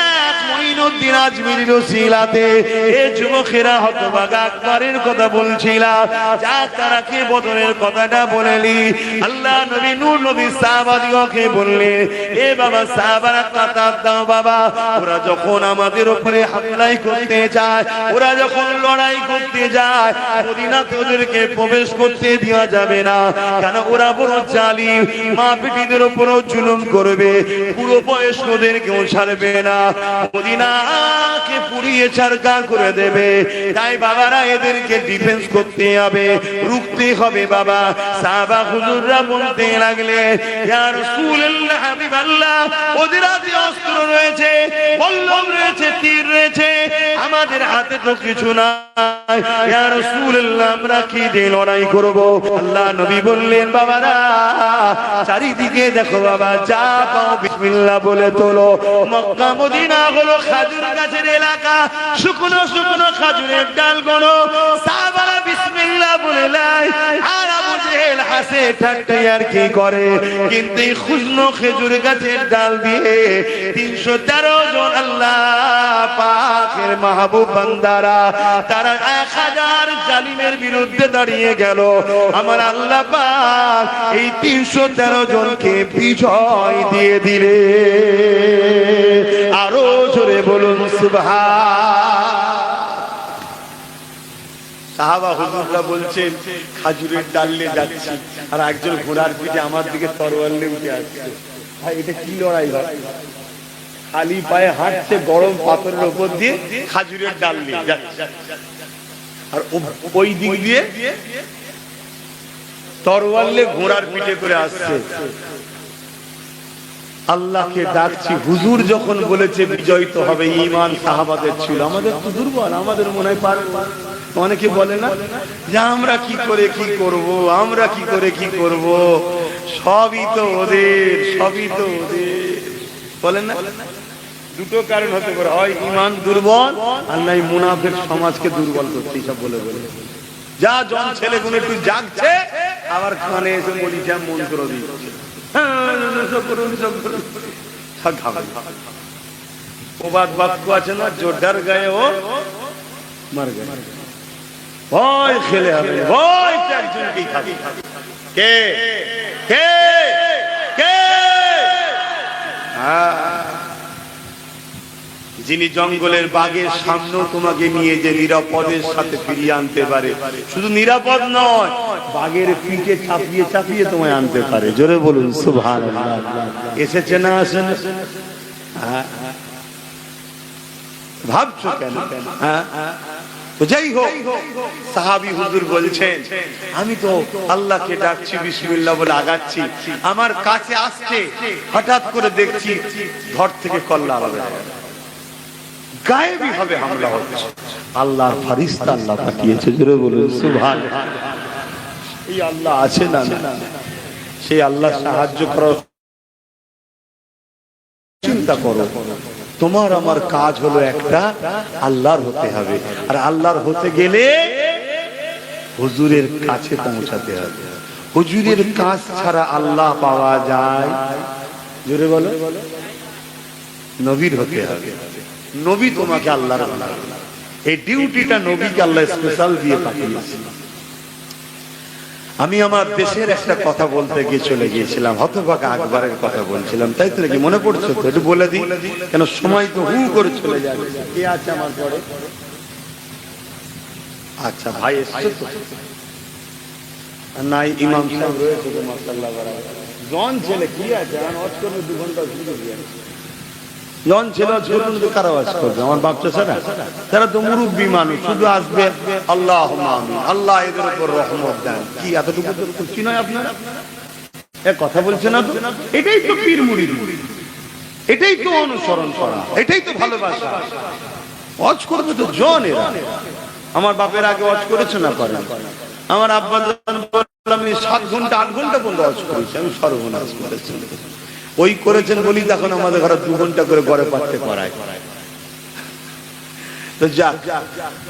1 মঈনুদ্দিন আজমিরির ওসিলাতে এই যুবকেরা হতভাগা আকবরের কথা বলছিলাম, যা তারা কে বদরের কথাটা বলেলি। আল্লাহ নবী নূর নবী সাহাবাদিগকে বললেন, এ বাবা সাহাবারা কাতার দাও বাবা, ওরা যখন আমাদের উপরে হামলাই করতে যায়, ওরা যখন লড়াই করতে যায়, মদিনাতে ওদেরকে প্রবেশ করতে দেওয়া যাবে না, কেন ওরা বড় জালিম, মা বেটিদের উপরও জুলুম করবে, পুরো বয়স্কদেরকেও ছাড়বে না, মদিনাকে পুড়িয়ে ছারখার করে দেবে। তাই বাবারা এদেরকে ডিফেন্স করতে হবে, রুখতে হবে বাবা। সাহাবা হুজুররা বলতে লাগলে, ইয়া রাসূলুল্লাহ, হাবিবাল্লাহ, ওদের হাতে অস্ত্র রয়েছে, বল্লম রয়েছে, তীর রয়েছে, আমাদের হাতে তো কিছু না। ইয়া রাসূলুল্লাহ, আমরা কি দিয়ে লড়াই করব? আল্লাহ নবী বললেন, বাবারা চারিদিকে দেখো বাবা, যা পাও বিসমিল্লাহ বলে তোলো। মক্কা মদিনা হলো খাজুর গাছের এলাকা, শুকনো শুকনো খাজুরের ডাল গনো, সাহাবারা বিসমিল্লাহ বলে লাই, আর আবু জেহেল হাসে ঠাট্টা আর কি করে। কিন্তু এই শুকনো খেজুর গাছের ডাল দিয়ে 313 জন আল্লাহ পাকের মাহবুব বান্দারা, তারা 1000 জালিমের বিরুদ্ধে দাঁড়িয়ে গেল। আমার আল্লাহ পাক এই 313 জনকে বিজয় দিয়ে দিলে। আরো জোরে বলুন সুবহান। সাহাবা হুজুররা বলছেন খাজুরের ডাল নিয়ে যাচ্ছি, আর একজন ঘোড়ার পিঠে আমার দিকে তরোয়াল নিয়ে উঠে আসছে। ভাই এটা কি লড়াই ভাই? খালি পায়ে হাঁটছে, গরম পাথরের উপর দিয়ে খাজুরের ডাল নিয়ে যাচ্ছে, আর ওই দিক দিয়ে তরোয়াল নিয়ে ঘোড়ার পিঠে করে আসছে। আল্লাহকে ডাকছি, হুজুর যখন বলেছে বিজয়িত হবে, ঈমান সাহাবাদের ছিল, আমাদের তো দুর্বল, আমাদের মনে হয় পারব। অনেকে বলে না যে আমরা কি করে কি করব, আমরা কি করে কি করব, সবই তো ওদের, সবই তো ওদের, বলেন না? দুটো কারণ হতে পারে, হয় ঈমান দুর্বল, আর নাই মুনাফিক সমাজকে দুর্বল করতে সব বলে বলে। যা জন ছেলেগুলো একটু জাগছে, আবার কানে এসে বলি যা মন্ত্র দিচ্ছে, প্রবাদ বাক্য আছে না, জোরদার গায়ে ও মার গায়ে, ভয় খেলে হবে, ভয় একজনকেই খাবে। কে কে কে? যিনি জঙ্গলের বাঘের সামনেও তোমাকে নিয়ে যে নিরাপদের সাথে ফিরিয়ে আনতে পারে, শুধু নিরাপদ নয়, বাঘের পিঠে চাপিয়ে চাপিয়ে তোমায় আনতে পারে। জোরে বলুন সুবহানাল্লাহ। এসেছে না আসেন? ভাবছো কেন? যাই হোক, সাহাবী হুজুর বলছেন আমি তো আল্লাহকে ডাকছি, বিসমিল্লাহ বলে আগাচ্ছি, আমার কাছে আসছে, হঠাৎ করে দেখছি ধর থেকে কল্লা আলাদা গায়েবী ভাবে হামলা হচ্ছে। আল্লাহর ফেরেশতা আল্লাহ পাঠিয়েছে। জোরে বলুন সুবহানাল্লাহ। এই আল্লাহ আছে না, সেই আল্লাহ সাহায্য করো। চিন্তা করো, তোমার আমার কাজ হলো একটা, আল্লাহর হতে হবে, আর আল্লাহর হতে গেলে হুজুরের কাছে পৌঁছাতে হবে। হুজুরের কাজ ছাড়া আল্লাহ পাওয়া যায়? জোরে বলো। নবীর হতে হবে, নবী তোমাকে আল্লাহর বানাবে। এই ডিউটিটা নবীকে আল্লাহ স্পেশাল দিয়ে পাঠিয়েছে। আমি আমার দেশের একটা কথা বলতে গিয়ে চলে গিয়েছিলাম, হতভাগা আকবরের কথা বলছিলাম, তাই তো নাকি? মনে পড়ছে তো? একটু বলে দিই, কেন সময় তো হু করে চলে যাবে। কে আছে আমার পরে? আচ্ছা ভাই এসছে তো? নাই, ইমাম সাহেব রয়েছে তো, মাশাআল্লাহ। জন ছেলে কি আছে, আমি ওয়াজ করব 2 ঘন্টা শুরু দিয়ে জন ছেলে কারা ওয়াজ করবে? আমার বাচ্চা ছাড়া, তারা তো মুরব্বী মানুষ, শুধু আসবে আল্লাহুম্মা আমিন, আল্লাহ এদের উপর রহমত দেন। কি এতটুকু তো খুশি নয় আপনারা? এক কথা বলছে না তো? এটাই তো পীর মুরিদ, এটাই তো অনুসরণ করা, এটাই তো ভালোবাসা। ওয়াজ করবে তো জন এরা। আমার বাপের আগে ওয়াজ করেছে না পারে? আমার আব্বা বললাম 7 ঘন্টা 8 ঘন্টা পর্যন্ত ওয়াজ করেছে, আমি সর্বনাশ করেছি। ওই করেছেন বলি তখন আমাদের ঘরে 2 ঘন্টা করে গড়ে পাঠতে করায়। তো যাক,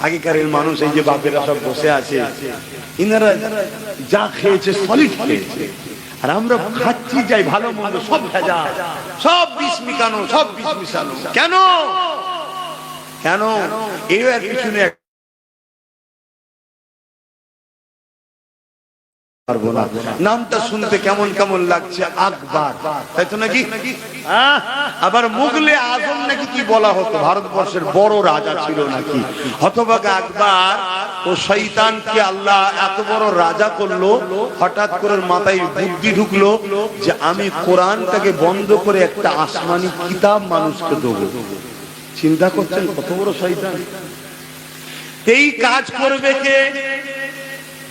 আগেকার মানুষ, এই যে বাপেরা সব বসে আছে, ইনারা যা খেয়েছে সলিড খেয়েছে, আর আমরা খাচ্ছি যাই ভালো মন্দ সব ভেজা, সব বিষ মিশানো, সব বিষ মিশানো। কেন? কেন? এর পিছনে নামটা শুনতে কেমন কেমন লাগছে, আকবর, তাই তো নাকি? আবার মুগলে আজম নাকি কি বলা হতো, ভারতবর্ষের বড় রাজা ছিল নাকি। হতভাগা আকবর ও শয়তানকে আল্লাহ এত বড় রাজা করলো, হঠাৎ করে মাথায় বুদ্ধি ঢুকলো যে আমি কোরআনটাকে বন্ধ করে একটা আসমানি কিতাব মানুষকে দেবো। চিন্তা করছেন কত বড় শয়তান। এই কাজ করবে কে?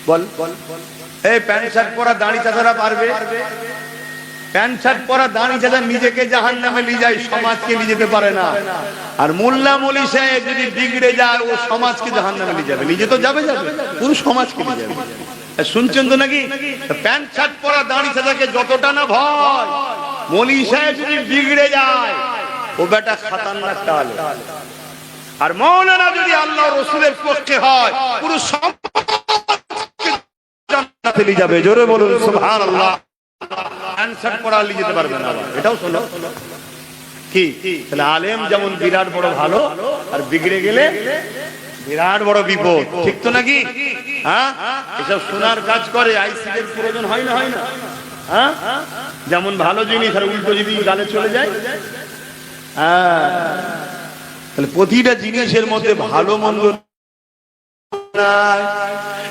বল বল। এই প্যান্ট শার্ট পরা দাড়ি চাচারা পারবে? প্যান্ট শার্ট পরা দাড়ি চাচা নিজেকে জাহান্নামে নিয়ে যায়, সমাজকে নিয়ে যেতে পারে না। আর মোল্লা মৌলী সাহেব যদি বিগড়ে যায়, ও সমাজকে জাহান্নামে নিয়ে যাবে, নিজে তো যাবে যাবে, পুরো সমাজকে নিয়ে যাবে। শুনছেন তো নাকি? প্যান্ট শার্ট পরা দাড়ি চাচাকে যতটা না ভয়, মৌলী সাহেব যদি বিগড়ে যায়, ও বেটা খাতারনাক টাল। আর মৌলানা যদি আল্লাহ রসুলের পক্ষে হয়, পুরো যাবে। জোরে বলুন সুবহানাল্লাহ। আনসার পড়া নিয়ে যেতে পারবে না। এটাও শোনো কি, তাহলে আলেম যেমন বিরাট বড় ভালো, আর বিগড়ে গেলে বিরাট বড় বিপদ, ঠিক তো নাকি? হ্যাঁ, এসব শোনার কাজ করে আইসিডের প্রয়োজন হয় না, হয় না? হ্যাঁ, যেমন ভালো জিনিস আর উল্টো যদি গালে চলে যায়। হ্যাঁ, তাহলে প্রতিটা জিনিসের মধ্যে ভালো মন্দ নাই।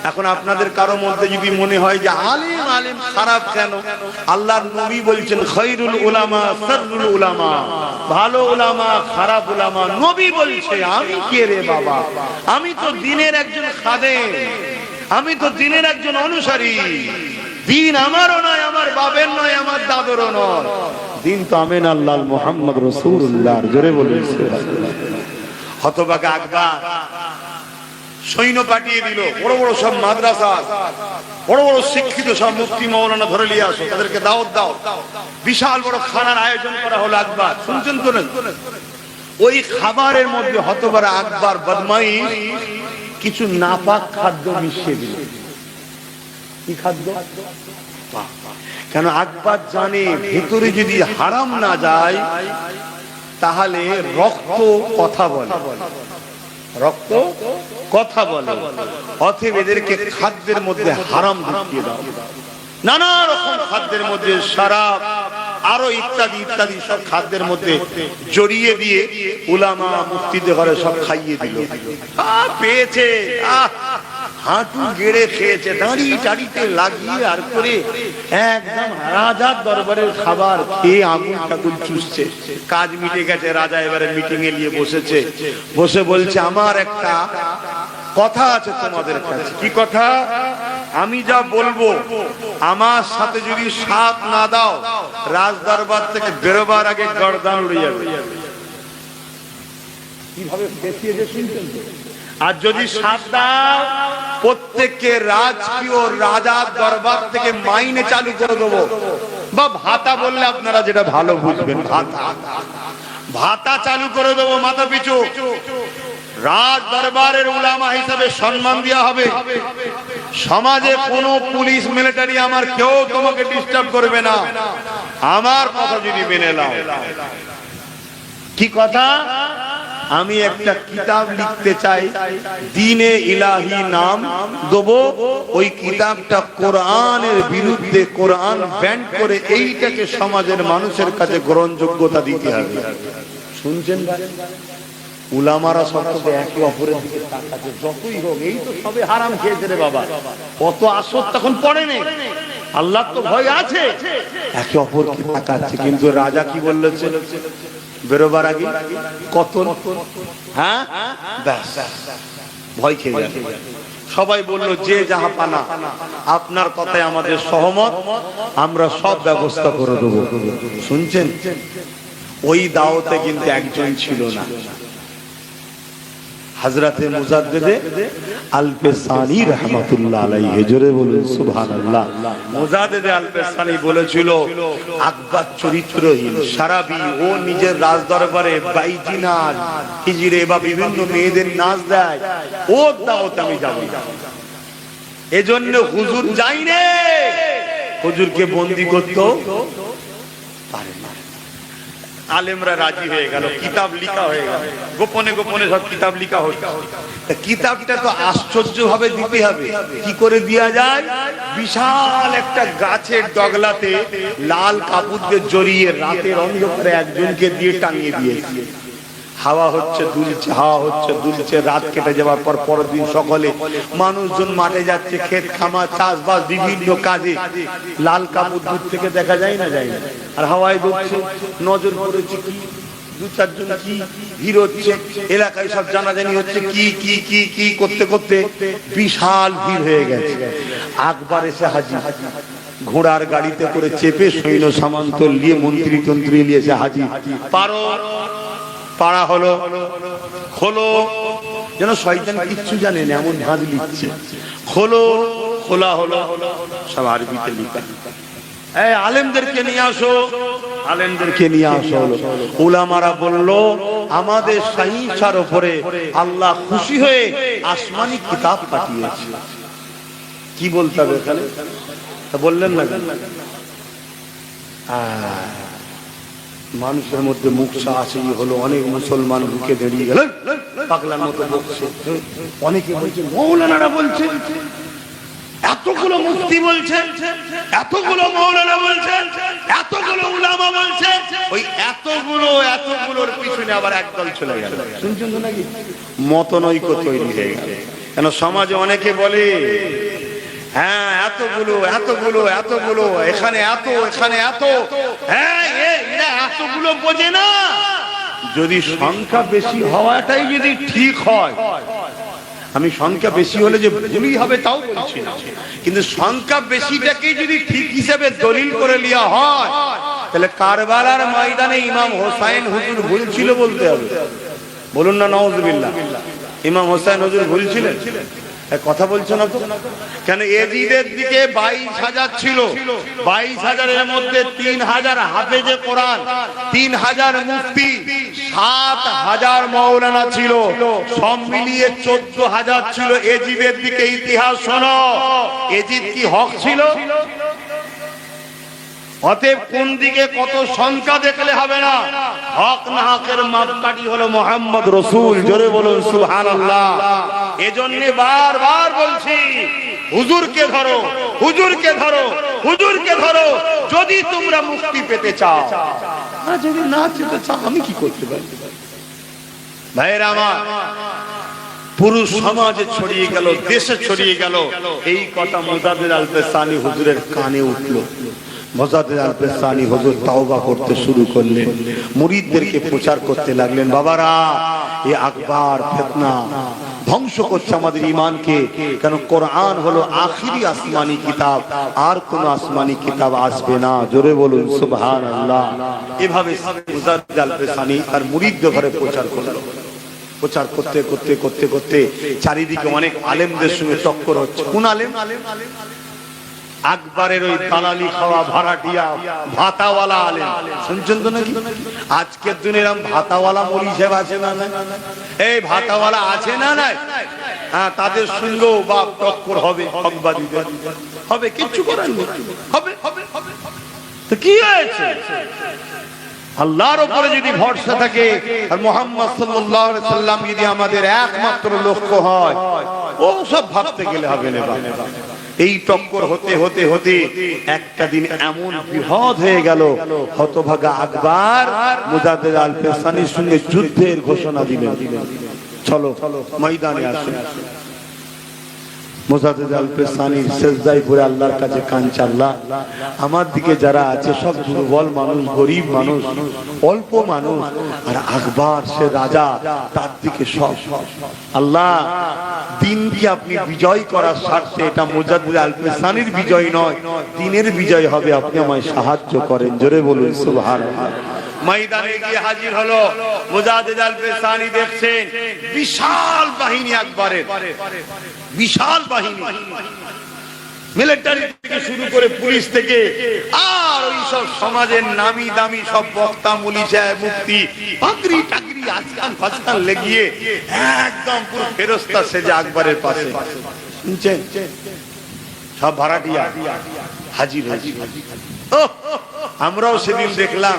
এখন আপনাদের কারো মধ্যে যদি মনে হয় যে আলেম আলেম খারাপ কেন, আল্লাহর নবী বলছেন খায়রুল উলামা শাররুল উলামা, ভালো উলামা খারাপ উলামা। নবী বলছে আমি কে রে বাবা, আমি তো দ্বীনের একজন খাদেম, আমি তো দ্বীনের একজন অনুসারী। দ্বীন আমারও নয়, আমার বাবের নয়, আমার দাদেরও নয়, দ্বীন তো আমিন আল্লাহ মুহাম্মদ রাসূলুল্লাহ। জোরে বলুন সুবহানাল্লাহ। হতভাগা আকবর সৈন্য পাঠিয়ে দিল, বড় বড় সব মাদ্রাসা, বড় বড় শিক্ষিত সব মুফতি মাওলানা ধরে নিয়ে আসো, তাদেরকে দাওয়াত দাও। বিশাল বড় খানার আয়োজন করা হলো। আকবর শুনছেন তো না? ওই খাবারের মধ্যে হতভাগা আকবর বদমাইশ কিছু নাপাক খাদ্য মিশিয়ে দিল। কি খাদ্য? কেন আকবর জানে ভেতরে যদি হারাম না যায় তাহলে রক্ত কথা বলে, রক্ত কথা বলে। অতএব এদেরকে খাদ্যের মধ্যে হারাম ঢুকিয়ে দাও। নানা রকম খাদ্যের মধ্যে শরাব আরো ইত্যাদি ইত্যাদি সব খাদ্যের মধ্যে জড়িয়ে দিয়ে উলামা মুফতিদের ঘরে সব খাইয়ে দিল। পেয়েছে, হাঁটু গেড়ে খেয়েছে, দাঁড়ি টাড়িতে লাগিয়ে আর করে একদম রাজার দরবারের খাবার খেয়ে আগুন টাগুন চুষছে। কাজ মিটে গেছে, রাজা এবারে মিটিং এ নিয়ে বসেছে। বসে বলছে আমার একটা কথা আছে তোমাদের কাছে। কি কথা? আমি যা বলবো আমার সাথে যদি সাথ না দাও রাজ দরবার থেকে বেরোবার আগে গর্দান উড়ে যাবে। কিভাবে দেখিয়েছে শুনছেন তো? আর যদি সাথ দাও প্রত্যেককে রাজকীয় রাজার দরবার থেকে মাইনে চালু করে দেবো, বা ভাতা বললে আপনারা যেটা ভালো বুঝবেন, ভাতা ভাতা চালু করে দেবো মাথা পিছু। রাজ দরবারের উলামা হিসাবে সম্মান দেওয়া হবে। সমাজে কোনো পুলিশ মিলিটারি আমার কেউ তোমাকে ডিস্টার্ব করবে না, আমার কথা যদি মেনে নাও। কি কথা? আমি একটা কিতাব লিখতে চাই, দ্বীনে ইলাহি নাম দেবো। ওই কিতাবটা কোরআনের বিরুদ্ধে, কোরআন ব্যান করে এইটাকে সমাজের মানুষের কাছে গ্রহণযোগ্যতা দিতে হবে। শুনছেন? উলামারা সব একে অপরের দিকে তাকাচ্ছে, যতই হোক এই তো সবে হারাম খেয়েছে রে বাবা, কত আসর তখন পড়ে নেই, আল্লাহ তো ভয় আছে, একে অপরকে তাকাচ্ছে। কিন্তু রাজা কি বললেছে বেরোবার আগে? কত হ্যাঁ ব্যাস ভয় খেয়ে গেছে। সবাই বলল যে যাহা পানা, আপনার কথায় আমাদের সহমত, আমরা সব ব্যবস্থা করে দেবো। শুনছেন? ওই দাওয়াতে কিন্তু একজন ছিল না, হযরতে মুজাদ্দিদ আল-পেসানি রাহমাতুল্লাহ আলাইহি। জোরে বলুন সুবহানাল্লাহ। মুজাদ্দিদ আল-পেসানি বলেছিল আকবর চরিত্রহীন, সারাবি, ও নিজের রাজ দরবারে বাইজিনাত হিজরে বা বিভিন্ন মেয়েদের নাচ দেয়, ওর দাওয়াতে আমি যাব না। এজন্য হুজুর যাই রে, হুজুরকে বন্দী করতে পারে না। আলেমরা রাজি হয়ে গেল, কিতাব লিখা হয়ে গেল, গোপনে গোপনে সব কিতাব লিখা হচ্ছে। কিতাবটা তো আশ্চর্য ভাবে দিতে হবে। কি করে দেয়া যায়? বিশাল একটা গাছের ডগলাতে লাল কাপড় দিয়ে জড়িয়ে রাতের অন্ধকারে একজনকে দিয়ে টাঙিয়ে দিয়েছে। হাওয়া হচ্ছে দুলছে, হাওয়া হচ্ছে দুলছে। রাত কেটে যাওয়ার পর পরের দিন সকালে মানুষজন মাঠে যাচ্ছে, ক্ষেত খামার চাষবাস বিভিন্ন কাজে। লাল কাপড় দূর থেকে দেখা যায় না, যায় না, আর হাওয়ায় দুলছে। নজর পড়েছে কি দু চারজন কি ভিড় হচ্ছে, এলাকায় সব জানাজানি হচ্ছে, কি কি কি কি করতে করতে বিশাল ভিড় হয়ে গেছে। আকবর এসে হাজির, ঘোড়ার গাড়িতে করে চেপে সৈন্য সামন্ত নিয়ে মন্ত্রী তন্ত্রী নিয়ে এসে হাজির। পারো পাড়া হলো, খোলো, যেন শয়তান কিচ্ছু জানে না এমন ভাঁজ লিখছে। খোলো, খোলা হলো, সব আরবিতে লিখা। এই আলেমদেরকে নিয়ে আসো, আলেমদেরকে নিয়ে আসো হলো। উলামারা বলল আমাদের সহিংসার উপরে আল্লাহ খুশি হয়ে আসমানি কিতাব পাঠিয়েছে। কি বলতে হবে এখানে? তা বললেন না, মানুষের মধ্যে মুখসা আছে হলো। অনেক মুসলমান বুকে দাঁড়িয়ে গেলেন, পাগলার মতো বকছে। অনেকে বলছে মৌলানারা বলছে, এতগুলো মুফতি বলছেন, এতগুলো মাওলানা বলছেন, এতগুলো উলামা বলছেন, ওই এতগুলোর পিছনে আবার একদল চলে গেল। শুনছেন তো নাকি? মতনৈক্য তৈরি হয়ে গেল। কেন সমাজে অনেকে বলে হ্যাঁ এতগুলো এখানে এত, হ্যাঁ এরা এতগুলো বোঝে না। যদি সংখ্যা বেশি হওয়াটাই যদি ঠিক হয়, আমি সংখ্যা বেশি হলে যে ভুলই হবে তাও বলছি না, কিন্তু সংখ্যা বেশিটাকে যদি ঠিক হিসেবে দলিল করে নেওয়া হয়, তাহলে কারবালার ময়দানে ইমাম হোসাইন হুজুর ভুল ছিল বলতে হবে। বলুন না নাউজুবিল্লাহ। ইমাম হোসাইন হুজুর ভুল ছিলেন? কথা বলছো না তো? কেন এজিদের দিকে 22,000 ছিল, 22,000-এর মধ্যে 3,000 হাফেজে কোরআন, 3,000 মুফতি, 7,000 মাওলানা ছিল, সব মিলিয়ে 14,000 ছিল এজিদের দিকে। ইতিহাস শোনো, এজিদ কি হক ছিল? অতএব কোন দিকে কত সংখ্যা দেখলে হবে না, হক না হকের মাপকাঠি হলো মুহাম্মদ রাসূল। জোরে বলুন সুবহানাল্লাহ। এজন্য বারবার বলছি, হুজুরকে ধরো, হুজুরকে ধরো, হুজুরকে ধরো যদি তোমরা মুক্তি পেতে চাও। আর যদি না পেতে চাও আমি কি করতে পারি? ভাইরা আমার, পুরো সমাজে ছড়িয়ে গেল, দেশে ছড়িয়ে গেল। এই কথা মুজাদ্দিদ আল-পেসানি হুজুরের কানে উঠলো। মুজাদ্দিদ আল-পেসানি হুজুর তাওবা করতে শুরু করলেন, মুরিদদেরকে প্রচার করতে লাগলেন, বাবারা এই আকবার ফিতনা ধ্বংস করছে আমাদের ঈমানকে। কেন? কোরআন হলো আখিরি আসমানি কিতাব, আর কোন আসমানি কিতাব আসবে না। জোরে বলুন সুবহানাল্লাহ। এভাবে মুজাদ্দিদ আল-পেসানি তার মুরিদদের ঘরে প্রচার করলো। প্রচার করতে করতে করতে করতে চারিদিকে অনেক আলেমদের সঙ্গে টক্কর হচ্ছে। কোন আলেম? আকবরের ওই দালালি খাওয়া ভাড়াটিয়া ভাতাওয়ালা আলেম। শুনছেন তো নাকি? আজকের দিনে এরকম ভাতাওয়ালা মৌলভী সাহেব আছে না? এই ভাতাওয়ালা আছে না? নাই। হ্যাঁ, তাদের সঙ্গেও বাপ টক্কর হবে, হকবাদীদের হবে, কিচ্ছু করার নেই, হবে। তো কি হয়েছে? আল্লাহর উপরে যদি ভরসা থাকে আর মুহাম্মদ সাল্লাল্লাহু আলাইহি সাল্লাম যদি আমাদের একমাত্র লক্ষ্য হয়, ও সব ভাবতে গেলে হবে না। এই টক্কর হতে হতে হতে একটা দিন এমন বিপদ হয়ে গেল, হতভাগা আকবর মুজাদ্দিদ আল-পেসানির সঙ্গে যুদ্ধের ঘোষণা দিলেন। চলো ময়দানে আসুন। মুজাদ্দিদ আল-পেসানির সিজদায় পড়ে আল্লাহর কাছে কাঁদছে, আল্লাহ আমার দিকে যারা আছে সব দুর্বল মানুষ, গরিব মানুষ, অল্প মানুষ, আর আকবর সে রাজা, তার দিকে সব। আল্লাহ দিনকে আপনি বিজয় করার স্বার্থে, এটা মুজাদ্দিদ আল-পেসানির বিজয় নয়, দিনের বিজয় হবে, আপনি আমায় সাহায্য করেন। জোরে বলুন সুবহানাল্লাহ। ময়দানে গিয়ে হাজির হলো মুজাদ্দিদ আল-পেসানি। দেখছেন বিশাল বাহিনী আকবরের, বিশাল বাহিনী, মিলিটারি থেকে শুরু করে পুলিশ থেকে, আর ওই সব সমাজের নামি দামি সব বক্তা, মুলি সাহেব, মুফতি, পাগড়ি টাগড়ি আজকাল ফাজকাল লেগিয়ে একদম পুরো ফেরেশতা সেজে আকবরের পাশে। শুনছেন? সব ভাড়াটিয়া হাজির হাজির। আমরাও সেদিন দেখলাম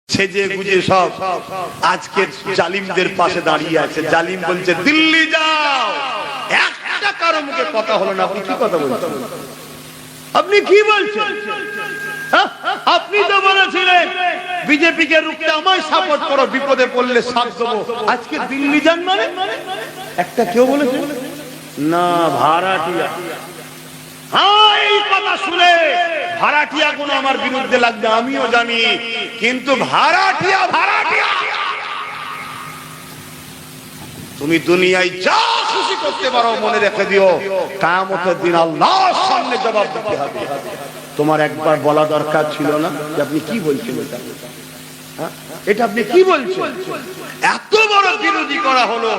সেজে গুজে সব আজকে জালিমদের পাশে দাঁড়িয়ে আছে। জালিম বলছে দিল্লি যাও, একটা কারো মুখে কথা হলো না। আপনি কি কথা বলছেন? আপনি কি বলছেন? আপনি তো বলেছিলেন বিজেপি কে রুখতে আমায় সাপোর্ট করো, বিপদে পড়লে সাথ দেবো। আজকে দিল্লি যান মানে একটা কেউ বলেছে না? ভাড়াটিয়া। হ্যাঁ, এই কথা শুনে ভাড়াটিয়া কোন আমার বিরুদ্ধে লাগবে আমিও জানি, কিন্তু ভাড়াটিয়া তুমি দুনিয়ায় যা খুশি করতে পারো, মনে রেখে দিও কিয়ামতের দিন আল্লাহর সামনে জবাব দিতে হবে। তোমার একবার বলা দরকার ছিল না যে আপনি কি বলছেন, এটা আপনি কি বলছেন? এত বড় বিরোধী করা হলো,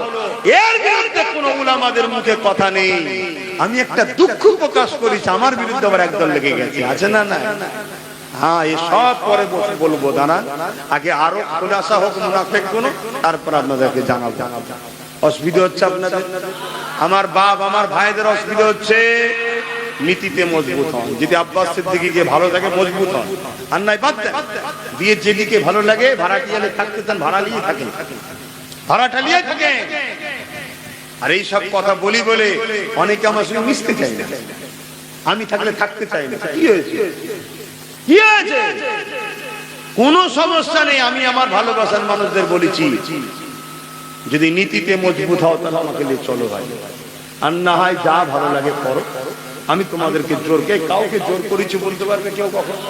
এর বিরুদ্ধে কোন উলামাদের মুখে কথা নেই। আমি একটা দুঃখ প্রকাশ করেছি, আমার বিরুদ্ধে আবার একদল লেগে গেছে, আছে না? না। হ্যাঁ, এই সব পরে বসে বলবো, দাঁড়া আগে আরো খুলাসা হোক মুনাফিক কোন, তারপর আপনাদেরকে জানাবো। অসুবিধা হচ্ছে আপনাদের, আমার বাপ আমার ভাইদের অসুবিধা হচ্ছে। নীতিতে মজবুত হন। যদি আব্বাস সিদ্দিকীকে ভালো লাগে মজবুত হন, আর নাই বাদ দেন। দিয়ে যেদিকে ভালো লাগে, ভাড়াটিয়ালে থাকতে চান ভাড়া নিয়ে থাকেন, ভাড়াটা নিয়ে থাকেন। আর এই সব কথা বলি বলে অনেকে আমার সঙ্গে মিশতে চায় না, আমি থাকলে থাকতে চাই না। কি হয়েছে? কি হয়েছে? কোনো সমস্যা নেই। আমি আমার ভালোবাসার মানুষদের বলেছি, যদি নীতিতে মজবুত হও তাহলে আমাকে নিয়ে চলো ভাই, আর না হয় যা ভালো লাগে করো। আমি তোমাদেরকে কাউকে জোর করেছি বলতে পারবে কেউ কখনো?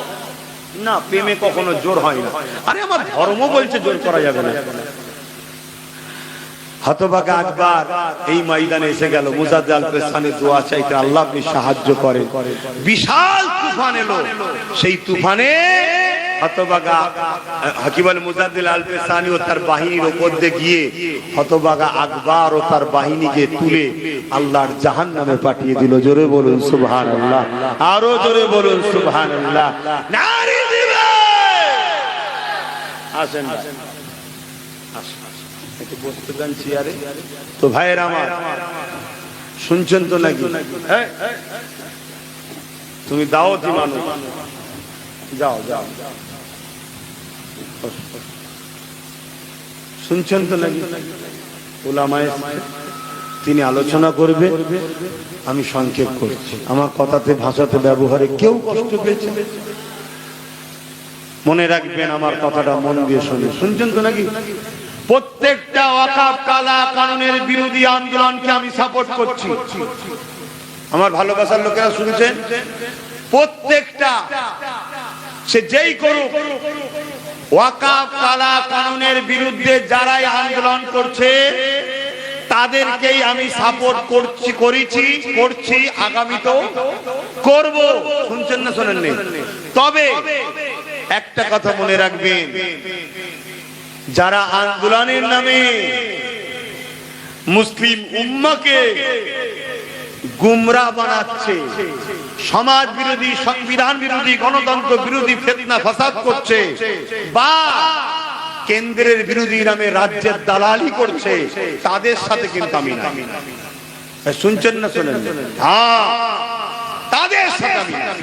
না, প্রেমে কখনো জোর হয় না। আরে আমার ধর্ম বলছে জোর করা যাবে না। হতভাগা আকবর এই ময়দানে এসে গেল, মুজাদ্দাল পেছনে দোয়া চাইতে, আল্লাহ আপনি সাহায্য করেন। বিশাল তুফান এলো, সেই তুফানে হতভাগা কি বলে মুজাদ্দিল আল পেছানি ও তার বাহিনীর উপর দিয়ে গিয়ে হতভাগা আকবর ও তার বাহিনীকে তুলে আল্লাহর জাহান্নামে পাঠিয়ে দিল। জোরে বলুন সুবহানাল্লাহ, আরো জোরে বলুন সুবহানাল্লাহ। নারী দিবে আসেন বসতে দেন চেয়ারে। তো ভাইয়ের আমার শুনছেন তো নাকি? তুমি দাওয়াতি মানুষ, যাও যাও, শুনছেন তো নাকি? উলামায়ে তিনি আলোচনা করবে, আমি সংক্ষেপ করছি। আমার কথাতে ভাষাতে ব্যবহারে কেউ কষ্ট পেয়েছে? মনে রাখবেন আমার কথাটা মন দিয়ে শুনে। শুনছেন তো নাকি? প্রত্যেকটা ওয়াকফ কালা কানুনের বিরোধী আন্দোলনকে আমি সাপোর্ট করছি। আমার ভালোবাসার লোকেরা শুনছেন? প্রত্যেকটা সে যেই করুক, ওয়াকফ কালা কানুনের বিরুদ্ধে যারাই আন্দোলন করছে তাদেরকেই আমি সাপোর্ট করছি, আগামীতেও করব। শুনছেন না শোনেননি? তবে একটা কথা মনে রাখবেন, যারা আন্দোলনের নামে মুসলিম উম্মাকে গুমরাহ বানাচ্ছে, সমাজ বিরোধী, সংবিধান বিরোধী, গণতন্ত্র বিরোধী ফিতনা ফাসাদ করছে, বা কেন্দ্রের বিরোধী নামে রাজ্যের দালালি করছে, তাদের সাথে কিন্তু আমি না। শুনছেন না শোনেন? হ্যাঁ, তাদের সাথে আমি না।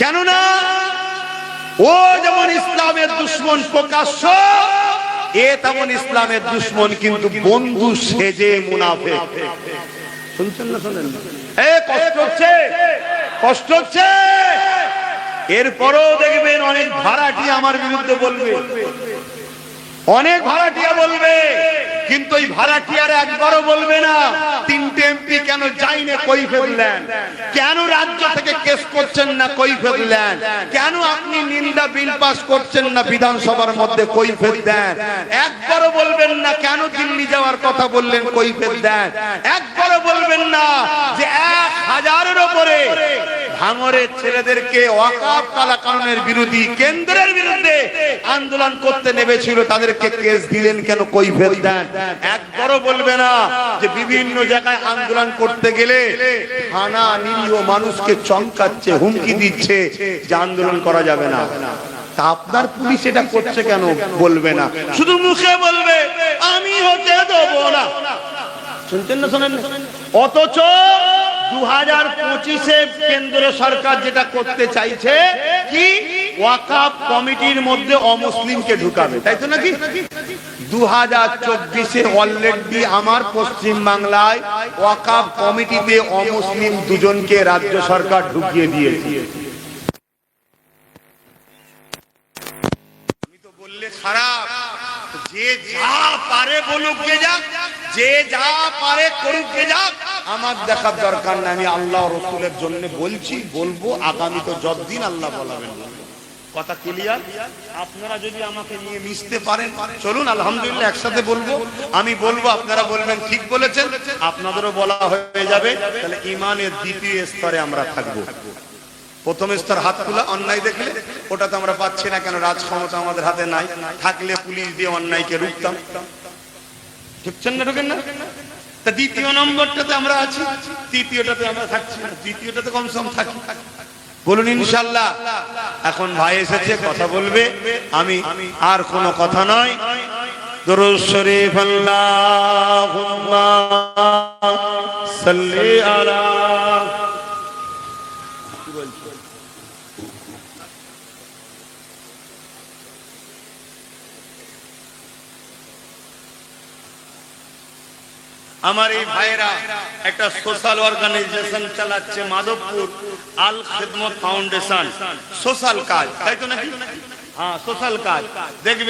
কেননা ও যেমন ইসলামের দুশ্মন প্রকাশ্য, এ তেমন ইসলামের দুশ্মন কিন্তু বন্ধু সেজে মুনাফিক। শুনছেন না শোনেন? কষ্ট হচ্ছে, কষ্ট হচ্ছে। এরপরও দেখবেন অনেক ভাড়াটি আমার বিরুদ্ধে বলবে, অনেক ভাড়াটিয়া বলবে, কিন্তু ওই ভাড়াটিয়ারা একবারও বলবে না 3টে এমপি কেন যায়নি কৈফিয়ত দেন, কেন রাজ্য থেকে কেস করছেন না কৈফিয়ত দেন, কেন আপনি নিন্দা বিল পাস করছেন না বিধানসভার মধ্যে কৈফিয়ত দেন। একবারও বলবেন না কেন দিল্লি যাওয়ার কথা বললেন কৈফিয়ত দেন। একবারও বলবেন না যে 1000-এর উপরে ভাঙরের ছেলেদেরকে ওয়াকফ কালা কানুনের বিরোধী কেন্দ্রের বিরুদ্ধে আন্দোলন করতে নেমেছিল, তাদেরকে কেস দিলেন কেন কৈফিয়ত দেন। একবারও বলবে না যে বিভিন্ন জায়গায় আন্দোলন করতে গেলে থানা নিরীহ মানুষকে চমকাচ্ছে, হুমকি দিচ্ছে যে আন্দোলন করা যাবে না। তা আপনার পুলিশ এটা করছে কেন বলবে না, শুধু মুখে বলবে আমি হতে দেব না। শুনছেন না শোনেন? অথচ 2025-এ কেন্দ্র সরকার যেটা করতে চাইছে কি, ওয়াকফ কমিটির মধ্যে অমুসলিমকে ঢুকাবে, তাই তো নাকি? 2024-এ অলরেডি আমার পশ্চিম বাংলায় ওয়াকফ কমিটিতে অমুসলিম 2জনকে রাজ্য সরকার ঢুকিয়ে দিয়েছে। আমি তো বললে খারাপ, যে যা পারে বলুক গে যাক, যে যা পারে করুক গে যাক, আমার দেখার দরকার নাই। আমি আল্লাহ রসুলের জন্য বলছি, বলবো, আগামী তো যতদিন আল্লাহ বলাবেন। কথা ক্লিয়ার? আপনারা যদি আমাকে নিয়ে মিশতে পারেন চলুন, আলহামদুলিল্লাহ একসাথে বলবো। আমি বলবো, আপনারা বলবেন ঠিক বলেছেন, আপনাদেরও বলা হয়ে যাবে। তাহলে ইমানের দ্বিতীয় স্তরে আমরা থাকবো। প্রথম স্তর হাত তোলা, অন্যায় দেখলে ওটাতে আমরা পাচ্ছি না কেন, রাজ ক্ষমতা আমাদের হাতে নাই, থাকলে পুলিশ দিয়ে অন্যায়কে রুখতাম। ঢুকছেন না? ঢুকেন না? তা দ্বিতীয় নম্বরটাতে আমরা আছি, তৃতীয়টাতে আমরা থাকছি না, তৃতীয়টাতে কমসে কম থাকি। বলুন ইনশাআল্লাহ। এখন ভাই এসেছে, কথা বলবে, আমি আর কোনো কথা নয়। দুরূদ শরীফ, আল্লাহুম্মা সাল্লি আলা। কি বলছো? আমার এই ভাইরা একটা সোশ্যাল অর্গানাইজেশন চালাচ্ছে মাধবপুর আল খিদমত ফাউন্ডেশন, সোশ্যাল কাজ, তাই তো নাকি? হ্যাঁ, সোশ্যাল কাজ। দেখবেন